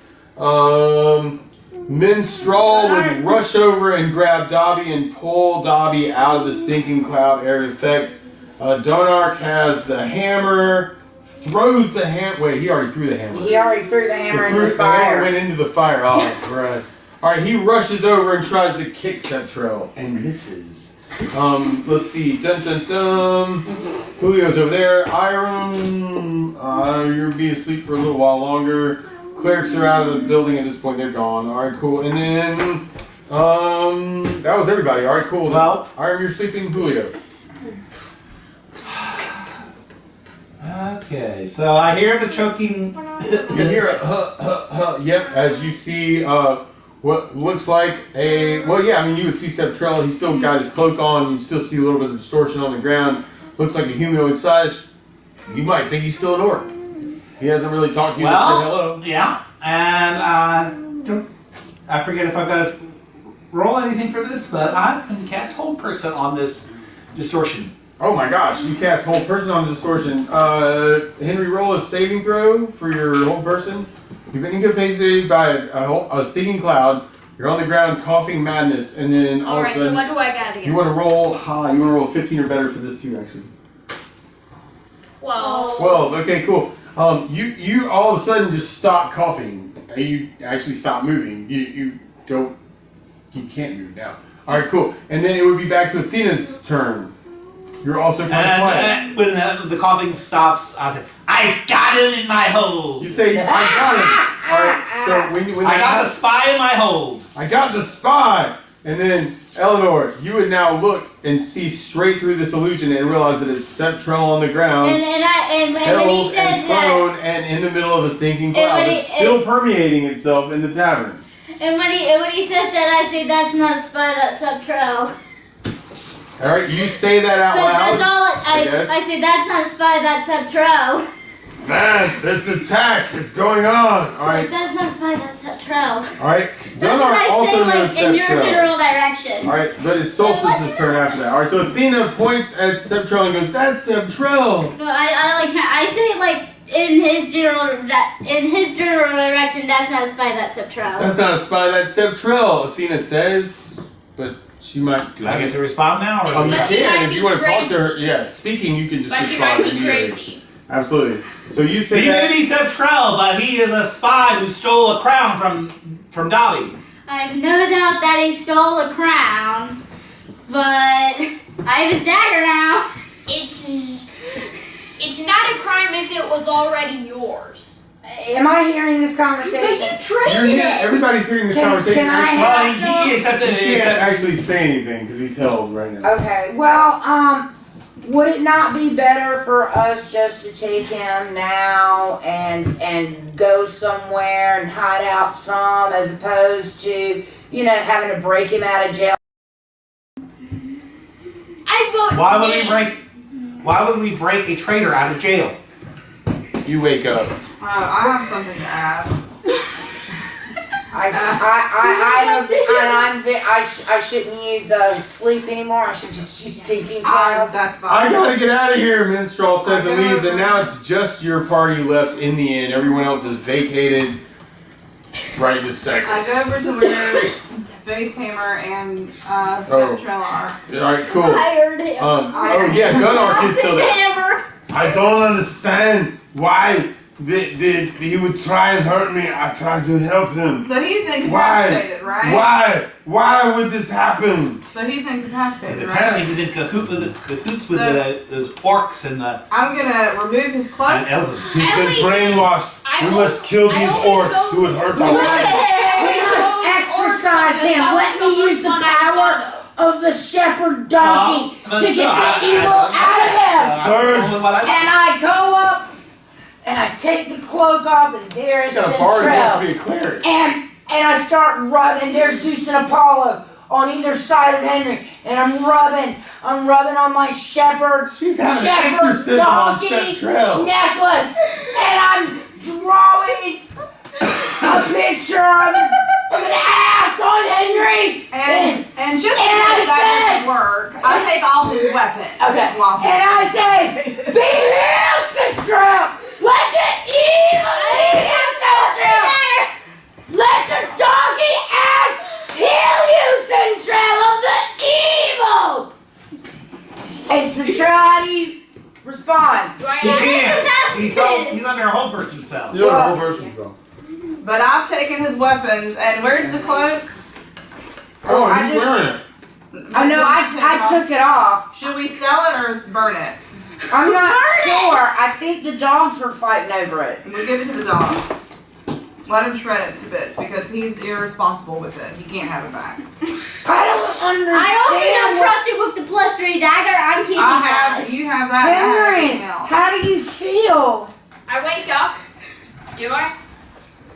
Minstrel would rush over and grab Dobby and pull Dobby out of the Stinking Cloud area effect. Donark has the hammer, throws the hammer. Wait, he already threw the hammer. He already threw the hammer into the The hammer fire. went into the fire. Oh, right. Alright, he rushes over and tries to kick Septrel and misses. Let's see. Dun dun dun. Julio's over there. Iron, you'll be asleep for a little while longer. Clerics are out of the building at this point. They're gone. Alright, cool. And then, that was everybody. Alright, cool. Well- Iron, you're sleeping. Julio. Okay, so I hear the choking. You hear a yep, as you see what looks like you would see Septrel, he's still got his cloak on, you still see a little bit of distortion on the ground, looks like a humanoid size. You might think he's still an orc. He hasn't really talked to you, Well, said hello. Yeah, and I forget if I've got to roll anything for this, but I can cast Hold Person on this distortion. Oh my gosh, you cast Hold Person on the distortion. Henry, roll a saving throw for your Hold Person. You've been incapacitated by a stinking cloud. You're on the ground coughing madness, and then all of a Alright, so sudden what do I gotta get? you want to roll high. You want to roll 15 or better for this too, actually. 12. 12. Okay, cool. You all of a sudden just stop coughing. You actually stop moving. You can't move now. All right, cool. And then it would be back to Athena's turn. You're also kind of quiet. And when the coughing stops, I say, "I got him in my hold. You say, "I got him." All right. So when I got the spy in my hold." I got the spy. And then Eleanor, you would now look and see straight through this illusion and realize that it's Septrel on the ground. And when he held says and that, prone and in the middle of a stinking cloud when that's still permeating itself in the tavern. and when he says that, I say that's not a spy, that's Septrel. All right, you say that out loud. That's all. Yes. I say that's not a spy, that's Septrel. Man, this attack is going on. All right, That's not a spy, that's Septrel. all right. That's Donark what I also say, knows like in your Septrel. general direction. All right, but it's Solstice's turn after that. All right, so Athena points at Septrel and goes, "That's Septrel." No, I say like in his general direction. That's not a spy, that's Septrel. That's not a spy. That's Septrel. Athena says, but she might. Do I get to respond now? Or You But she can might if be you want to talk to her. crazy. Yeah, speaking, you can just But she respond might be immediately. crazy. Absolutely. So you say He may that. be Septrel, but he is a spy who stole a crown from Dobby. I have no doubt that he stole a crown, but I have his dagger now. It's not a crime if it was already yours. Am I hearing this conversation? You're here. Everybody's hearing this Can- conversation. can I Actually, have- He accepted he it. can't actually say anything because he's held right now. Okay, well, would it not be better for us just to take him now and go somewhere and hide out some as opposed to, having to break him out of jail? I vote Why would we break a traitor out of jail? You wake up. I have something to add. I shouldn't use sleep anymore. I should just use stinking cloud. That's fine. I gotta get out of here, Minstrel says and leaves, and now it's just your party left in the inn. Everyone else is vacated right this second. I go over to where Facehammer and Steptrell are. Alright, cool. Hired him. Oh yeah, Gunark is still there. Hammer. I don't understand why he would try and hurt me. I tried to help him. So he's incapacitated, right? Why would this happen? So he's incapacitated, Because right? apparently he's in cahoots with those orcs and the I'm gonna remove his cloak. and elven. He's I been only- brainwashed. I We only- must kill I these only orcs chose who would hurt us. We must exercise him. Let me use the power of the shepherd donkey to get the evil out of him. And I go up and I take the cloak off, and there is He's got a bard who wants to Centrell. be a cleric. And I start rubbing. There's Zeus and Apollo on either side of Henry, and I'm rubbing on my shepherd. She's having an shepherd exorcism on donkey Centrell. necklace, and I'm drawing a picture of an ass on Henry. And just And I because that said- doesn't work, I take all his weapons. Okay. While And I say, be healed, Centrell. Let the evil leave you, Centrell. Let the donkey ass heal you, Centrell, of the evil. And Centrell, how do you respond? Do I He have can't. incapacitated. He's under a whole person spell. You know the whole version spell. But I've taken his weapons, and where's the cloak? Oh, I he's just- wearing it. I know I took it off. Should we sell it or burn it? I'm not sure. I think the dogs were fighting over it. We give it to the dogs. Let him shred it to bits because he's irresponsible with it. He can't have it back. I don't understand. I also don't what- trust it with the +3 dagger. I'm keeping that. You have that. And I have Henry, everything else. how do you feel? I wake up. Do I?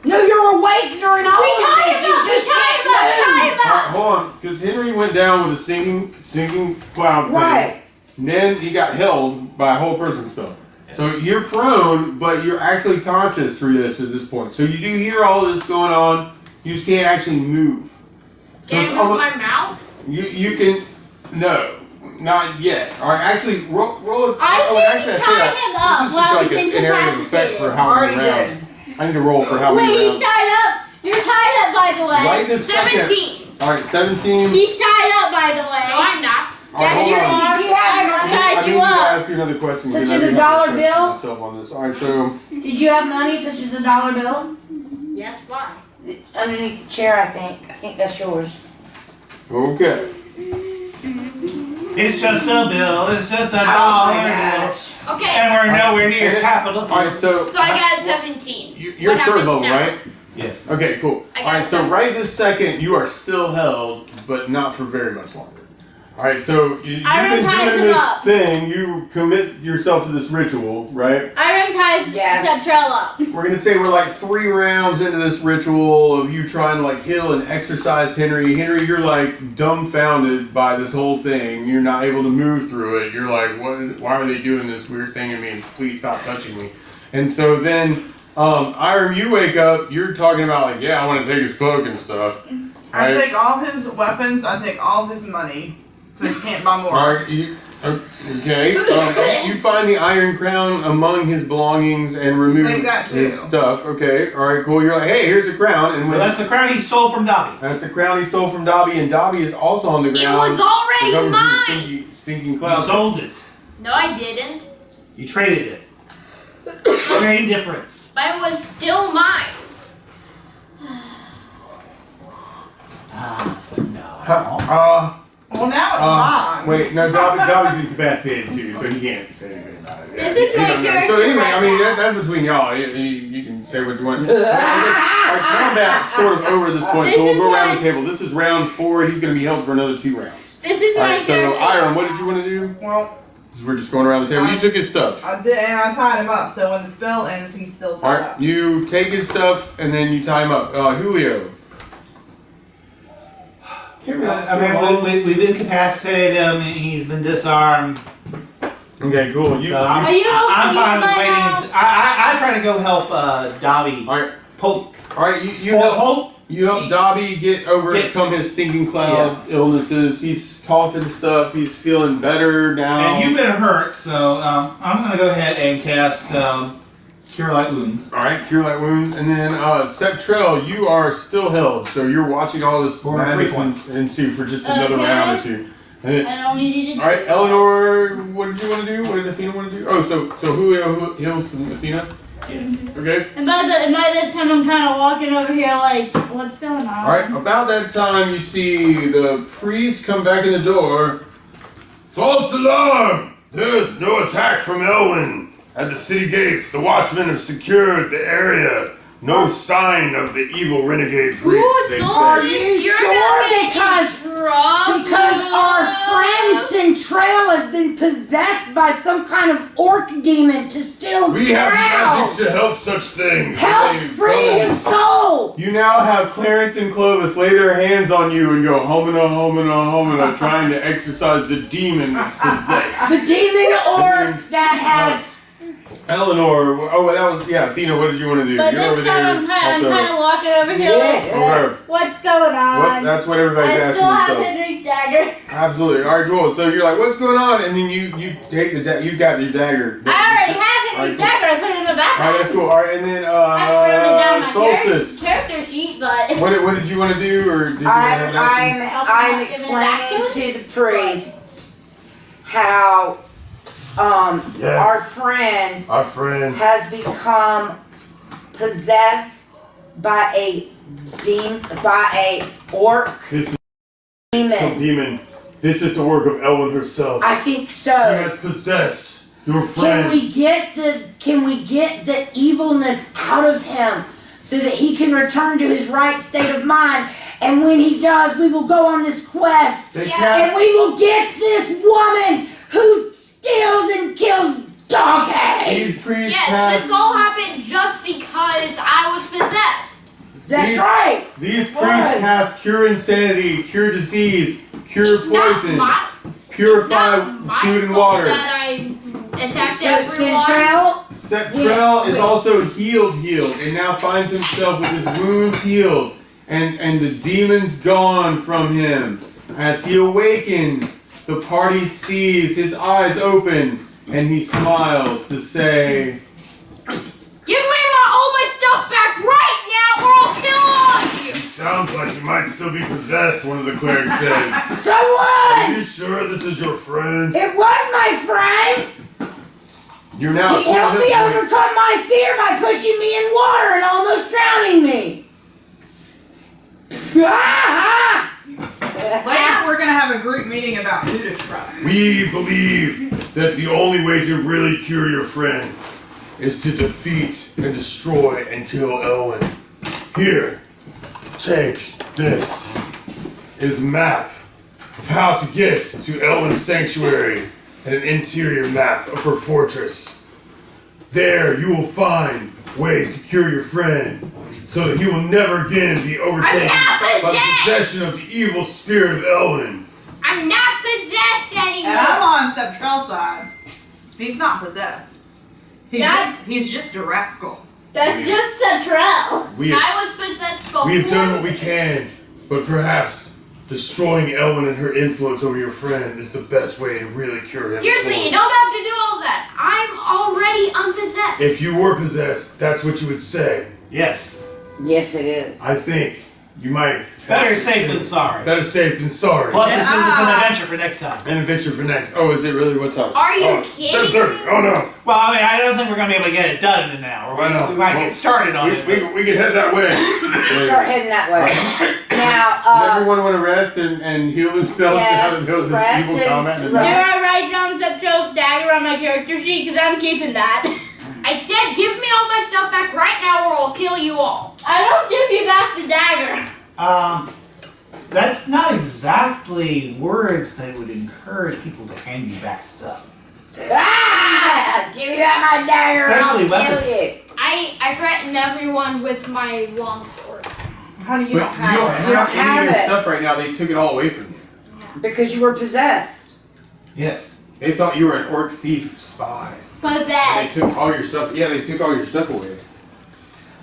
No, you're awake during all We of tie this. him You up. just Tie can't him up. Tie move. him up. Hold on, because Henry went down with a sinking cloud thing. Right. And then he got held by a whole person spell. So you're prone, but you're actually conscious through this at this point. So you do hear all this going on. You just can't actually move. So Can it's I move almost- my mouth? You can no, not yet. All right, actually roll. I oh, say actually, tie him up this is while just he's like an area of effect incapacitated. for how Already many rounds. did. I need to roll for how Wait, many he's rounds. tied up. You're tied up, by the way. Right this second. 17. All right, 17. He's tied up, by the way. No, I'm not. All right, Yes, you hold on. are. Did you have I money? I tied need you to up. ask you another question. Such because as I a didn't dollar have to bill? myself on this. All right, so Did you have money such as a dollar bill? Yes, why? It's underneath the chair, I think. I think that's yours. okay. It's just a bill. It's just a Oh dollar my bill. gosh. Okay. And we're nowhere near Okay. capital. All right, so So I got 17. you're What third happens level, now? right? Yes. Okay, cool. I All got right, so some. right this second, you are still held, but not for very much longer. All right, so you've Iron been ties doing him this up. thing. You commit yourself to this ritual, right? Iron ties Yes. Centrell up. We're gonna say we're like 3 rounds into this ritual of you trying to like heal and exercise Henry. Henry, you're like dumbfounded by this whole thing. You're not able to move through it. You're like, what? Why are they doing this weird thing to me? And please stop touching me. And so then, Iron, you wake up. You're talking about like, yeah, I want to take his cloak and stuff. I Right? take all his weapons. I take all his money, so he can't buy more. All right, okay. You find the iron crown among his belongings and remove Take that too. his stuff. Okay, all right, cool. You're like, hey, here's a crown, and So when- that's the crown he stole from Dobby. that's the crown he stole from Dobby, and Dobby is also on the It ground. was already covered with mine. stinking You cloud. sold it. No, I didn't. You traded it. Trade difference. But it was still mine. No. Well, now it's mine. Wait, no, Dobby's incapacitated too, so he can't say anything about it. This is He my don't know. character So anyway, right I mean, now. that's between y'all. You can say what you want. Our combat's sort of over this point, This so we'll is go around my- the table. This is round 4. He's going to be held for another 2 rounds. This is All my right, so character. Iron, what did you want to do? Well, 'Cause we're just going around the table. You took his stuff. I did, and I tied him up. So when the spell ends, he's still All tied right, up. you take his stuff and then you tie him up. Julio. I mean, we've incapacitated him. And he's been disarmed. Okay, cool. So I'm Are you fine okay with by waiting. now? I try to go help Dobby. All right, Pull. all right. You Hold, help. hold, You help Dobby get overcome his stinking cloud illnesses. He's coughing stuff. He's feeling better now. And you've been hurt, so I'm going to go ahead and cast Cure Light Wounds. All right, cure light wounds, and then Septrell, you are still held, so you're watching all this For 3 madness points. ensue for just another Okay. round or two. And then, I only needed all right, Eleanor, what did you want to do? What did Athena want to do? Oh, so Julio heals Athena. Yes. Okay. And by this time, I'm kind of walking over here like, what's going on? All right. About that time, you see the priest come back in the door. False alarm! There's no attack from Elwyn. At the city gates, the watchmen have secured the area. No sign of the evil renegade priest. Ooh, they Are say. you You're sure? gonna get Because our friend Centrell has been possessed by some kind of orc demon to steal We have crown. magic to help such things. Help They've free done. his soul. You now have Clarence and Clovis lay their hands on you and go homina, homina, homina, trying to exorcise the demon that's possessed. The demon orc that has. Eleanor, Athena, what did you want to do? But You're this over time, there. I'm kind of walking over here like, Okay. what's going on? That's what everybody's I asking still have themselves. Henry's dagger. Absolutely. All right, cool. So you're like, what's going on? And then you take you got your dagger. I already have Henry's dagger. I put it in the backpack. All right, that's cool. All right, and then I wrote it down on my Solstice. character sheet, but What did you want to do, or did you have an action? I'm Give it back to explaining to the priests how our friend Our friend. has become possessed by a orc This is demon. some demon. This is the work of Elwyn herself. I think so. She has possessed your friend. Can we get the evilness out of him so that he can return to his right state of mind? And when he does, we will go on this quest They Yeah. cast- and we will get this woman who steals and kills donkeys. These priests Yes, cast. this all happened just because I was possessed. That's These- right. These Why? priests cast cure insanity, cure disease, cure It's poison, not purify my food and fault water. that I attacked So everyone. Centrell, Septrell is Wait. also healed, and now finds himself with his wounds healed, and the demons gone from him. As he awakens, the party sees his eyes open, and he smiles to say, Give me all my stuff back right now, or I'll kill all of you. "Sounds like you might still be possessed," one of the clerics says. so what? "Are you sure this is your friend?" It was my friend. You're now He helped me overcome my fear by pushing me in water and almost drowning me. Later, we're gonna have a group meeting about who to trust. We believe that the only way to really cure your friend is to defeat and destroy and kill Elwyn. Here, take this. It is a map of how to get to Elwyn's sanctuary and an interior map of her fortress. There you will find ways to cure your friend so that he will never again be overtaken not by the possessed! possession of the evil spirit of Elwyn. I'm not possessed And anymore. I'm on Septrell's side. He's not possessed. He's just a rascal. that's just Centrell. We have I was possessed before. We have done what we this. can, but perhaps destroying Elwyn and her influence over your friend is the best way to really cure him. Seriously, you fully. don't have to do all that. I'm already unpossessed. If you were possessed, that's what you would say. Yes. Yes, it is. I think you might. Better safe than sorry. Better safe than sorry. Plus, this is an adventure for next time. An adventure for next. Oh, is it really? What's up? Are you oh, kidding 7:30. me? Oh no. Well, I mean, I don't think we're going to be able to get it done in an hour. I know. We might Well, get started on it. but- We can head that way. Start heading that way. Now, Everyone want to rest and heal themselves Yes, out of those rest evil and combat. Do rest. I write down Septrell's dagger on my character sheet? Because I'm keeping that. I said, give me all my stuff back right now, or I'll kill you all. I don't give you back the dagger. That's not exactly words that would encourage people to hand you back stuff. give me back my dagger. Especially and I'll kill weapons. you. I threatened everyone with my long sword. Honey, But you don't have You don't any have of your it. stuff right now. They took it all away from you. Because you were possessed. Yes. They thought you were an orc thief spy. And they Possessed. took all your stuff. Yeah, they took all your stuff away.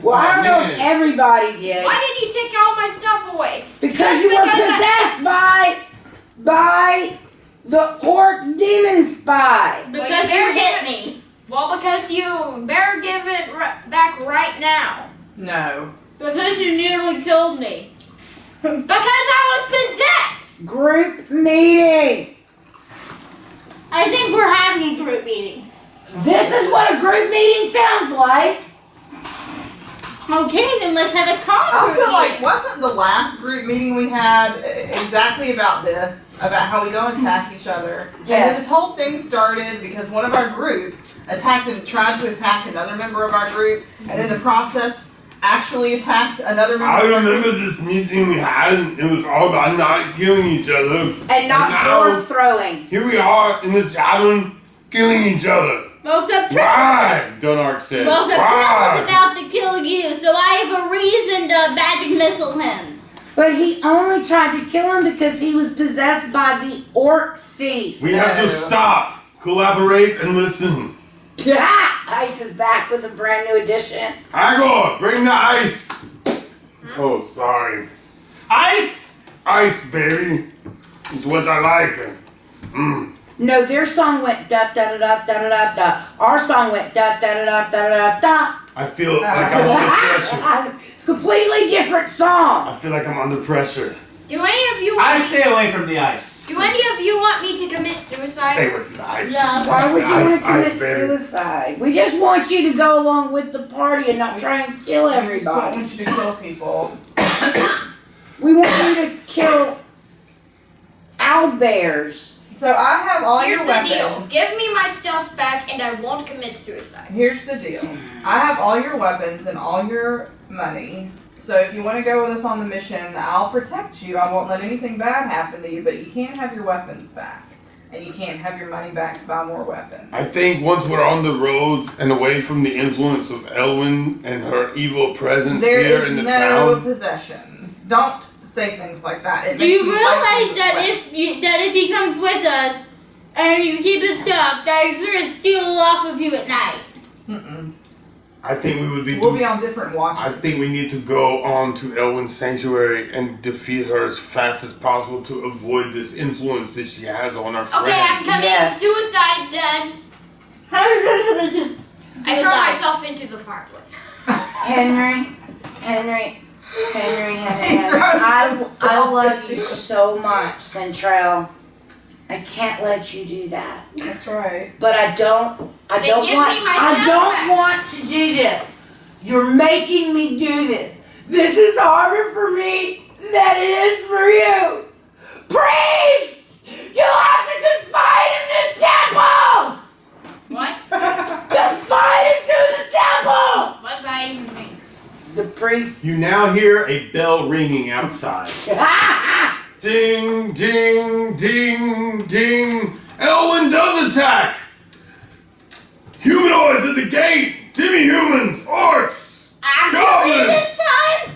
Well, I don't know if man. everybody did. Why did he take all my stuff away? Because Just you were because possessed by the orc demon spy. Because Well, you hit me. Well, because you better give it back right now. No. Because you nearly killed me. Because I was possessed. Group meeting. I think we're having a group meeting. This is what a group meeting sounds like. Okay, then let's have a I call group feel like meeting. wasn't the last group meeting we had exactly about this, about how we don't attack each other? And then Yes. this whole thing started because one of our group tried to attack another member of our group, and in the process actually attacked another member. I of our group. remember this meeting we had, and it was all about not killing each other. And not now, dwarf throwing. here we are in the tavern, killing each other. Well, Subtract. Why? Donark said. Well, Subtract was Why? about to kill you, so I have a reason to magic missile him. But he only tried to kill him because he was possessed by the orc thief. We have to stop, collaborate, and listen. Ice is back with a brand new edition. Igor, bring the ice. Oh, sorry. Ice! Ice, baby. It's what I like. No, their song went da da da da da da da. Our song went da da da da da da da. I feel like I'm under pressure. Completely different song. I feel like I'm under pressure. Do any of you I want stay away from the ice. Do any of you want me to commit suicide? Stay with the ice. No. Why would you want Ice, to commit ice, baby. suicide? We just want you to go along with the party and not try and kill I just don't everybody. want you to kill people. We want you to kill owlbears. So I have all Here's your the deal. weapons. Give me my stuff back and I won't commit suicide. Here's the deal. I have all your weapons and all your money. So if you want to go with us on the mission, I'll protect you. I won't let anything bad happen to you, but you can't have your weapons back. And you can't have your money back to buy more weapons. I think once we're on the road and away from the influence of Elwyn and her evil presence There here is in the no town. possessions. Don't say things like that. It Do makes you me realize like that you if he comes with us and you keep his stuff, that he's gonna steal it off of you at night? Mm-mm. I think we would be. We'll be on different watches. I think we need to go on to Elwyn's sanctuary and defeat her as fast as possible to avoid this influence that she has on our friend. Okay, I'm committing Yes. suicide then. How are you gonna commit I throw myself into the fireplace. Henry. He throws I himself love at you you. so much, Centrell. I can't let you do that. That's right. But I don't Then give me my I stuff don't back. want to do this. You're making me do this. This is harder for me than it is for you. Priests! You'll have to confine him to the temple! What? Confine him to the temple! What's that even mean? The priest. You now hear a bell ringing outside. Ding, ding, ding, ding. Elwyn does attack! Humanoids at the gate! Demi-humans! Orcs! Actually, Goblins! this time?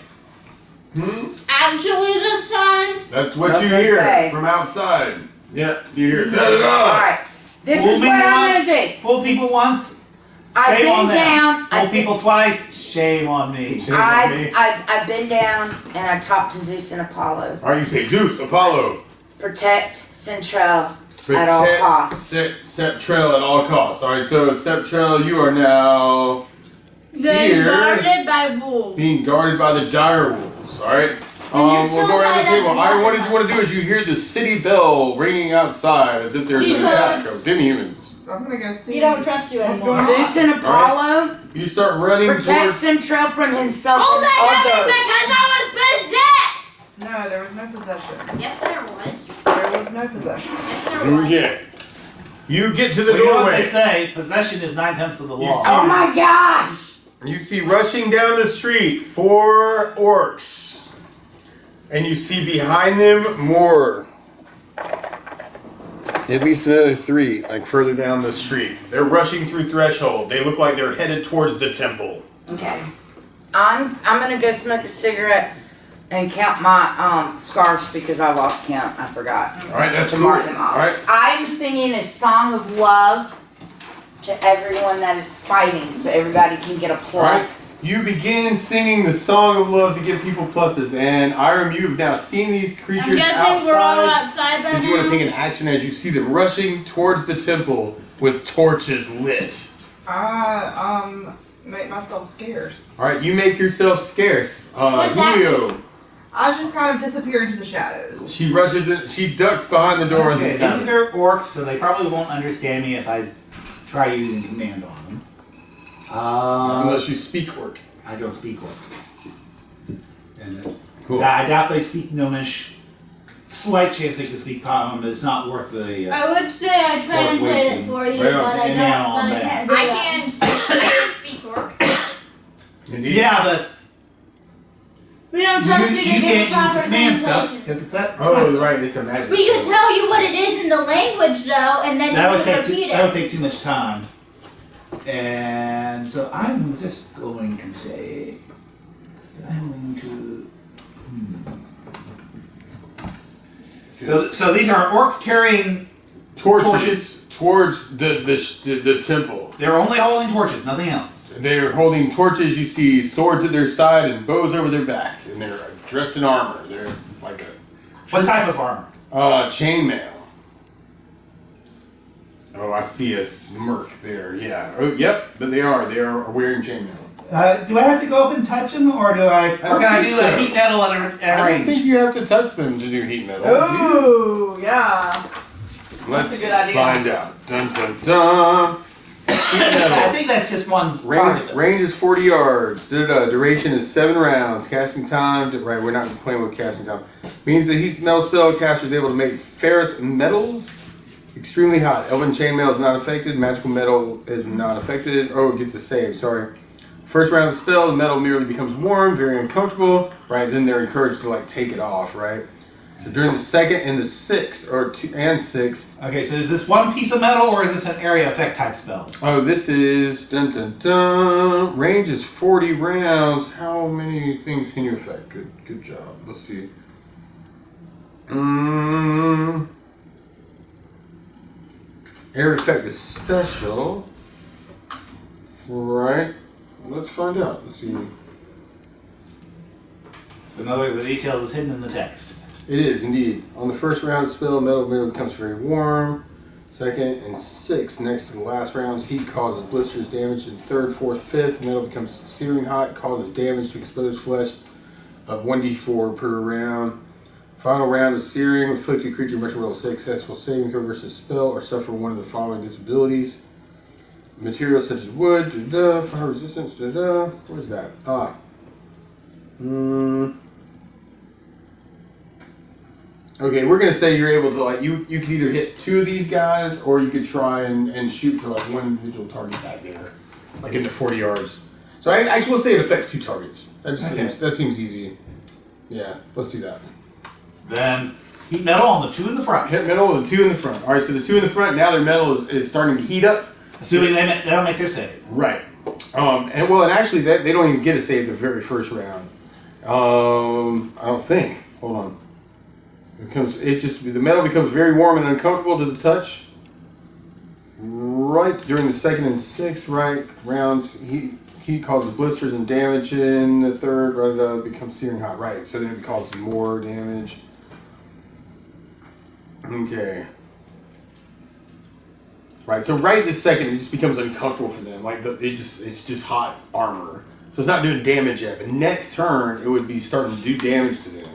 Hmm? Actually, this time? That's what That's you what I hear say. from outside. Yep, you hear da-da-da. Alright. This Fool is me what I'm once, gonna do. Fool people once, I've shame on been them. down. Fool people twice, shame on me. Shame on me. I've been down and I talked to Zeus and Apollo. Alright, you say Zeus, Apollo. Protect Centrell at all costs. Septrell at all costs. Alright, so Septrell, you are now Then Here. guarded by wolves. being guarded by the dire wolves. Alright? you're We'll still go around the right table. at the Alright, what bottom. did you want to do is you hear the city bell ringing outside as if there's an attack of demi-humans. I'm gonna go see. We don't trust you What's anymore. going on? Zeus and Apollo You start running protect towards... Centrell from himself Hold and that others. because I was possessed! No, there was no possession. Yes, there was. There was no possession. Yes, there was. Okay. You get to the Well, you know what they doorway. say, possession is 9/10 of the You law. see- Oh my gosh! You see rushing down the street 4 orcs. And you see behind them more. At least another 3, like further down the street. They're rushing through Threshold. They look like they're headed towards the temple. Okay. I'm gonna go smoke a cigarette and count my scarves because I lost count. I forgot. Alright, that's To a mark move. them off. Alright. I'm singing a song of love to everyone that is fighting, so everybody can get a plus. You begin singing the song of love to give people pluses, and Iram, you have now seen these I'm creatures guessing we're all outside. outside by Did you want to now. take an action as you see them rushing towards the temple with torches lit? Make myself scarce. All right, you make yourself scarce. What's that Julio, I just kind of disappear into the shadows. she rushes in. She ducks behind the door of Okay, the tower. these are orcs, so they probably won't understand me if I try using command on them. Unless you speak orc. I don't speak orc. And Cool. I doubt they speak Gnomish. Slight chance they could speak common, but it's not worth the. I would say I translate it wasting. for you, Right but on. I And now don't. on But I that. can't do I that. can speak orc. Indeed. Yeah, but We don't trust you to you give can't a use the proper command stuff translation. because it's that. Oh, right. It's a magic. We could tell you what it is in the language, though, and then That you would could take repeat that would it. take too much time. And so I'm just going to say I'm going to. So these are orcs carrying. torches towards the temple. They're only holding torches, nothing else. They're holding torches. You see swords at their side and bows over their back, and they're dressed in armor. They're like a What type of armor? chainmail. Oh, I see a smirk there. Yeah. Oh, yep. But they are wearing chainmail. Do I have to go up and touch them, or do I? Or can I think do so. a heat metal at a I don't range? think you have to touch them to do heat metal. Ooh, yeah. Let's a good idea. find out. Dun dun dun. Heat I metal. think that's just one Range, target. range is 40 yards. Duration is 7 rounds. Casting time, right, we're not playing with casting time. Means the heat metal spell caster is able to make ferrous metals extremely hot. Elven chainmail is not affected. Magical metal is not affected. Oh, it gets a save, sorry. First round of the spell, the metal merely becomes warm, very uncomfortable, right? Then they're encouraged to like take it off, right? So during the second and the sixth, or two and sixth. Okay, so is this one piece of metal, or is this an area effect type spell? Oh, this is dun dun dun. Range is 40 rounds. How many things can you affect? Good job. Let's see. Area effect is special. Right. Let's find out. Let's see. So in other words, the details is hidden in the text. It is indeed. On the first round of spell, metal merely becomes very warm. Second and sixth, next to the last rounds, heat causes blisters, damage. And third, fourth, fifth, metal becomes searing hot, causes damage to exposed flesh of 1d4 per round. Final round of searing, afflicted creature must roll a successful saving throw versus spell or suffer one of the following disabilities. Materials such as wood, fire resistance, where's that? Okay, we're gonna say you're able to like you could either hit 2 of these guys or you could try and shoot for like one individual target back there, like in the 40 yards. So I actually will say it affects 2 targets. That just seems easy. Yeah, let's do that. Then heat metal on the two in the front. Hit metal and 2 in the front. All right, so the 2 in the front now their metal is starting to heat up. Assuming they don't make their save. Right. And actually they don't even get a save the very first round. I don't think. Hold on. The metal becomes very warm and uncomfortable to the touch. Right during the second and sixth rounds, heat causes blisters and damage. In the third, becomes searing hot. Right, so then it causes more damage. Okay. Right, so right this second, it just becomes uncomfortable for them. Like it's just hot armor, so it's not doing damage yet. But next turn, it would be starting to do damage to them.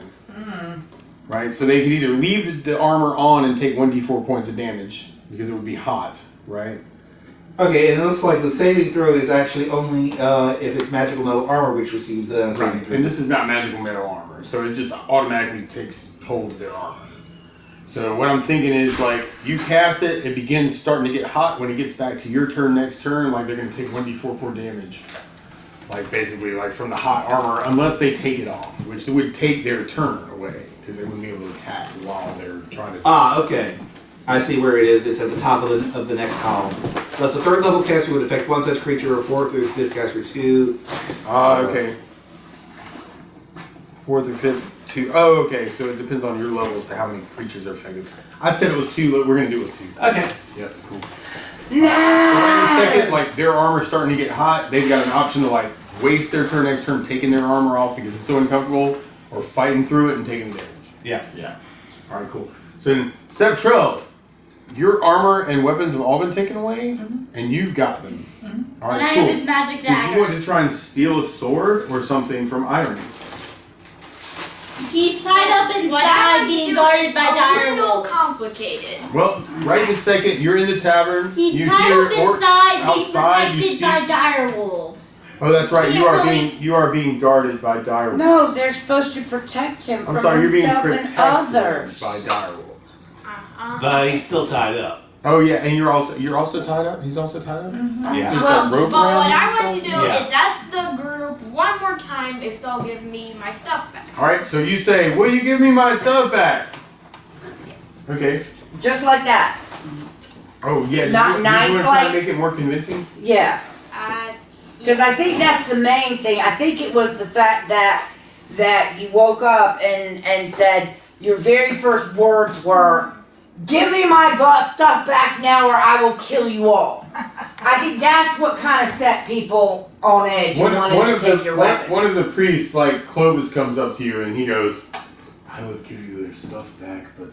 Right, so they could either leave the armor on and take 1d4 points of damage because it would be hot. Right. Okay, and it looks like the saving throw is actually only if it's magical metal armor, which receives a saving throw. And this is not magical metal armor, so it just automatically takes hold of their armor. So what I'm thinking is like you cast it, it begins starting to get hot. When it gets back to your turn next turn, like they're gonna take 1d4 more damage. Like basically like from the hot armor, unless they take it off, which would take their turn away because they wouldn't be able to attack while they're trying to. Okay. I see where it is. It's at the top of the next column. Thus, a third level caster would affect one such creature, or fourth or fifth caster 2. Okay. Fourth or fifth, 2. Oh, okay. So it depends on your level as to how many creatures are affected. I said it was 2. We're gonna do it 2. Okay. Yep. Cool. Right second, like their armor's starting to get hot, they've got an option to like waste their turn next turn, taking their armor off because it's so uncomfortable, or fighting through it and taking the damage. Yeah. All right, cool. So then, Septrell, your armor and weapons have all been taken away, and you've got them. All right, And I cool. have his magic Did you dagger. want to try and steal a sword or something from Iron? He's tied up What I inside, want to being do guarded is by a dire little wolves. complicated. Well, right this second, you're in the tavern. He's you tied hear up orcs inside, being outside. You protected see. by dire wolves. Oh, that's right. Can't You are really- being being guarded by dire wolves. No, they're supposed to protect him I'm from sorry, you're being himself and protected others. by dire wolves. But he's still tied up. Oh yeah, and you're also tied up. He's also tied up. Yeah. Is Well, that rope but around what you I and want to stuff? do Yeah. is ask the group one more time if they'll give me my stuff back. All right, so you say, "Will you give me my stuff back?" Okay. Just like that. Oh yeah. Did Not you, nice, did you want to try like- to make it more convincing? Yeah. Because I Yes. think that's the main thing. I think it was the fact that you woke up and said your very first words were, "Give me my stuff back now, or I will kill you all." I think that's what kind of set people on edge and wanted to take your weapons. One of the priests, like Clovis, comes up to you and he goes, "I would give you their stuff back, but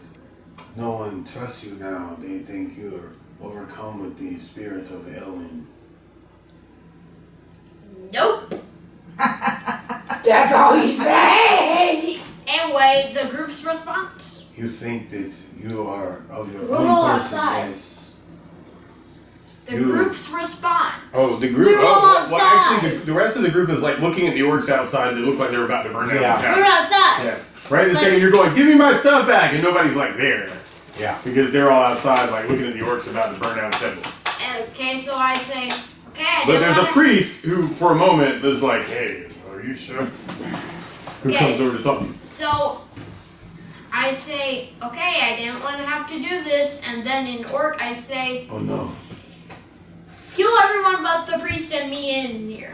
no one trusts you now. They think you're overcome with the spirit of Elwyn." Nope. That's all you say. Anyway, the group's response. You think that you are of your We're own all person, outside. yes. The You- group's response. Oh, the group. We're all well, outside. actually, the rest of the group is like looking at the orcs outside. They look like they're about to burn down Yeah. the town. We're outside. Yeah. Right in the second, you're going, "Give me my stuff back," and nobody's like there Yeah. because they're all outside, like looking at the orcs about to burn down the temple. Okay, so I say, okay, I But didn't there's a wanna- priest who, for a moment, is like, "Hey, are you sure?" Who Okay. comes over to talk. So I say, okay, I didn't want to have to do this, and then in orc I say, "Oh no." kill everyone but the priest and me in here.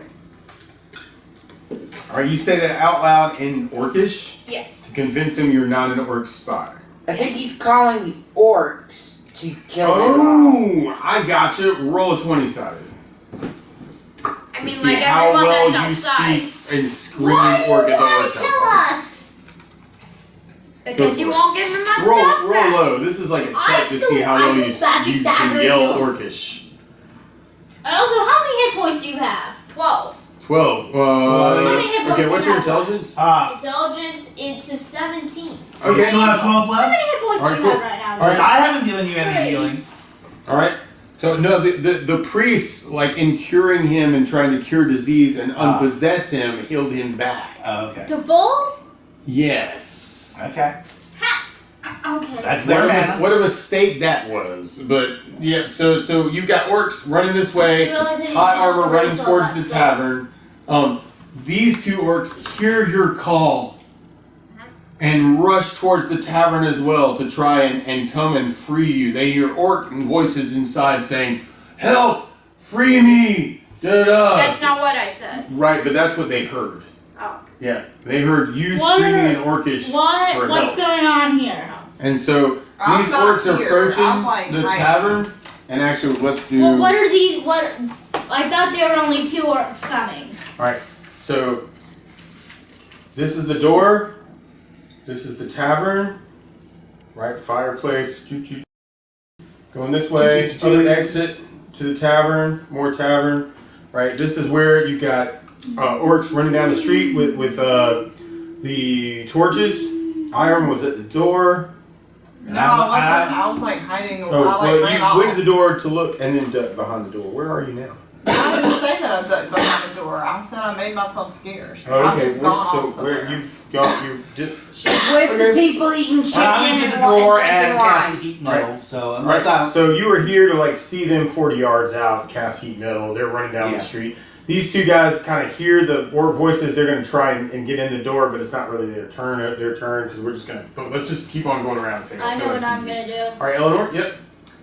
All right, you say that out loud in Orcish Yes. to convince him you're not an orc spy. I think he's calling the orcs to kill them all. Oh, I gotcha. Roll a 20-sided. I mean, See like how everyone well that's you outside. speak and scream Why do orc you at the want orcs to kill outside. us? Because you Go for it. won't give me my Roll stuff back. low. This is like a check to see how I well will you magic can dagger yell you. Orcish. And also, how many hit points do you have? 12. 12. How many hit points Okay, do what's you your have? intelligence? Intelligence, it's a 17. So you Okay. still have 12 How left? many hit points Alright, do you cool. have right now? Alright. I haven't given you any healing. All right. So no, the priest, like in curing him and trying to cure disease and unpossess him, healed him back. Oh, okay. To full? Yes. Okay. Okay. That's their mana. What a mistake that was. But yeah, so you got orcs running this way, I realize I didn't hot have armor to running raise all towards that the stuff. tavern. These two orcs hear your call and rush towards the tavern as well to try and come and free you. They hear orc voices inside saying, "Help! Free me!" Da-da-da. That's not what I said. Right, but that's what they heard. Oh. Yeah, they heard you What screaming in are- Orcish for What's help. going on here? And so I'm these not orcs are here. approaching I'm, like, the hiding. tavern. And actually, let's do. Well, what are these? What? I thought there were only 2 orcs coming. All right, so this is the door. This is the tavern. Right, fireplace. Choo-choo. Going this way. Choo-choo-choo. Other exit to the tavern. More tavern. Right, this is where you got orcs running down the street with the torches. Iron was at the door. And No, I was like hiding. Oh, I like well, ran you off. went to the door to look and then ducked behind the door. Where are you now? I didn't say that I ducked behind the door. I said I made myself scarce. Oh, I've okay, just gone so off where somewhere. you just. She's with the people eating chicken I went to the and door drinking and cast wine. the heat metal, so Right, unless I... so you were here to like see them 40 yards out, cast heat metal. They're running down Yeah. the street. These two guys kind of hear the orc voices. They're going to try and get in the door, but it's not really their turn. Because we're just going to let's just keep on going around. I know what I'm gonna do. All right, Eleanor. Yep.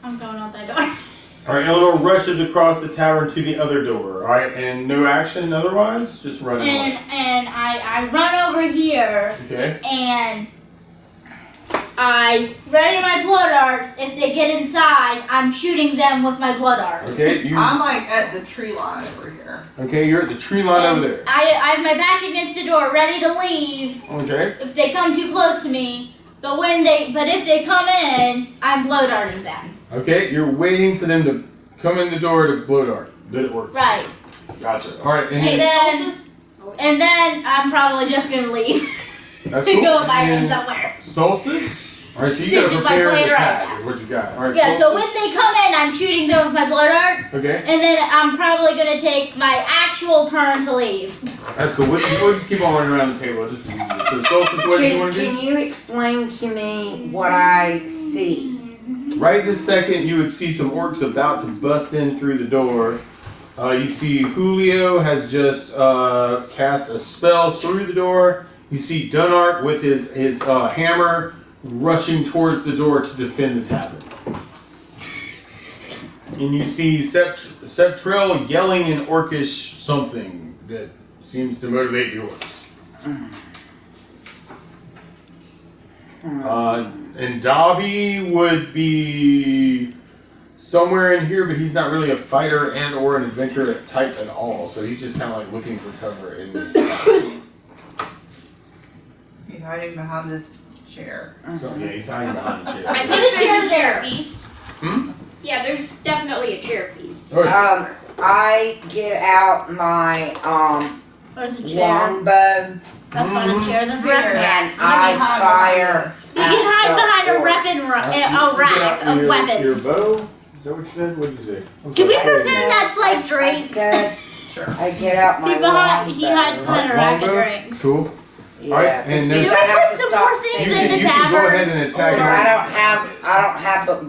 I'm going out that door. All right, Eleanor rushes across the tavern to the other door. All right, and no action otherwise, just running away. And I run over here Okay. and I ready my blood arts. If they get inside, I'm shooting them with my blood arts. Okay, I'm like at the tree line over here. okay, you're at the tree line And over there. I have my back against the door, ready to leave Okay. if they come too close to me. But if they come in, I'm blow darting them. Okay, you're waiting for them to come in the door to blow dart. That it works. Right. Gotcha. All right, and And then, then I'm probably just gonna leave. that's To cool. go fire And somewhere. Solstice. All right, so you gotta Fidget by prepare an blade right attack. now. Is what you got. All right. Yeah, so when Solstice. they come in, I'm shooting them with my blood arts. Okay, And then I'm probably gonna take my actual turn to leave. that's cool. We'll just keep on running around the table. Just so Solstice, what do you want to do? Can you explain to me what I see? Right this second, you would see some orcs about to bust in through the door. You see Julio has just cast a spell through the door. You see Dunark with his hammer rushing towards the door to defend the tavern. And you see Septril yelling in Orcish something that seems to motivate the orcs. And Dobby would be somewhere in here, but he's not really a fighter and or an adventurer type at all. So he's just kind of like looking for cover in the. He's hiding behind this chair. So yeah, he's hiding behind the I chair. think there's a chair piece. Hmm? Yeah, there's definitely a chair piece. Oh, yeah. I get out my Where's the chair? longbow That's not a chair. That's a Here. rack. and Let me I hide fire. behind this. You can hide behind a rack of Your weapons. bow? Is that what you said? What did you say? I'm Can we sorry. pretend that's like I drinks? said Sure. I get out my He hides behind a rack of Longbow? drinks. Cool. Yeah, Alright, and then- because Can I we have put to some stop more things You in singing. the can go tavern? ahead and attack Because him. I don't have but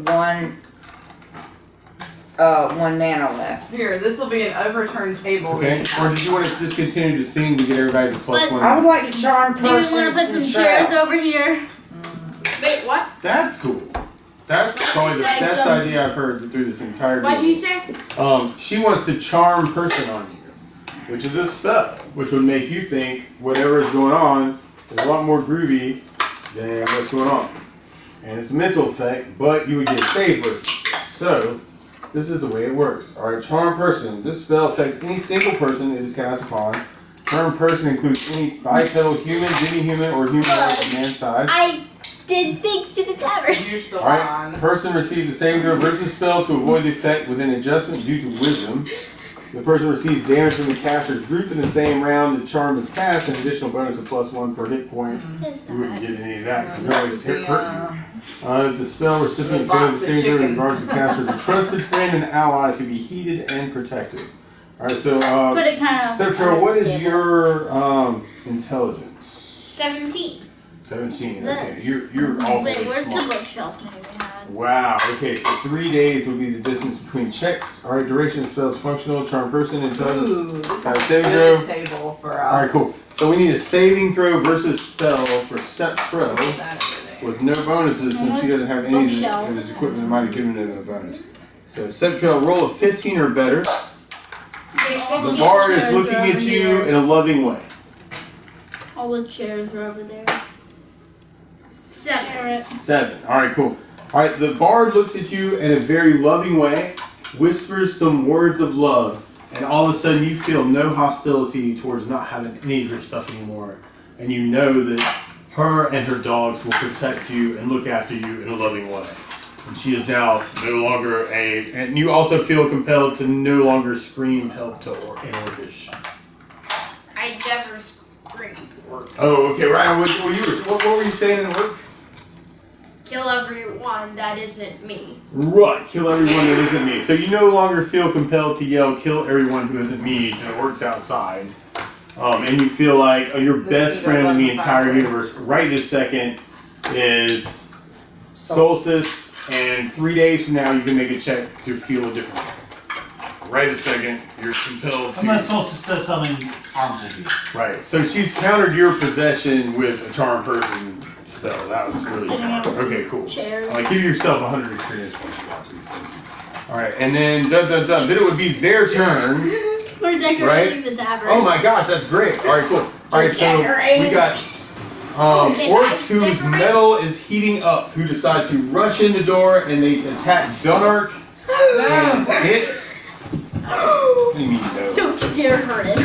one nano left. Here, this will be an overturned table. Okay. Or did you want to just continue to sing to get everybody to plus But- I would one? like to charm Do you want to persons put some and chairs trail. over here? Wait, what? That's cool. That's probably the Say best some- idea I've heard through this entire What'd deal. you say? She wants to charm person on you, which is a spell, which would make you think whatever is going on is a lot more groovy than what's going on. And it's a mental effect, but you would get saved versus it. So, this is the way it works. Alright, charm person. This spell affects any single person it is cast upon. Charm person includes any bipedal human, demi-human, or human of man size. I did things to the tavern. Use the Alright, wand. person receives a saving throw versus spell to avoid the effect with an adjustment due to wisdom. The person receives damage from the caster's group in the same round the charm is cast, an additional bonus of +1 per hit point. It's You wouldn't not. get any of that because That nobody's was hurt the, you. The spell recipient the fails box the of saving throw chicken. and regards the caster as a trusted friend and ally to be heeded and protected. Alright, so, Put it kind of. Septra, what is your intelligence? 17. 17. Okay, you're awfully Wait, where's smart. the bookshelf maybe we had? Wow. Okay, so 3 days would be the distance between checks. All right, duration of spells functional, charm person, intelligence. Ooh, this Alright, is a saving good throw. table for All right, cool. So we need a saving throw versus spell for Septro Saturday. with no bonuses since he doesn't have any Bookshelf. of his equipment that might have given him a bonus. So Septro, roll a 15 or better. The bard is looking at you in a loving way. All the chairs are over there. 7. 7. All right, cool. All right, the bard looks at you in a very loving way, whispers some words of love, and all of a sudden you feel no hostility towards not having any of your stuff anymore. And you know that her and her dogs will protect you and look after you in a loving way. And she is now no longer and you also feel compelled to no longer scream help to in Orcish. I never screamed word. Oh, okay, Ryan, what were you saying in work? Kill everyone that isn't me. Right, kill everyone that isn't me. So you no longer feel compelled to yell, kill everyone who isn't me, to the orcs outside. And you feel like your best friend in the entire universe right this second is Solstice, and 3 days from now you can make a check to feel a different way. Right this second, you're compelled to... Unless Solstice does something harmful to you. Right, so she's countered your possession with a charm person spell. That was really smart. Okay, cool. Chairs. Give yourself 100 experience points. Please. Alright, and then then it would be their turn. We're decorating the tavern. Oh my gosh, that's great. Alright, cool. Alright, so we got Okay, orcs whose decorate. metal is heating up, who decide to rush in the door and they attack Dunark and hit. What do you mean no? Don't you dare hurt it.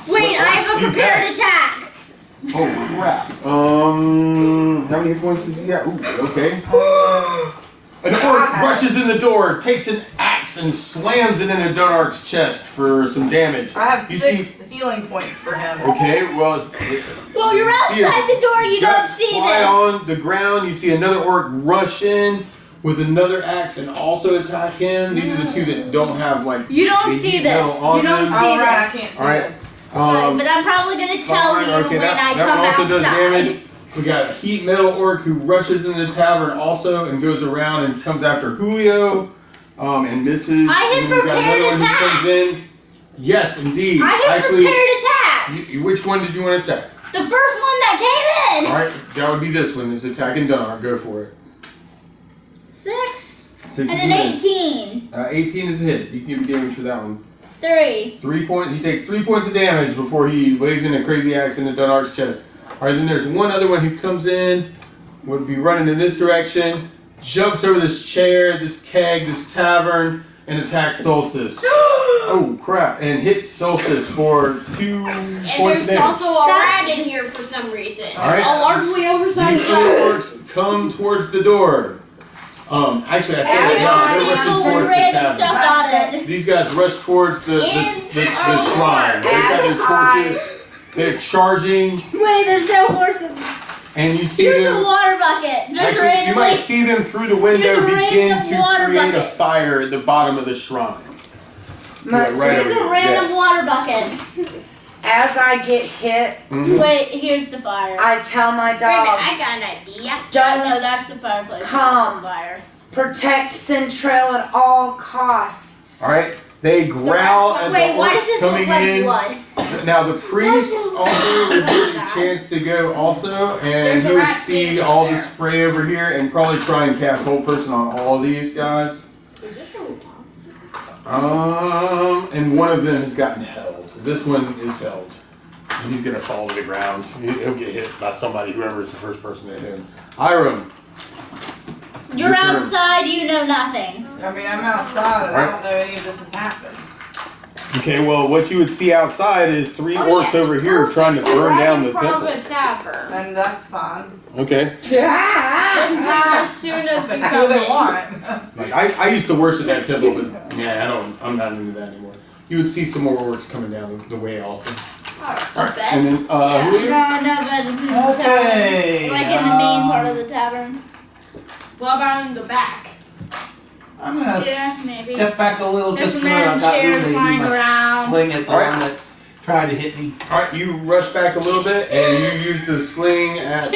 Wait, I What have a you prepared passed? attack. Oh crap. How many hit points does he got? Ooh, okay. An orc rushes in the door, takes an axe and slams it into Dunark's chest for some damage. I have You 6 healing points for him. Okay, well, Well, you're see outside the door. You don't see fly this. on the ground. You see another orc rush in with another axe and also attack him. These are the two that don't have like. You don't the see heat this. metal on You don't them. see All right, I this. can't see Alright. this. Right, but I'm probably gonna tell fine, you okay, when I that come one also outside. does damage. We got a heat metal orc who rushes into the tavern also and goes around and comes after Julio and misses. I had And then we got prepared another one who comes in. attacks. Yes, indeed. I have Actually, prepared attacks. which one did you want to attack? The first one that came in. Alright, that would be this one. It's attacking Dunark. Go for it. 6 6 and is an a miss. 18. 18 is a hit. You can give me damage for that one. 3. 3 points. He takes 3 points of damage before he lays in a crazy axe into Dunark's chest. Alright, then there's one other one who comes in, would be running in this direction, jumps over this chair, this keg, this tavern, and attacks Solstice. Oh crap! And hits Solstice for 2 And points of there's damage. also a rat in here for some reason. Alright. A largely oversized These other rat. orcs come towards the door. Actually, I said it now. They're rushing Some towards the random tavern. stuff on it. These guys rush towards the shrine. They've got their torches. They're charging, Wait, there's no horses. and you see Here's a them. water bucket. Just Actually, you randomly. might see them through the window Here's a begin random to water create a bucket. fire at the bottom of the shrine. But Yeah, right Here's over a here. random water bucket. as I get hit, Mhm. Wait, here's the fire. I tell my Wait a minute, I dogs, got an idea. Oh don't no, that's the fireplace. Come. That's the fire. protect Centrail at all costs. All right, they growl at Wait, the why does orcs this look coming like in. blood? Now the priest also would get a chance to go also, and There's he a would rat see standing all there. this fray over here and probably try and cast Hold Person on all these guys. Is this a And one of them has gotten held. This one is held. And he's gonna fall to the ground. He'll get hit by somebody, whoever is the first person that hit him. Hiram. You're Your turn. outside, you know nothing. I mean, I'm outside and I Alright. don't know any of this has happened. Okay, well, what you would see outside is 3 Oh, orcs yes, over here perfect. trying to burn Right down in the front temple. of a tavern. And that's fine. Okay. Just as soon as They you can do come what they in. want. Like I used to worship that temple, but yeah, I'm not into that anymore. You would see some more orcs coming down the way also. Alright, And then No, Julio? no, but it's in the Okay. tavern. Like in the main part of the tavern. what about in the back? I'm gonna Yeah, maybe. step back a little There's just some so that I've random got room chairs to use lying my around. sling at the Alright. one that tried to hit me. All right, you rush back a little bit and you use the sling at.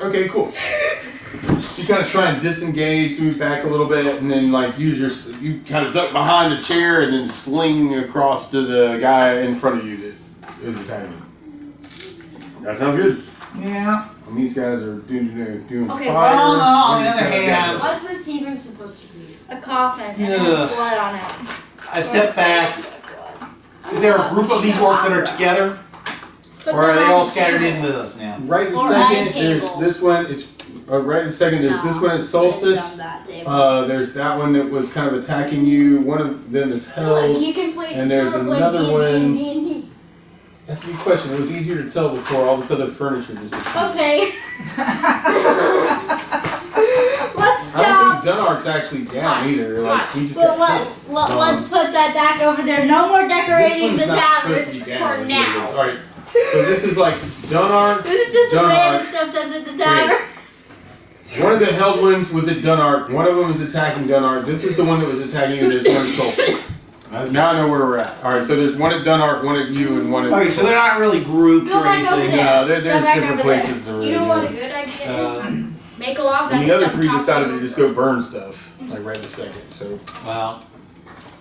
Okay, cool. You kind of try and disengage, move back a little bit, and then like you kind of duck behind a chair and then sling across to the guy in front of you that is attacking you. That sounds good. Yeah. And these guys are doing Okay, fire. well, on the These other guys hand- got- What's this even supposed to be? A coffin and Yeah. there's blood on it. I step back. Is there a group of these orcs that are together? Put Or are them they on all the scattered table. in with us now? Right in the Or second, a there's table. this one. It's right in the second. There's this one. It's Solstice. On that table. There's that one that was kind of attacking you. One of them is Look, held. you can play And there's sort of play another D&D one. and D&D. That's a good question. It was easier to tell before all this other furniture just appeared. Okay. Let's I don't stop. think Dunark's actually down either. Like he just Well, got hit. let's put that back over there. No more This decorating one's the not supposed to tavern. be down. for is what it now. is. All right. So this is like Dunark. This is just Dunark. random stuff that's in the tavern. One of the held ones was at Dunark. One of them was attacking Dunark. This is the one that was attacking you. There's one at Solstice. Now I know where we're at. All right. So there's one at Dunark, one at you, and one at. Okay, so they're not really grouped Go or back over anything. there. No, they're Go in back different over there. places. They're You know what a really- good idea So, is? Make a lot of that And the other stuff 3 topple decided to over. just go burn stuff, like right this second. So well,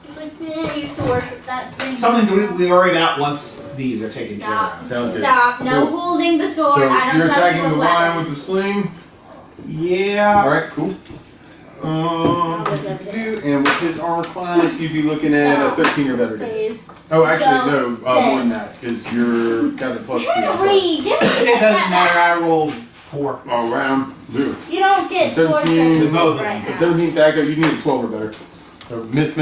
It's like, I used to worship that thing. something we worry about once these are taken care Stop. of. sounds good. Stop. No Cool. holding the sword. So I don't you're trust attacking you the with lion with weapons. the sling. Yeah. All right, cool. With And with his armor class, you'd be looking at a 13 or better. Please. Oh, actually, no, Don't more than that, because you're got a plus 2. Henry, It doesn't matter. I rolled 4. Oh, round. Boo. You don't get 17. Both of right them. now. 17th Echo, you need a 12 or better. So miss.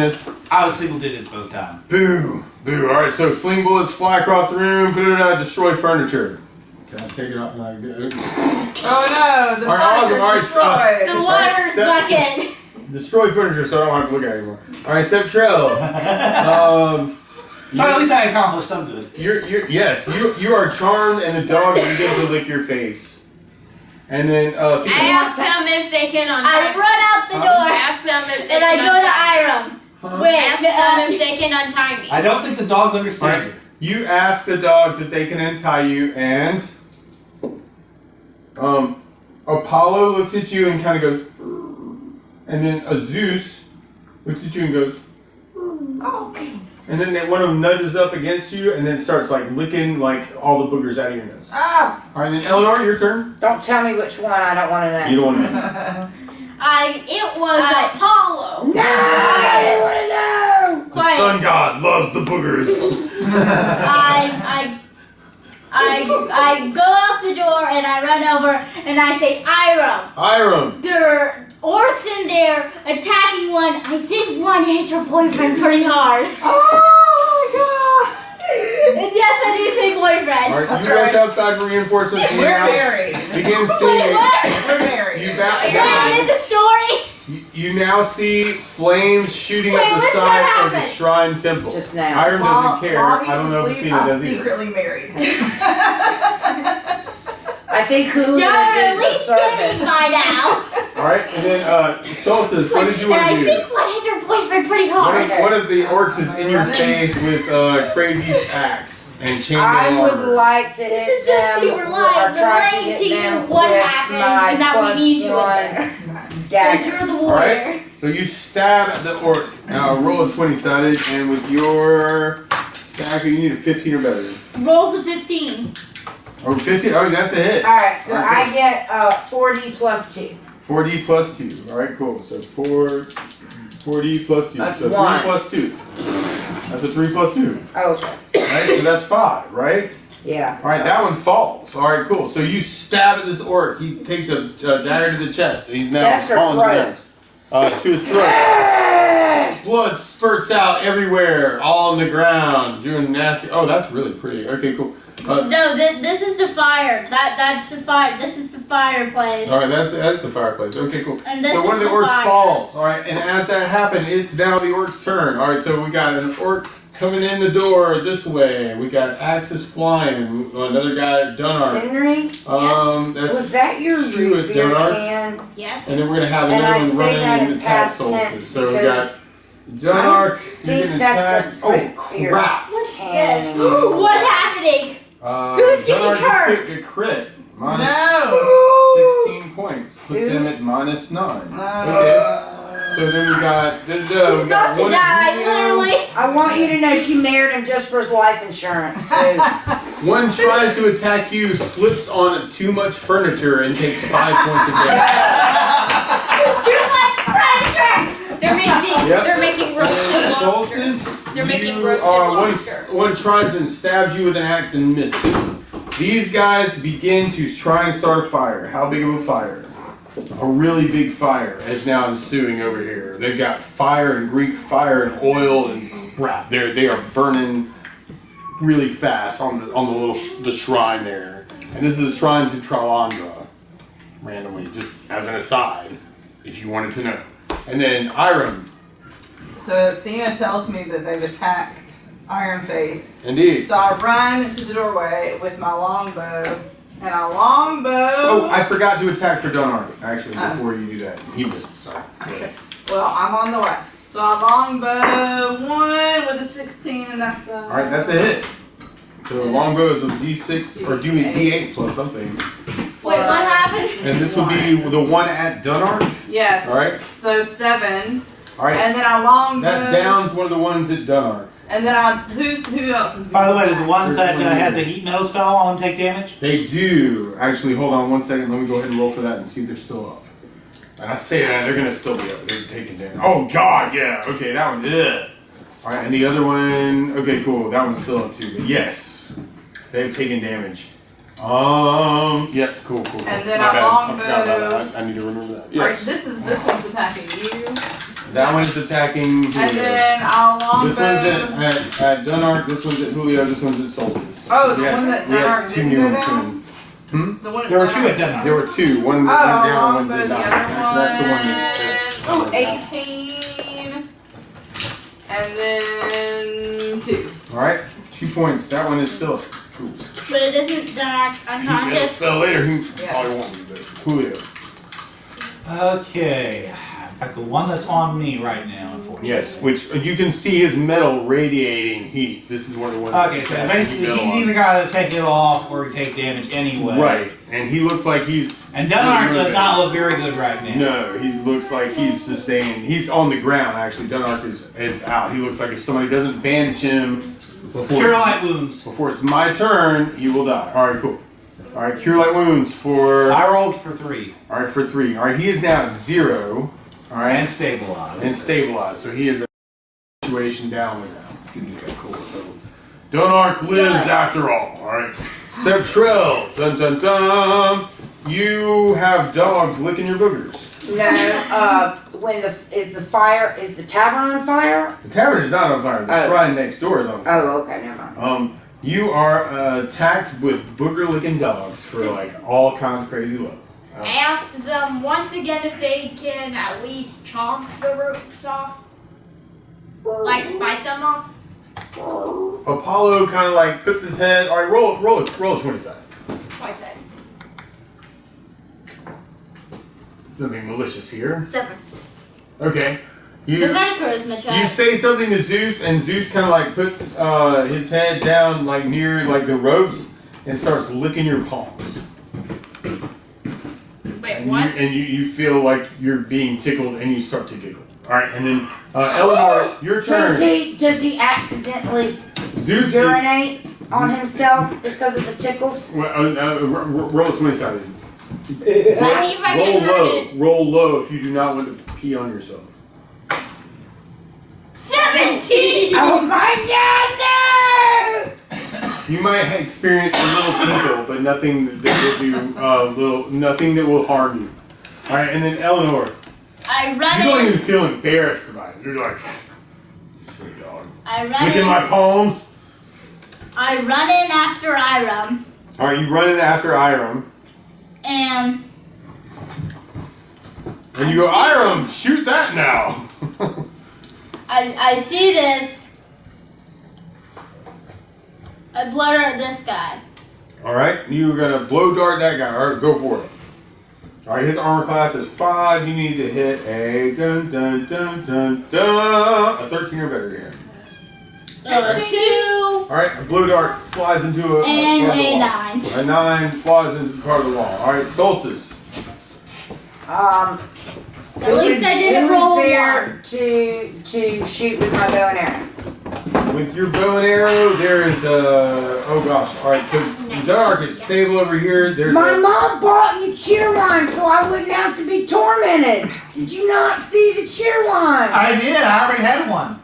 I was single digits both times. Boo. Boo. Alright, so fling bullets fly across the room, put it out, destroy furniture. Can I take it off like that? Oh no, the Alright, awesome. furniture Alright, The destroyed. water Set- bucket. Destroy furniture so I don't have to look at it anymore. Alright, Septrell. So at least I accomplished some good. You are charmed and the dog begins to lick your face. And then I ask them if they can I untie me. run out the I door ask them if they and I can go to untie me. Iram. Huh? Wait, Ask them if they can untie me. I don't think the dogs understand Alright, you ask the dogs if they can untie you, and Apollo looks at you and kind of goes, and then Zeus looks at you and goes, Oh. and then one of them nudges up against you and then starts like licking like all the boogers out of your nose. Ah. All right, then Eleanor, your turn. Don't tell me which one. I don't want to know. You don't want to know. It was Apollo. No, I didn't want to know. The sun god loves the boogers. I go out the door and I run over and I say, Iram, Iram. there are orcs in there attacking one. I think one hit your boyfriend pretty hard. Oh And yes, I do say boyfriend. All right, That's you rush right. outside for reinforcements. And We're now married. begin Wait, seeing. what? We're married. You back Wait, down. in the story? You now see flames shooting Wait, up the when did side that of the happen? shrine temple. Just now. Iron doesn't care. While I don't know if he's Athena asleep, I'm does either. secretly married. I think Hulu You're at did the least getting service. by now. All right, and then Solstice, what did you And want I to do? think one hit your boyfriend pretty One hard. of, one of the orcs is in your face with crazy axe and chainmail I would armor. like to hit This is just them be or relying try to to hit you them what with happened my and that we need you in +1 there. Because dagger. you're the All warrior. right, so you stab at the orc. Now roll a 20-sided, and with your dagger, you need a 15 or better. Rolls a 15. Oh, 15. Oh, that's a hit. Alright, so Alright, I get 4D plus 2. 4D plus 2. All right, cool. So 4D plus 2. That's so 3 one. plus 2. That's a 3 plus 2. Oh, okay. Right, so that's 5, right? Yeah. All right, that one falls. All right, cool. So you stab at this orc. He takes a dagger to the chest, and he's now Chest or falling down. throat? To his throat. Blood spurts out everywhere, all on the ground, doing nasty. Oh, that's really pretty. Okay, cool. No, this is the fire. That's the fire. This is the fireplace. All right, that's the fireplace. Okay, cool. And this So one is of the the orcs fire. falls. All right, and as that happened, it's now the orc's turn. All right, so we got an orc coming in the door this way. We got axes flying. Another guy, Dunark. Henry, That's was that your Stu root at beer Dunark. can? Yes. And then we're gonna have And another I one say running that in in the attack past solstice. tense So we got because Dunark, you're think getting that's attacked. a Oh great beer. crap! What's Can. this? What's happening? Who's getting Dunark hurt? took a crit. Minus No. 16 points. Puts him at minus 9. No. Okay. So then we got we About got to one die, Leo. literally. I want you to know she married him just for his life insurance. So One tries to attack you, slips on too much furniture, and takes 5 points of damage. Too much pressure. They're making Yep. they're making roasted lobster. Solstice, They're making you roasted are- lobster. One tries and stabs you with an axe and misses. These guys begin to try and start a fire. How big of a fire? A really big fire is now ensuing over here. They've got fire and Greek fire and oil and crap. They are burning really fast on the shrine there. And this is the shrine to Tralandra. Randomly, just as an aside, if you wanted to know. And then Iram. So Athena tells me that they've attacked Iron Face. Indeed. So I run to the doorway with my longbow, and a longbow. Oh, I forgot to attack for Dunark, actually, Oh. before you do that. He missed, sorry. Well, I'm on the way. So I longbow 1 with a 16, and that's a. Alright, that's a hit. So longbow is a D6, or do a D8 plus something. Wait, what happened? And this would be the one at Dunark. Yes. Alright. So 7, Alright, and then I longbow. that downs one of the ones at Dunark. And then who else is? By the way, did the being ones that There's one had here. the heat metal spell on them take damage? They do. Actually, hold on one second. Let me go ahead and roll for that and see if they're still up. And I say that, they're gonna still be up. They're taking damage. Oh god, yeah. Okay, that one. Ugh. All right, and the other one. Okay, cool. That one's still up too. But yes, they've taken damage. Yep. Cool. And then My a bad. longbow. I forgot about that. I need to remember that. Alright, Yes. this one's attacking you. That one's attacking Julio. And then I'll longbow. This one's at Dunark. This one's at Julio. This one's at Solstice. Oh, the Yeah, one that we had Dunark two didn't new go ones down? coming. The one There were two at Dunbar. There were two. One Oh, went down, one longbow, did the not. other one. That's the one that. Oh, 18. And then 2. All right, 2 points. That one is still cool. But it isn't dark He'll unconscious. spell later. He Yeah. probably won't be, but Julio. Okay. In fact, the one that's on me right now, unfortunately. Yes, which you can see his metal radiating heat. This is one of the ones. Okay, so basically he's either got to take it off or take damage anyway. Right, and he looks like he's. And Dunark does not look very good right now. No, he looks like he's sustained. He's on the ground actually. Dunark is out. He looks like if somebody doesn't bandage him Cure light wounds. before it's my turn, he will die. All right, cool. All right, cure light wounds for. I rolled for 3 All right, for 3. All right, he is now at 0. All right, and stabilized. and stabilized. So he is a situation down with that. Okay, cool. So Dunark lives after all. All right. Septrell, dun dun dun. You have dogs licking your boogers. No, when is the tavern on fire? The tavern is not on fire. The Oh. shrine next door is on fire. Oh, okay, never mind. You are attacked with booger licking dogs for like all kinds of crazy love. I asked them once again if they can at least chomp the ropes off. Like, bite them off. Apollo kind of like puts his head. All right, roll a 20 side. Twice that. Something malicious here. 7. Okay. You There's not a charisma you check. say something to Zeus, and Zeus kind of like puts his head down like near like the ropes and starts licking your palms. Wait, And what? you feel like you're being tickled, and you start to giggle. All right, and then Eleanor, your turn. Does he accidentally Zeus is urinate on himself because of the tickles? roll a 20 sided. Let's see if I Roll can hurt low. it. Roll low if you do not want to pee on yourself. 17! Oh my God, no! You might experience a little tinkle, but nothing that will do nothing that will harm you. All right, and then Eleanor, I you run don't in. even feel embarrassed about it. You're like, silly dog, I run licking in. my palms. I run in after Iram, All right, you run in after Iram, and and you go, Iram, shoot that now. I see this. I blow at this guy. All right, you're gonna blow dart that guy. All right, go for it. All right, his armor class is 5. You need to hit a dun dun dun dun dun a 13 or better here. 2 All right, a blow dart flies into a and part of the a wall. 9. A 9 flies into part of the wall. All right, Solstice. At least I didn't who roll was a there 1. to shoot with my bow and arrow? With your bow and arrow, there is a. Oh gosh. All right, so Dark is stable over here. There's My a. mom bought you cheer wine so I wouldn't have to be tormented. Did you not see the cheer wine? I did. I already had one.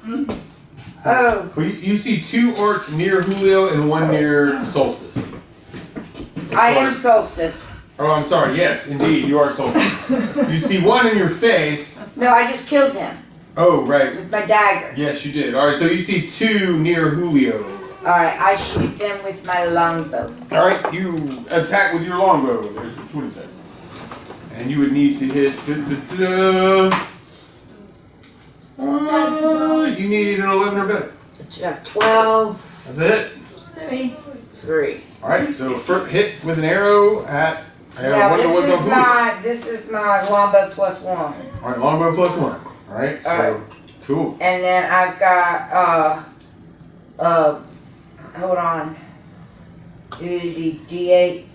Oh, Well, you see 2 orcs near Julio and 1 near Solstice. I am Solstice. Oh, I'm sorry. Yes, indeed, you are Solstice. You see 1 in your face. No, I just killed him Oh, right. with my dagger. Yes, you did. All right, so you see 2 near Julio. Alright, I shoot them with my longbow. All right, you attack with your longbow. There's the 20 seconds. And you would need to hit. You need an 11 or better. 12, That's it. 3. All right, so hit with an arrow at. Now Julio. this is my longbow plus 1. All right, longbow plus 1. All right, so All right. cool. And then I've got, hold on. Do the D8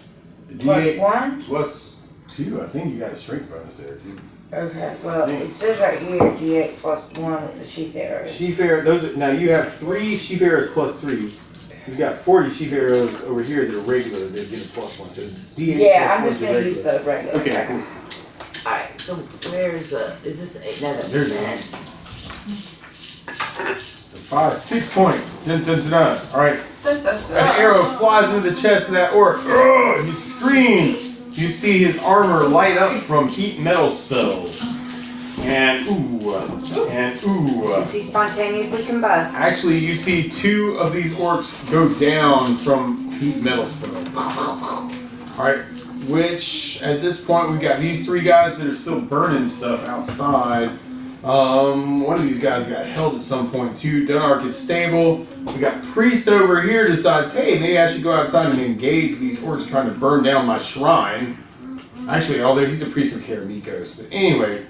plus D8 1? plus 2. I think you got a strength bonus there too. Okay, well, it says right here D8 plus 1 with the sheath arrows. Sheaf arrow. Now you have 3 sheaf arrows plus 3. You've got 40 sheaf arrows over here that are regular. They get a plus 1. So D8 Yeah, plus I'm 1 just is gonna use regular. the regular. Okay, cool. Alright, so So where's is this 8? No, that's There's 10. 5, 6 points. Dun, dun, dun, dun. All right. An arrow flies into the chest of that orc. Ugh, he screams. You see his armor light up from heat metal spells. And ooh. Does he spontaneously combust? Actually, you see 2 of these orcs go down from heat metal spells. Alright, which at this point we've got these 3 guys that are still burning stuff outside. One of these guys got held at some point too. Dunark is stable. We got Priest over here decides, hey, maybe I should go outside and engage these orcs trying to burn down my shrine. Actually, although he's a priest of Karamikos. But anyway,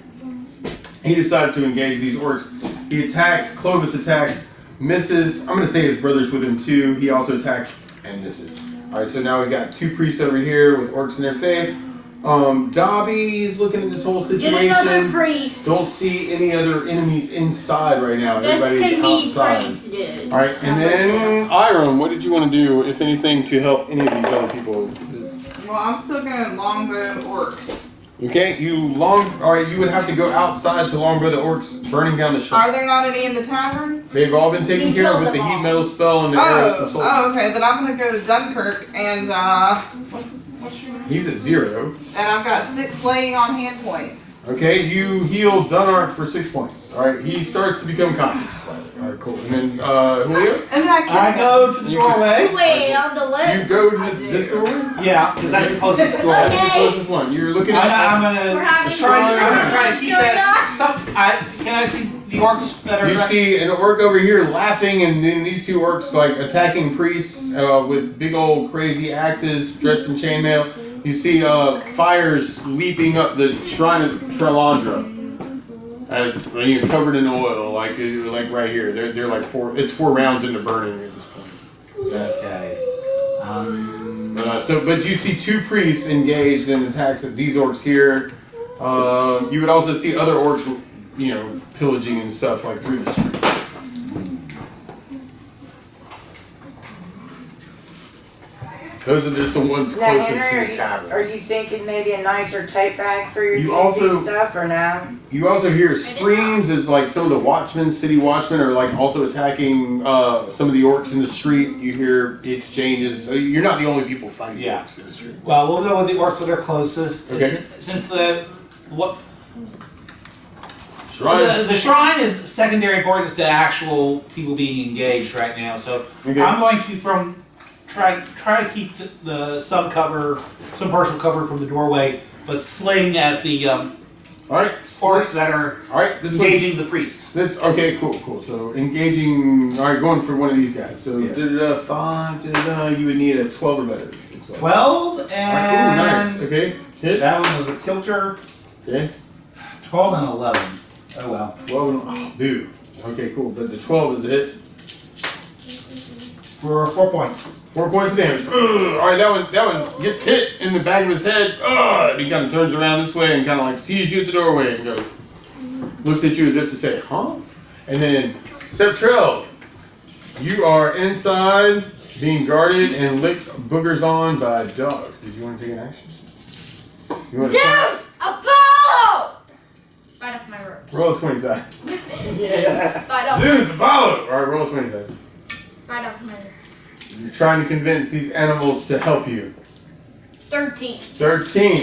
he decides to engage these orcs. He attacks, Clovis attacks, misses. I'm going to say his brother's with him too. He also attacks and misses. Alright, so now we've got 2 priests over here with orcs in their face. Dobby is looking at this whole Get another situation. priest. Don't see any other enemies inside right now. This Everybody's can be outside. priest, dude. Alright, and then Iron, what did you want to do, if anything, to help any of these other people? Well, I'm still gonna longbow orcs. Okay, you would have to go outside to longbow the orcs burning down the shop. Are there not any in the tavern? They've all been taken We care of killed with the them heat all. metal spell and the arrows from soldiers. Oh, okay. Then I'm gonna go to Dunkirk and what's your name? He's at 0. And I've got 6 laying on hand points. Okay, you heal Dunark for 6 points. Alright, he starts to become conscious. Alright, cool. And then, Julio? And then I kiss I him. go to the You can- doorway. Wait, on the You list. go to I this do. doorway? Yeah, because that's the closest door. That's the Okay. closest one. You're looking I'm at gonna We're having try to keep Sure that. Can I see the orcs that are? You see an orc over here laughing, and then these 2 orcs like attacking priests with big old crazy axes dressed in chainmail. You see fires leaping up the shrine of Trelandra, as covered in oil, like right here. They're like 4. It's 4 rounds into burning at this point. Okay. But you see 2 priests engaged in attacks of these orcs here. You would also see other orcs, pillaging and stuff like through the street. Those are just the ones Now, closest to Henry, the tavern. are you thinking maybe a nicer tape bag for your You D&D also- stuff or no? You also hear screams as like some of the watchmen, city watchmen, are like also attacking some of the orcs in the street. You hear exchanges. You're not the only people fighting Yeah. orcs in the street. Well, we'll go with the orcs that are closest. Okay. Since Shrines. the shrine is secondary importance to actual people being engaged right now, so Okay. I'm going to try to keep some partial cover from the doorway, but sling at the All right. orcs that are All right. This one's engaging the priests. okay, cool. So engaging. All right, going for one of these guys. So Yeah. 5. You would need a 12 or better. looks like. 12 All right, and ooh, nice. Okay. Hit. that one was a kilter. Okay. 12 and 11. Oh well. 12. Oh, dude. Okay, cool. But the 12 is a hit. For 4 points. 4 points of damage. Ugh. All right, that one gets hit in the back of his head. Ugh. And he kind of turns around this way and kind of like sees you at the doorway and goes, looks at you as if to say, "Huh?" And then Septrell, you are inside, being guarded and licked boogers on by dogs. Did you want to take an action? You want to Zeus! Apollo! Right off my ropes. roll a 20 side. Right off, Zeus, Apollo. All right, roll a 20 side. right off my ropes. You're trying to convince these animals to help you. 13. 13.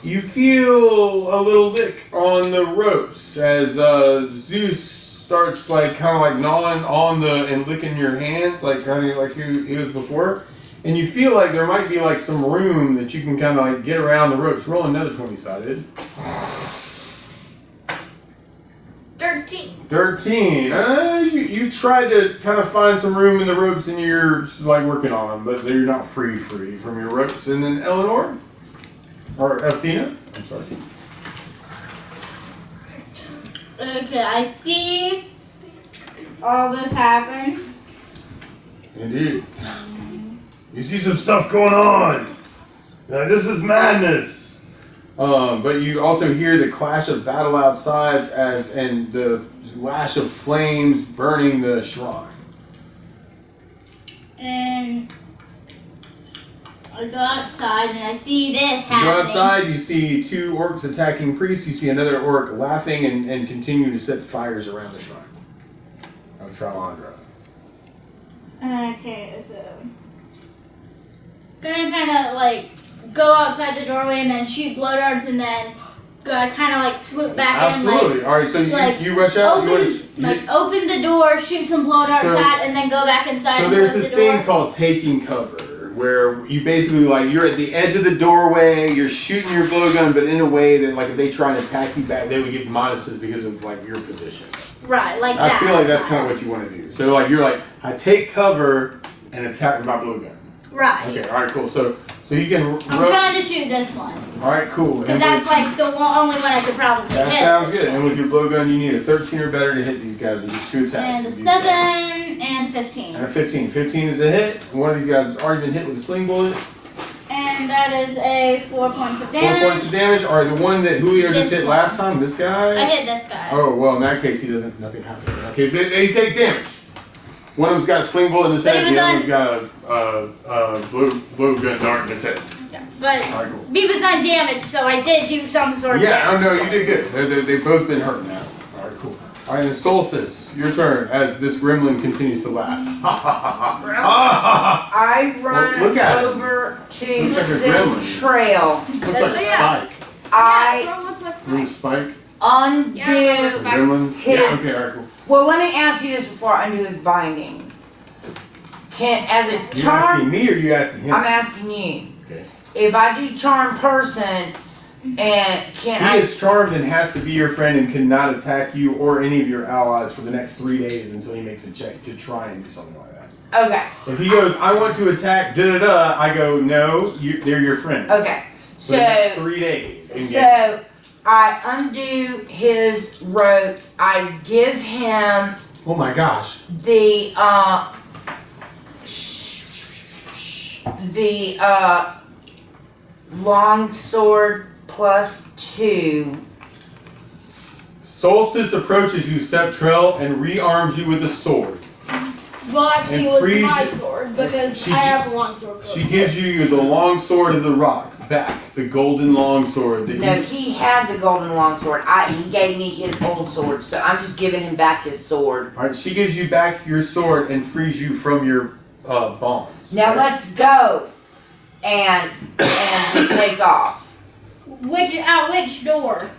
You feel a little lick on the ropes as Zeus starts like kind of like gnawing on and licking your hands, like kind of like he was before. And you feel like there might be like some room that you can kind of like get around the ropes. Roll another 20-sided. 13. 13. You tried to kind of find some room in the ropes and you're like working on them, but they're not free from your ropes. And then Eleanor? Or Athena? I'm sorry. Okay, I see all this happen. Indeed. You see some stuff going on. This is madness. But you also hear the clash of battle outside and the lash of flames burning the shrine. And I go outside and I see this You happening. go outside, you see 2 orcs attacking priests, you see another orc laughing and continue to set fires around the shrine of Tralandra. Okay, so gonna kind of like go outside the doorway and then shoot blow darts and then kind of like swoop back Absolutely. Alright, so like, you rush out. open the door, shoot some blow darts So- at, and then go back inside. So and there's close this the door. thing called taking cover, where you basically like you're at the edge of the doorway, you're shooting your blowgun, but in a way that like if they try and attack you back, they would get minuses because of like your position. Right, like I that. feel like that's kind of what you want to do. So like you're like, I take cover and attack with my blowgun. Right. Okay, all right, cool. So you can. I'm trying to shoot this one All right, cool. because that's like the only one I could probably That hit. sounds good. And with your blowgun, you need a 13 or better to hit these guys with just 2 attacks. And a These 7 guys. and 15. And a 15. 15 is a hit. One of these guys has already been hit with a sling bullet. And that is a 4 points of 4 damage. points of damage. All right, the one that Julio just This hit one. last time, this guy. I hit this guy. Oh, well, in that case, nothing happens. In that case, he takes damage. One of them's got a sling bullet in his But head, he the was other one's got a blue gun dart in his head. Yeah, but All right, cool. he was undamaged, so I did do some sort of Yeah, oh damage. no, you did good. They've both been hurt now. All right, cool. All right, and Solstice, your turn as this gremlin continues to laugh. Ha ha ha ha. Ha ha I run look at it. over to Looks like a gremlin. Centrail. ha. Looks like Yeah. Spike. I Yeah, so it looks like Remember Spike. Spike? undo. Yeah, I remember Spike. Gremlins? His- Yeah, okay, all right, cool. Well, let me ask you this before I undo his bindings. As a You charm, asking me or you asking him? I'm asking you. Okay. If I do charm person, and can He I? is charmed and has to be your friend and cannot attack you or any of your allies for the next 3 days until he makes a check to try and do something like that. Okay, If he goes, I want to attack da-da-da, I go, no, they're your friend. okay. For the next So, 3 days. in game. so I undo his ropes. I give him Oh my gosh. the long sword +2. Solstice approaches you, Septrell, and rearms you with a sword. Well, actually, And it was freeze- my sword because She- I have a long sword. She gives you the long sword of the rock back, the golden long sword that No, you. he had the golden longsword. He gave me his old sword, so I'm just giving him back his sword. All right, she gives you back your sword and frees you from your bonds. Now right? let's go, and we take off. Which door?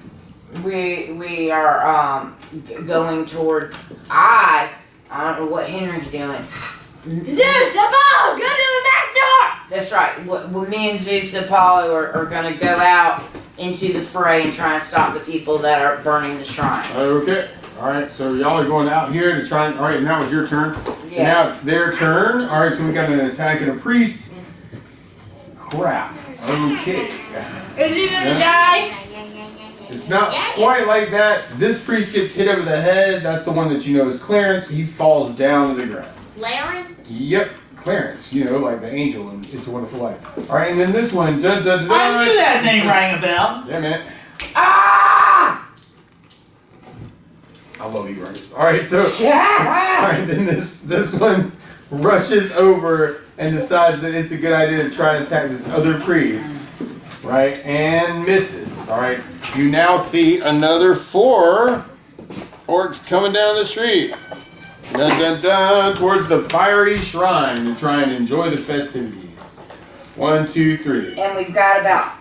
We are going toward. I don't know what Henry's doing. Zeus, Apollo, go to the back door! That's right. Well, me and Zeus Apollo are going to go out into the fray and try and stop the people that are burning the shrine. Okay. All right. So y'all are going out here to try. All right. Now it's your turn. Yes. Now it's their turn. All right. So we got an attack and a priest. Crap. Okay. Is he gonna die? It's not quite like that. This priest gets hit over the head. That's the one that you know is Clarence. He falls down to the ground. Clarence? Yep, Clarence. You know, like the angel in It's a Wonderful Life. All right, and then this one. Dun, dun, dun, I knew that name rang a bell. Yeah, man. Ah! I love you, Marcus. All right, so. All Yeah! right, then this one rushes over and decides that it's a good idea to try and attack this other priest, right? And misses. All right, you now see another 4 orcs coming down the street, dun, dun, dun, towards the fiery shrine to try and enjoy the festivities. 1, 2, 3. And we've got about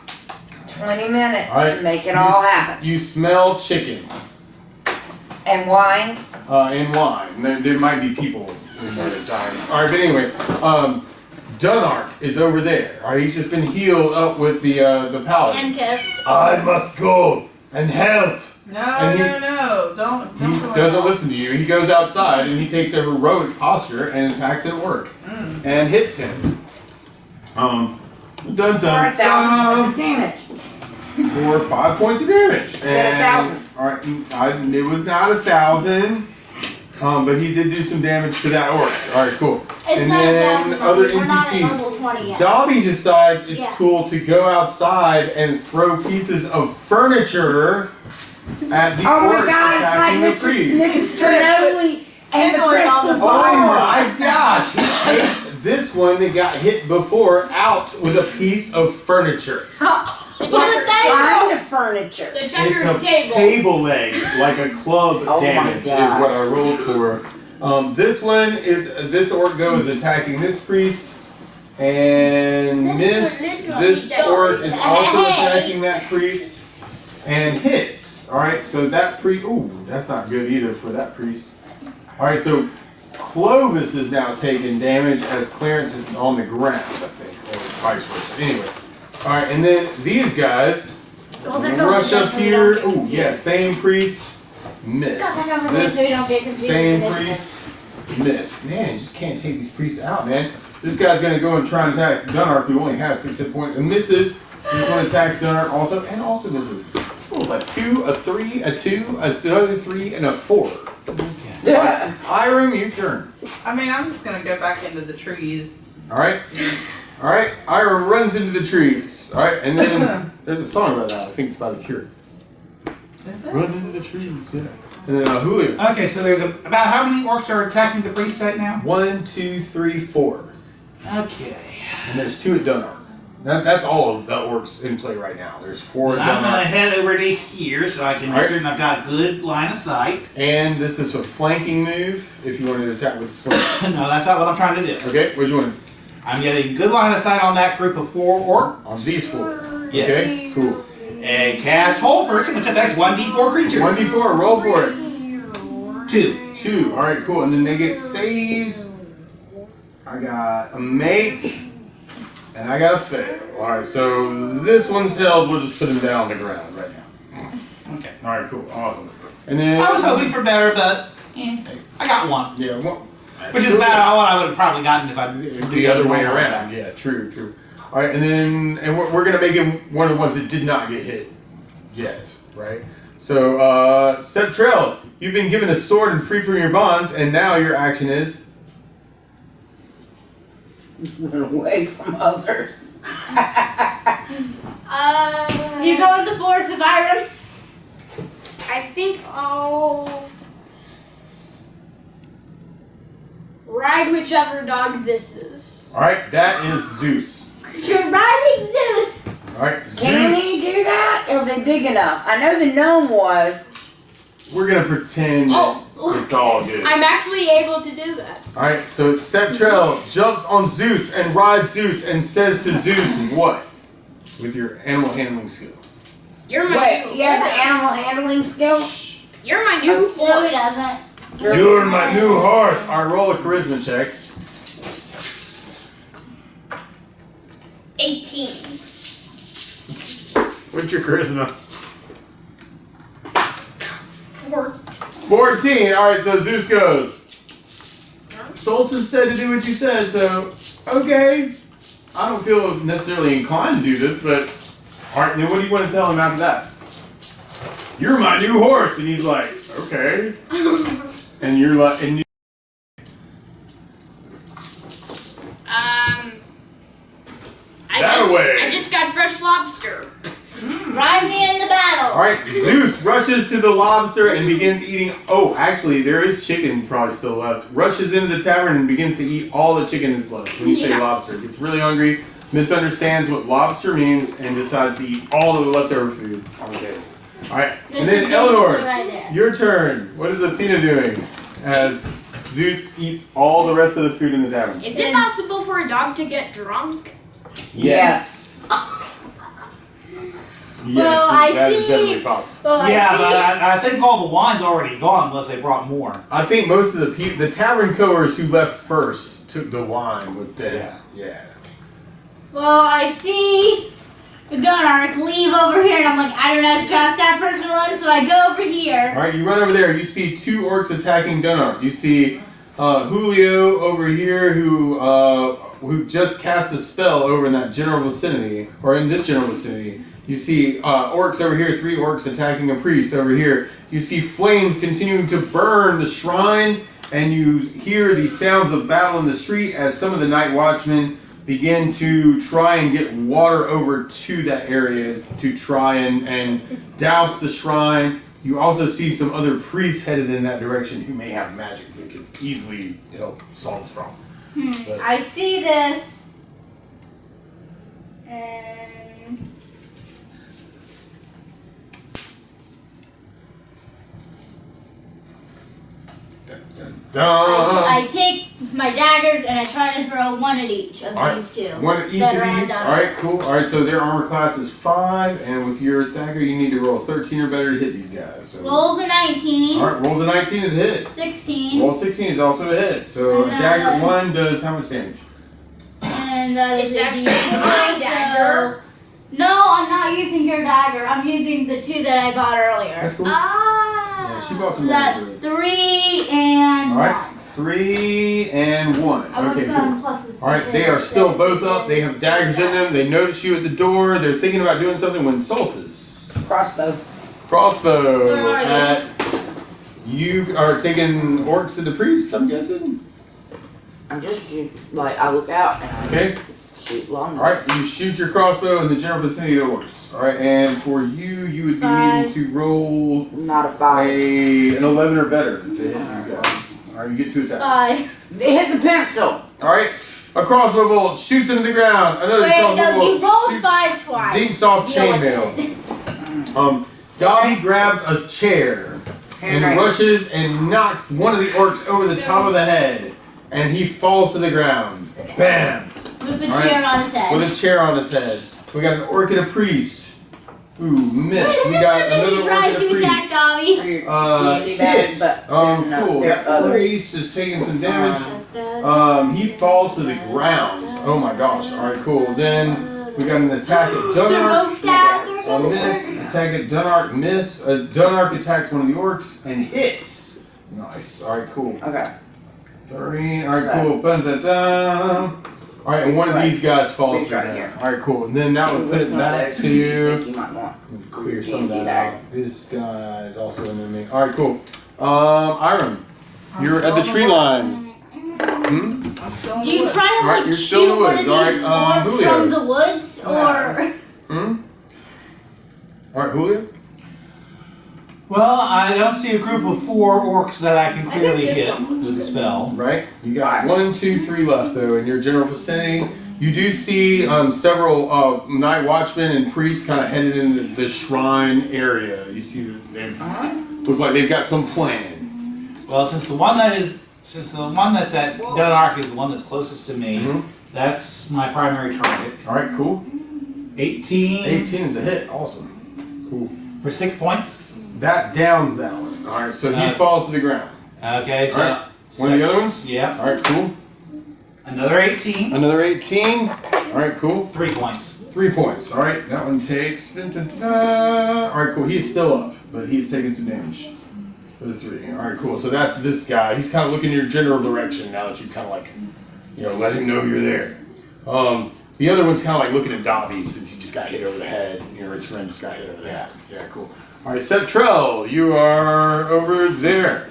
20 minutes All right, to make it all happen. You smell chicken And wine. and wine. There might be people in there that die. All right, but anyway, Dunark is over there. All right, he's just been healed up with the paladin. And kissed. I must go and help. No, And he- no, don't He go doesn't out. listen to you. He goes outside and he takes a heroic posture and attacks at work and hits him. Dun dun 4,000 dun. points of damage. For 5 points of damage. Said 1,000. All right, it was not 1,000. But he did do some damage to that orc. All right, cool. It's And not then that. other We're not at NPCs. level 20 yet. Dobby decides it's Yeah. cool to go outside and throw pieces of furniture at the Oh my orcs god, it's attacking like the priest. Mrs. Trinoli and the Handling all Crystal the Ball. Oh my gosh, he takes this one that got hit before out with a piece of furniture. The checkers table. Kind of furniture. The checkers It's a table. table leg, like a club Oh my damage is gosh. what I rolled for. This orc goes attacking this priest, and this orc is also attacking that priest and hits. All right, so that priest. Ooh, that's not good either for that priest. All right, so Clovis is now taking damage as Clarence is on the ground, I think, or vice versa. Anyway, all right, and then these guys rush up here. Ooh, yeah, same priest. Miss. This same priest. Miss. Man, you just can't take these priests out, man. This guy's gonna go and try and attack Dunark, who only has 6 hit points, and misses. This one attacks Dunark also, and also misses. Ooh, a 2, a 3, a 2, another 3, and a 4. Yeah. Hiram, you turn. I mean, I'm just gonna go back into the trees. Alright. Alright, Hiram runs into the trees. Alright, and then there's a song about that. I think it's by The Cure. Is it? Run into the trees, yeah. And then Julio. Okay, so there's about how many orcs are attacking the priest right now? 1, 2, 3, 4. Okay. And there's 2 at Dunark. That's all of the orcs in play right now. There's 4 at I'm gonna Dunark. head over to here so I can make Alright. certain I've got good line of sight. And this is a flanking move if you wanted to attack with sling. No, that's not what I'm trying to do. Okay, what'd you want? I'm getting good line of sight on that group of 4 orcs. On these 4. Yes. Okay, cool. And cast Hold Person, which affects 1d4 creatures. 1d4, roll for it. 2. 2. Alright, cool. And then they get saves. I got a make. And I got a fail. Alright, so this one's held. We'll just put him down on the ground right now. Okay. Alright, cool. Awesome. And then. I was hoping for better, but I got 1. Yeah, well. Which is about what I would have probably gotten if I the other way around. Yeah, true. All right, and then we're gonna make him one of the ones that did not get hit yet, right? So, Septrell, you've been given a sword and free from your bonds, and now your action is Run away from others. You go in the forest with Iron. I think I'll ride whichever dog this is. all right. That is Zeus. You're riding Zeus. All right, Can Zeus. he do that? Are they big enough? I know the gnome was. We're gonna pretend Oh, it's all good. I'm actually able to do that. All right, so Septrell jumps on Zeus and rides Zeus and says to Zeus, "What?" With your animal handling skill. You're my Wait, new he has an horse. animal handling skill? You're my new horse. No, he doesn't. You're my new horse. I roll a charisma check. 18. What's your charisma? 14. All right, so Zeus goes. Solstice said to do what you said, so okay. I don't feel necessarily inclined to do this, but all right. Then what do you want to tell him after that? You're my new horse, and he's like, okay. And you're like, and you, I just got fresh lobster. Ride me in the battle. all right. Zeus rushes to the lobster and begins eating. Oh, actually, there is chicken probably still left. Rushes into the tavern and begins to eat all the chicken that's left. When you say Yeah. lobster, gets really hungry, misunderstands what lobster means, and decides to eat all of the leftover food on the table. All right, and then There's a Eleanor, big right there. your turn. What is Athena doing as Zeus eats all the rest of the food in the tavern? Is it possible for a dog to get drunk? Yes. Yes, Well, I that is see- definitely possible. Well, Yeah, I but see. I think all the wine's already gone unless they brought more. I think most of the tavern goers who left first took the wine with them. Yeah. Well, I see the Dunark leave over here, and I'm like, I don't have to drop that person alone, so I go over here. All right, you run over there. You see 2 orcs attacking Dunark. You see Julio over here who just cast a spell over in that general vicinity, or in this general vicinity. You see orcs over here, 3 orcs attacking a priest over here. You see flames continuing to burn the shrine, and you hear the sounds of battle in the street as some of the night watchmen begin to try and get water over to that area to try and douse the shrine. You also see some other priests headed in that direction who may have magic that could easily help solve this problem. But- I see this. And I take my daggers and I try to throw one at each of Alright, these two. one of each that of are on these. Dunark. Alright, cool. Alright, so their armor class is 5, and with your dagger, you need to roll 13 or better to hit these guys. So, Rolls a 19. Alright, rolls a 19 is a hit. 16. Roll 16 is also a hit. So And dagger 1 does how much damage? And that is It's a actually D4, my so- dagger. No, I'm not using your dagger. I'm using the 2 that I bought earlier. That's cool. Ah. Yeah, she bought So some that's daggers. 3 and Alright. 1. 3 and 1. I Okay, was cool. on pluses. Alright, they are still both up. They have daggers in them. They notice you at the door. They're thinking about doing something when Solstice. Crossbow. Crossbow. Where are you? You are taking orcs to the priest, I'm guessing? I'm just I look out and I Okay. just shoot long. Alright, you shoot your crossbow in the general vicinity of the orcs. Alright, and for you would be 5. needing to roll Not a 5. an 11 or better to hit these guys. Alright, you get 2 attacks. 5. They hit the pencil. Alright, a crossbow bolt shoots into the ground. Another Wait, crossbow no, bolt you rolled shoots 5 twice. dinks off Deal with chainmail. Dobby grabs a chair and Right. rushes and knocks one of the orcs over the top of the head, and he falls to the ground. Bam! With a Alright. chair on his head. With a chair on his head. We got an orc and a priest. Ooh, miss. What We is got it when another you orc tried and a to attack priest. Dobby? Hit. no, Cool. there are That others. priest is taking some damage. He falls to the ground. Oh my gosh. Alright, cool. Then we got an attack at They're Dunark. both down. They're A both miss. Attack at Dunark. Miss. Dunark attacks one of the orcs and hits. Nice. Alright, cool. Okay. 3. Alright, cool. Ba-da-da. Alright, and one of these guys falls He's to the right ground. here. Alright, cool. And then that would put it back I to. think you might want. Clear some of that out. This guy is also an enemy. Alright, cool. Iron. You're at the tree line. Hmm? I'm still in Do the you woods. try to Alright, like you're still in shoot the one of woods. these Alright, orcs Julio. from the woods, or Hmm? Alright, Julio? Well, I don't see a group of 4 orcs that I can think clearly this hit one with a spell. Right? You got 1, 2, 3 left though in your general vicinity. You do see several night watchmen and priests kind of headed into the shrine area. You see that they've look like they've got some plan. Well, since the one that's at Dunark is the one that's closest to me, Mhm. that's my primary target. Alright, cool. 18 18 is a hit. Awesome. Cool. for 6 points. That downs that one. Alright, so he Uh, falls to the ground. Okay, so Alright. One of the other ones? yeah, Alright, cool. another 18, Another 18. Alright, cool. 3 points. 3 points. Alright, that one takes. Alright, cool. He's still up, but he's taking some damage for the 3. Alright, cool. So that's this guy. He's kind of looking in your general direction now that you kind of like, let him know you're there. The other one's kind of like looking at Dobby since he just got hit over the head. His friend just got hit over the head. Yeah, cool. Alright, Septrell, you are over there.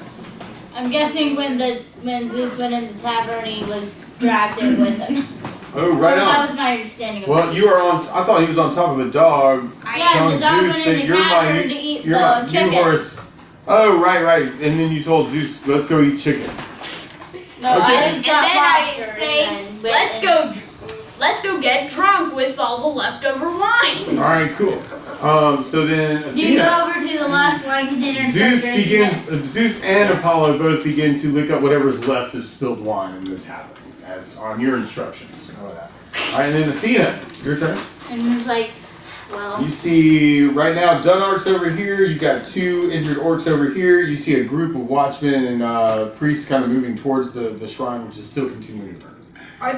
I'm guessing when Zeus went in the tavern, he was dragged in with him. Oh, right That on. was my understanding of Well, it. you are on. I thought he was on top of a dog. Yeah, telling the dog Zeus went in that the you're my tavern new- to eat you're my the new chicken. horse. Oh, right. And then you told Zeus, let's go eat chicken. No, Okay. I And then got I lobster say, and then let's go get drunk with all the leftover wine. All right, cool. So then You Athena, go over to the last wine container and start Zeus drinking it. Zeus and Apollo both begin to lick up whatever's left of spilled wine in the tavern, as on your instructions. Know that. All right, and then Athena, your turn. And it's like, well, You see right now Dunark's over here. You got 2 injured orcs over here. You see a group of watchmen and priests kind of moving towards the shrine, which is still continuing to burn. Are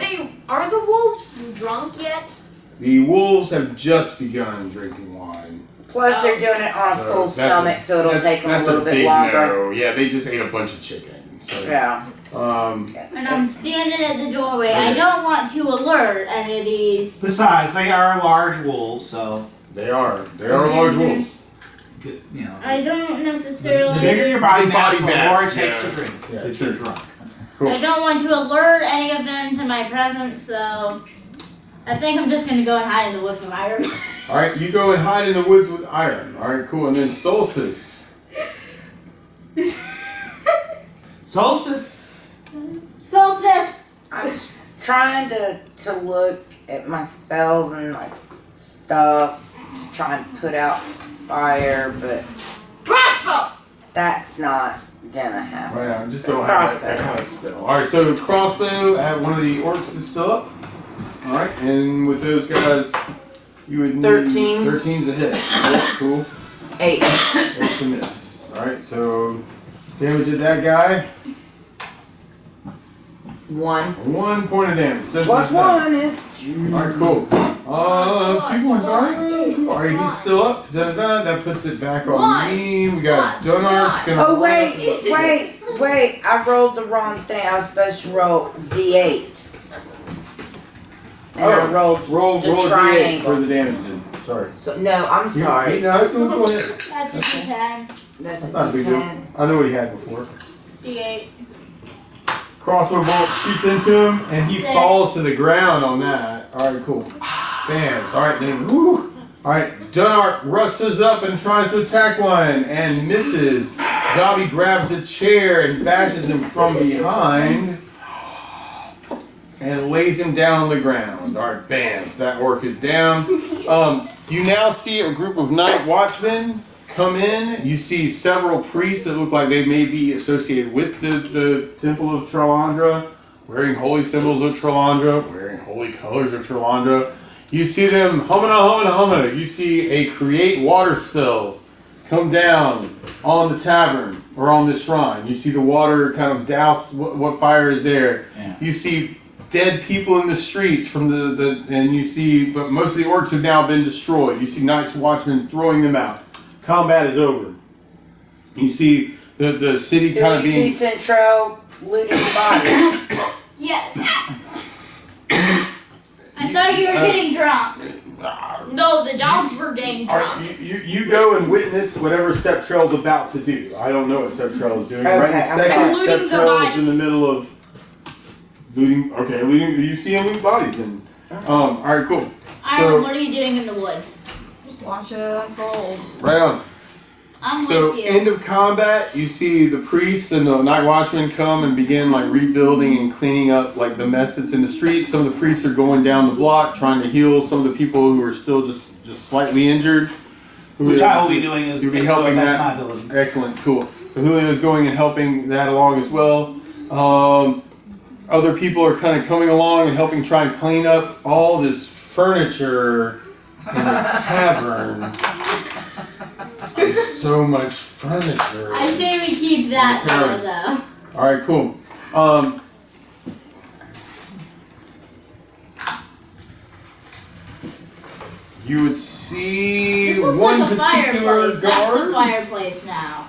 the wolves drunk yet? The wolves have just begun drinking wine. Plus, they're doing it on a So full that's stomach, so it'll take them a that's little bit big longer. No. Yeah, they just ate a bunch of chicken. So, Yeah. and I'm standing at the doorway. I don't want to alert any of these. Besides, they are large wolves, so they are large wolves. you know. I don't The necessarily. bigger your body Body mass, the more mass, it takes yeah. to drink. Yeah, to true. get drunk. Cool. I don't want to alert any of them to my presence, so I think I'm just gonna go and hide in the woods with Iron. All right, you go and hide in the woods with Iron. All right, cool. And then Solstice. Solstice. Solstice! I I was trying to look at my spells and like stuff to try and put out fire, but Crossbow! that's not gonna happen. Right now, just don't have that kind of spell. Alright, so crossbow at one of the orcs that's still up. Alright, and with those guys, you would need 13. 13's a hit. Alright, cool. 8. 8's a miss. Alright, so damage at that guy. 1. 1 point of damage. Plus 1 is 2. Alright, cool. 2 points, alright. Alright, he's still up. That puts it back on One. me. We got Plus Donar's gonna. Oh, wait. I rolled the wrong thing. I was supposed to roll D8. And I rolled roll the a D8 triangle. for the damage then. Sorry. So, no, I'm sorry. No, it's cool. Go ahead. That's a D10. That's That's not a big deal. 10. I know what he had before. D8. Crossbow bolt shoots into him, and he Six. falls to the ground on that. Alright, cool. Bam. Alright, then. Woo. Alright, Dunark rushes up and tries to attack one, and misses. Dobby grabs a chair and bashes him from behind, and lays him down on the ground. Alright, bam. So that orc is down. You now see a group of night watchmen come in. You see several priests that look like they may be associated with the Temple of Tralandra, wearing holy symbols of Tralandra, wearing holy colors of Tralandra. You see them humana. You see a create water spell come down on the tavern or on the shrine. You see the water kind of douse what fire is there. Yeah. You see dead people in the streets from and you see, but most of the orcs have now been destroyed. You see Night's Watchmen throwing them out. Combat is over. You see the city Do kind of we being. see Centro looting bodies? Yes. I thought you were getting drunk. No, the dogs were getting drunk. Alright, you go and witness whatever Septrell's about to do. I don't know what Septrell is doing. Okay, Right in a I'm second, sorry. Looting the Septrell is in the bodies. middle of looting. Okay, looting. You see him loot bodies, and alright, cool. Iron, what are you doing in the woods? Just watch it unfold. Right on. I'm So, with you. end of combat, you see the priests and the night watchmen come and begin like rebuilding and cleaning up like the mess that's in the street. Some of the priests are going down the block trying to heal some of the people who are still just slightly injured. Which I will be doing is You'll be helping that's that. my ability. Excellent, cool. So Julio's going and helping that along as well. Other people are kind of coming along and helping try and clean up all this furniture in the tavern. There's so much furniture. I say we keep that Return. though. All right, cool. You would see This looks one like a particular fireplace. That's the guard. fireplace now.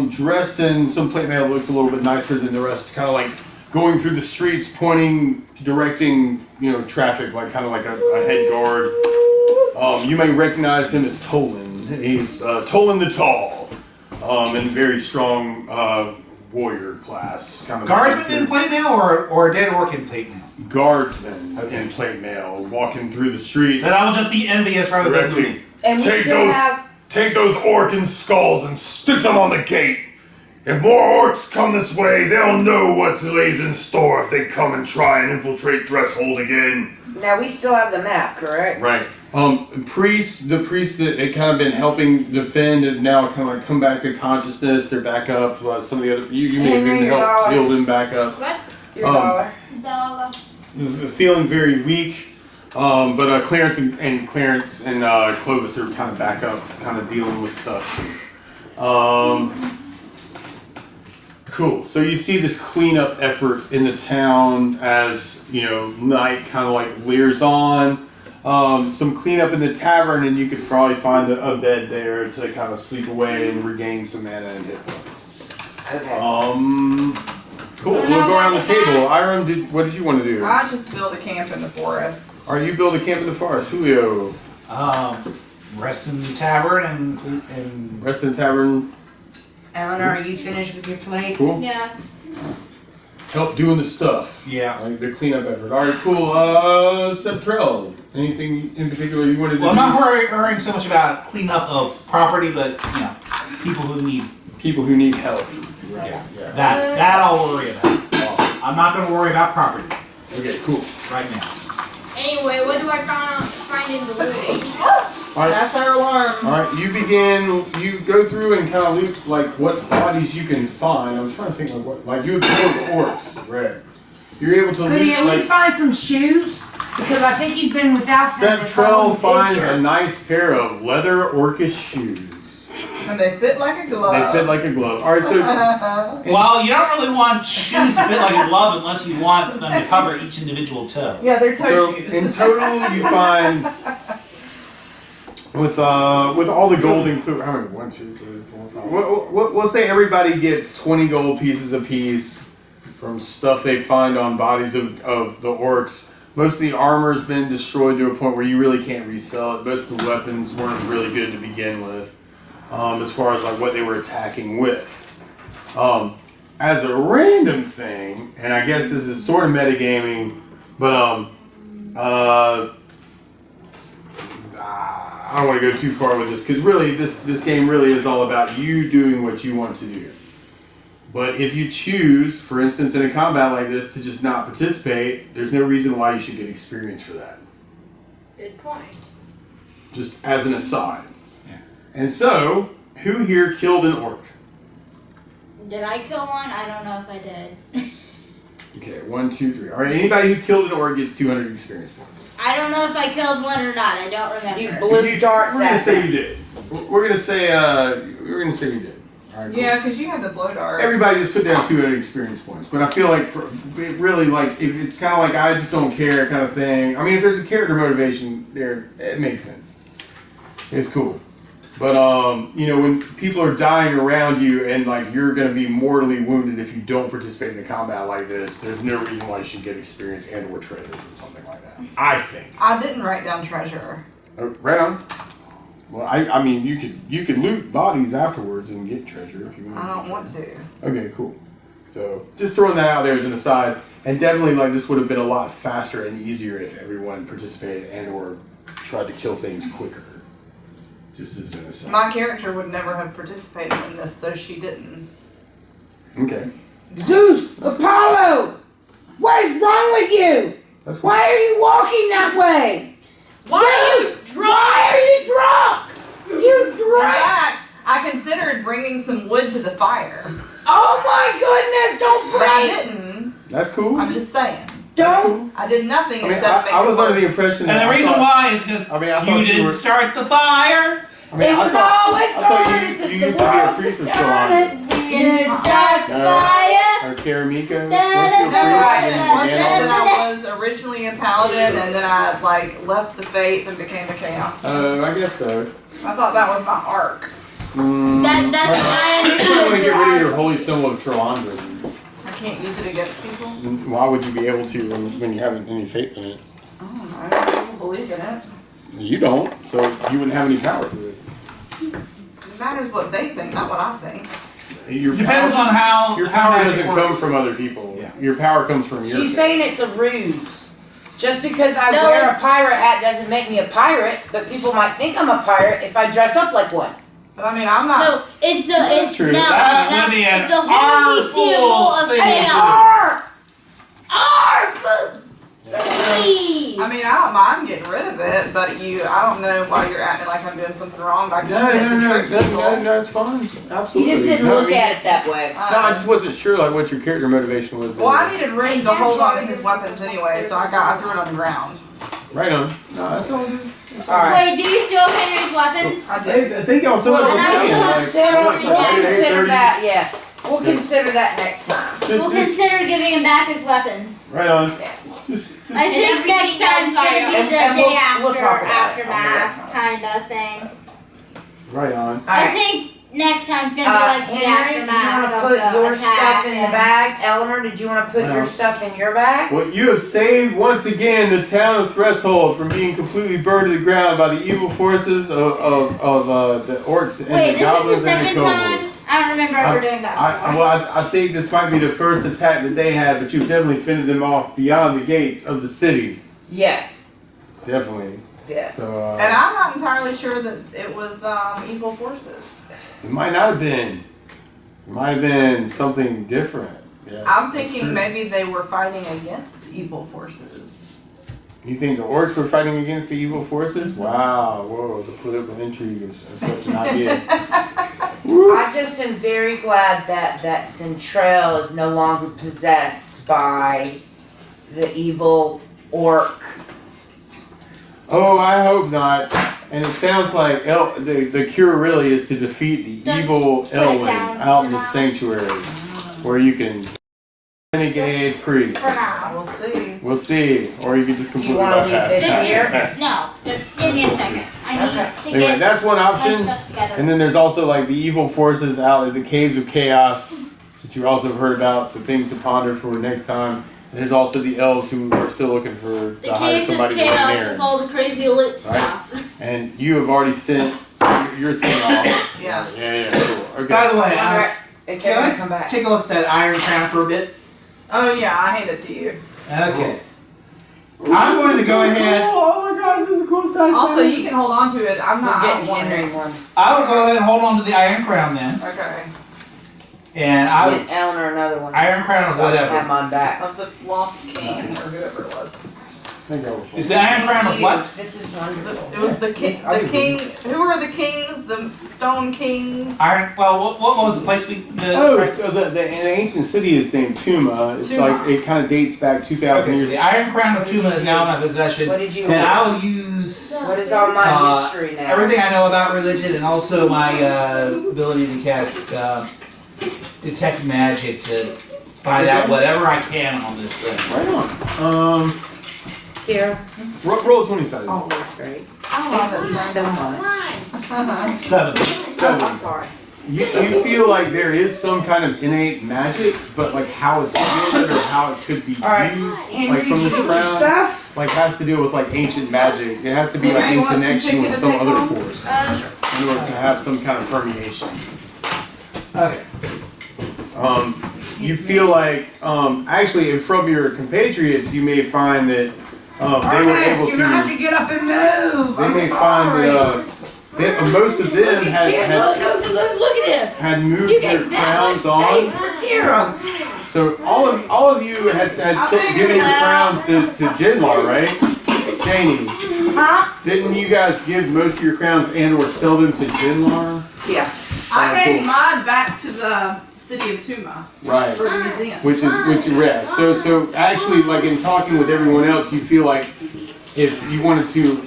Dressed in some plate mail that looks a little bit nicer than the rest. Kind of like going through the streets, pointing, directing, traffic, like kind of like a head guard. You may recognize him as Tolan. He's Tolan the Tall, and very strong warrior class. Kind of Guardsman in plate mail or a dead orc in plate mail? Guardsmen Okay. in plate mail walking through the streets. Then I'll just be envious rather than directing. greedy. And we Take still those, have. take those orc skulls and stick them on the gate. If more orcs come this way, they'll know what lays in store if they come and try and infiltrate Threshold again. Now we still have the map, correct? Right. The priests that had kind of been helping defend have now kind of like come back to consciousness. They're back up. Some of the other you may have Henry, even your helped dollar. heal them back up. What? Your Um, dollar. Feeling very weak. But Clarence and Clovis are kind of back up, kind of dealing with stuff too. Cool. So you see this cleanup effort in the town as night kind of like leers on. Some cleanup in the tavern, and you could probably find a bed there to kind of sleep away and regain some mana and hit points. Okay. Cool. We'll go around the table. Iram, what did you want to do? I just built a camp in the forest. Are you build a camp in the forest, Julio? Rest in the tavern and Rest in the tavern. Eleanor, are you finished with your plate? Cool. Yes. Help doing the stuff. yeah. Like the cleanup effort. All right, cool. Sebtrell, anything in particular you wanted to Well, do? I'm not worrying so much about cleanup of property, but people who need people who need help. Yeah. That I'll worry about. I'm not going to worry about property Okay, cool. right now. Anyway, what do I find in the looting? All right. That's our alarm. All right, you go through and kind of loot like what bodies you can find. I was trying to think of what, like you would kill orcs, right? You're able to Could he loot at like. least find some shoes? Because I think he's been without them. Centrell finds a nice pair of leather orcish shoes. And they fit like a glove. They fit like a glove. All right, so Well, you don't really want shoes to fit like a glove unless you want them to cover each individual toe. Yeah, they're toe so shoes. in total you find with all the gold included. How many? 1, 2, 3, 4, 5. We'll say everybody gets 20 gold pieces apiece from stuff they find on bodies of the orcs. Most of the armor's been destroyed to a point where you really can't resell it. Most of the weapons weren't really good to begin with, as far as like what they were attacking with. As a random thing, and I guess this is sort of metagaming, but I don't want to go too far with this because really this game really is all about you doing what you want to do. But if you choose, for instance, in a combat like this, to just not participate, there's no reason why you should get experience for that. Good point. Just as an aside. Yeah. And so, who here killed an orc? Did I kill one? I don't know if I did. Okay, 1, 2, 3. All right, anybody who killed an orc gets 200 experience points. I don't know if I killed one or not. I don't remember. You blew darts We're gonna at say them. you did. We're gonna say you did. All right, cool. Yeah, because you had the blow dart. Everybody just put down 200 experience points, but I feel like it really like if it's kind of like I just don't care kind of thing. I mean, if there's a character motivation there, it makes sense. It's cool, but when people are dying around you and like you're gonna be mortally wounded if you don't participate in a combat like this, there's no reason why you should get experience and or treasure or something like that. I think. I didn't write down treasure. Right on. Well, I mean, you could loot bodies afterwards and get treasure if you want. I don't want to. Okay, cool. So just throwing that out there as an aside, and definitely like this would have been a lot faster and easier if everyone participated and or tried to kill things quicker. Just as an aside. My character would never have participated in this, so she didn't. Okay, Zeus, Apollo, what is wrong with you? that's cool. Why are you walking that way? Zeus, why are you drunk? You In drunk? fact, I considered bringing some wood to the fire, Oh my goodness! Don't but I bring. didn't. That's cool. I'm just saying. That's Don't. cool. I did nothing I mean, except make I it was under the worse. impression that And the I reason thought- why is because I mean, I thought you you didn't were- start the fire. I mean, It I was thought, always I thought burning you since used the to be a world priest of started. Tron. Didn't start the fire. Or Karamika. Da, da, Weren't you a da, priest? Right, And it da, wasn't began all that this? I was originally a paladin and then I left the faith and became a chaos. I guess so. I thought that was my arc. That's what I You want to get rid of understood. your holy symbol of Trolandra. I can't use it against people. Why would you be able to when you haven't any faith in it? I don't know. People believe in it. You don't, so you wouldn't have any power to it. It matters what they think, not what I think. Your Depends power, on how your how power magic doesn't come works. from other people. Yeah. Your power comes from your She's faith. saying it's a ruse. Just because I No, wear a it's- pirate hat doesn't make me a pirate, but people might think I'm a pirate if I dress up like one. But I mean, I'm not. No, it's a it's true. no, That no, would be an it's a holy artful symbol of thing to do. chaos. Please. I mean, I don't mind getting rid of it, but I don't know why you're acting like I'm doing something wrong by keeping it to trick people. no, it's fine. Absolutely. You just didn't No, look at it that way. No, I just wasn't sure like what your character motivation was. Well, I needed Ring to hold on to his weapons anyway, so I threw it on the ground. Right on. No, that's all good. Alright. Wait, do you still have Henry's weapons? I did. I think y'all so much. Well, And I about still it, have like, We'll Yeah. consider 8:30. that, yeah. We'll consider that next time. We'll consider giving him back his weapons. Right on. Yeah. Just I think everything next time's gonna be And- the and day we'll after talk about it. aftermath kind of thing. right on. I Alright. think next time's gonna be like the Henry, you aftermath wanna of put the your attack stuff in the and- bag? Eleanor, did you wanna put No. your stuff in your bag? Well, you have saved once again the town of Threshold from being completely burned to the ground by the evil forces of the orcs and Wait, the this goblins is the and the second time? kobolds. I don't remember ever doing that before. I think this might be the first attack that they had, but you've definitely fended them off beyond the gates of the city. Yes. Definitely. Yes. So And I'm not entirely sure that it was evil forces. it might not have been. Might have been something different. Yeah. I'm that's thinking true. maybe they were fighting against evil forces. You think the orcs were fighting against the evil forces? Wow, whoa, the political intrigue is such an idea. I just am very glad that Centrale is no longer possessed by the evil orc. Oh, I hope not. And it sounds like the cure really is to defeat the Just evil put it Elwyn down out for in the now. sanctuary, where you can renegade priest. For now. We'll see. We'll see, or you can just completely wanna leave bypass this that. here? Yes. No, just give me a second. I need to Anyway, get that's one my option. stuff together. And then there's also like the evil forces out in the caves of chaos that you also have heard about. So things to ponder for next time. And there's also the elves who are still looking for the to hire caves of somebody to live chaos there. with all the crazy loot stuff. And you have already sent your thing off. Yeah. Yeah, cool. Okay. By the way, Wonder if they're gonna come back. take a look at that Iron Crown for a bit. Oh yeah, I hand it to you. Okay. I'm going to go ahead. Oh my gosh, this is the coolest dice. Also, you can hold on to it. I'm We're not. I getting don't want Henry it. one. I will go ahead and hold on to the Iron Crown then, Okay. and I would Get Eleanor another one. Iron Crown of So I can have whatever. mine back. Of the Lost King or whoever it was. Is the Iron Crown of what? This is wonderful. It was the king. I The think king. Who are the kings? The Stone Kings. Iron. Well, what was the place we? Oh, the ancient city is named Tuma. It's Tuma. like it kind of dates back 2,000 Okay, so years. the Iron Crown of Tuma is now in my possession, What did you and want? I will use What is all my history now? everything I know about religion and also my ability to cast detect magic to find out whatever I can on this thing. Right on. Here. Roll a 20 sided. Oh, that's great. I love Thank you so much. 7. Oh, I'm sorry. You feel like there is some kind of innate magic, but like how it's wielded or how it could be All right. used, Andrew, like from did you this get your crown, stuff? like has to do with like ancient magic. It has to be like Henry in wants some connection chicken with to some take other home? force in order to have some kind of permeation. Okay. You feel like, actually, from your compatriots, you may find that they were Ernest, able you're gonna have to. to get up and move. They I'm may sorry. find that most of them Kira, had look at this. had moved You their get that much crowns on. space for Kira. So all of you had given your crowns to Jinlar, right? Janie, Huh? didn't you guys give most of your crowns and or sell them to Jinlar? Yeah. I Cool. gave mine back to the city of Tuma Right. for the museum. Which yeah. So actually, like in talking with everyone else, you feel like if you wanted to.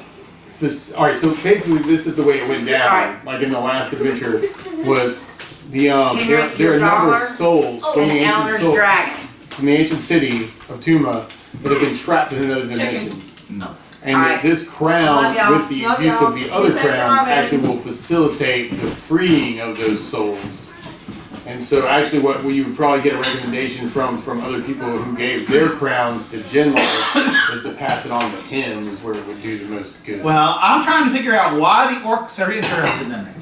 All right. So basically, this is the way it went down. Alright. Like in the last adventure, was the there Your are a number of dollar souls from And the ancient Eleanor's dragon. from the ancient city of Tuma that have been trapped in another dimension. No. And Alright. this crown, Love y'all. with the Love use of y'all. the other Be safe, crowns, Robin. actually will facilitate the freeing of those souls. And so, actually, what you would probably get a recommendation from other people who gave their crowns to Jinlar is to pass it on to him, is where it would do the most good. Well, I'm trying to figure out why the orcs are interested in it.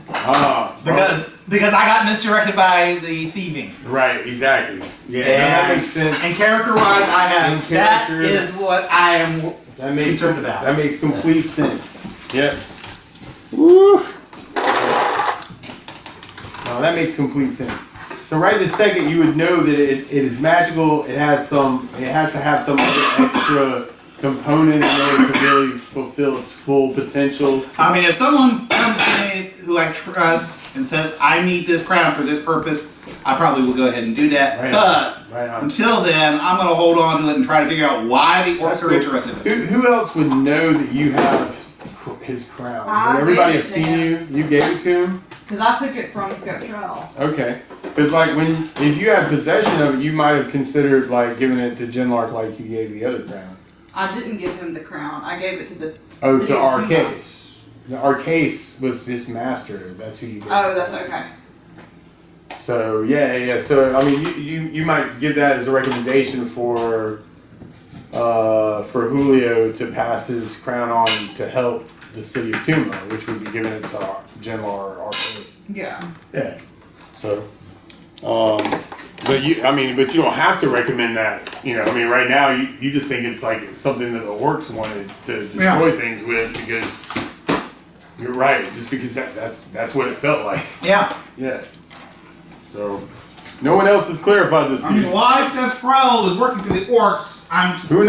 Because I got misdirected by the thieving. right, exactly. Yeah, that makes sense. And character-wise, I have. In That character- is what I am. That makes concerned about. That makes complete sense. Yep. Woo. No, that makes complete sense. So right this second, you would know that it is magical. It has to have some other extra component in order to really fulfill its full potential. I mean, if someone comes to me who I trust and says, I need this crown for this purpose, I probably will go ahead and do that. Right. But Right on. until then, I'm going to hold on to it and try to figure out why the That's orcs are cool. interested in it. Who else would know that you have his crown? I Would everybody gave have it to seen you? You gave it to him? Because I took it from Scotrell. Okay. Because like if you had possession of it, you might have considered like giving it to Jinlark like you gave the other crown. I didn't give him the crown. I gave it to the Oh, city to of Tuma. Arcase. The Arcase was his master. That's who you gave. Oh, it that's to. okay. So yeah. So I mean, you might give that as a recommendation for Julio to pass his crown on to help the city of Tuma, which would be giving it to Jinlar or Arcase. Yeah. Yeah. So, but you don't have to recommend that. You know, I mean, right now you just think it's like something that the orcs wanted to destroy things with because you're right. Just because that's what it felt like. Yeah. Yeah. So, No one else has clarified this I to mean, you. why Seth Krell is working for the orcs, I'm Who knows?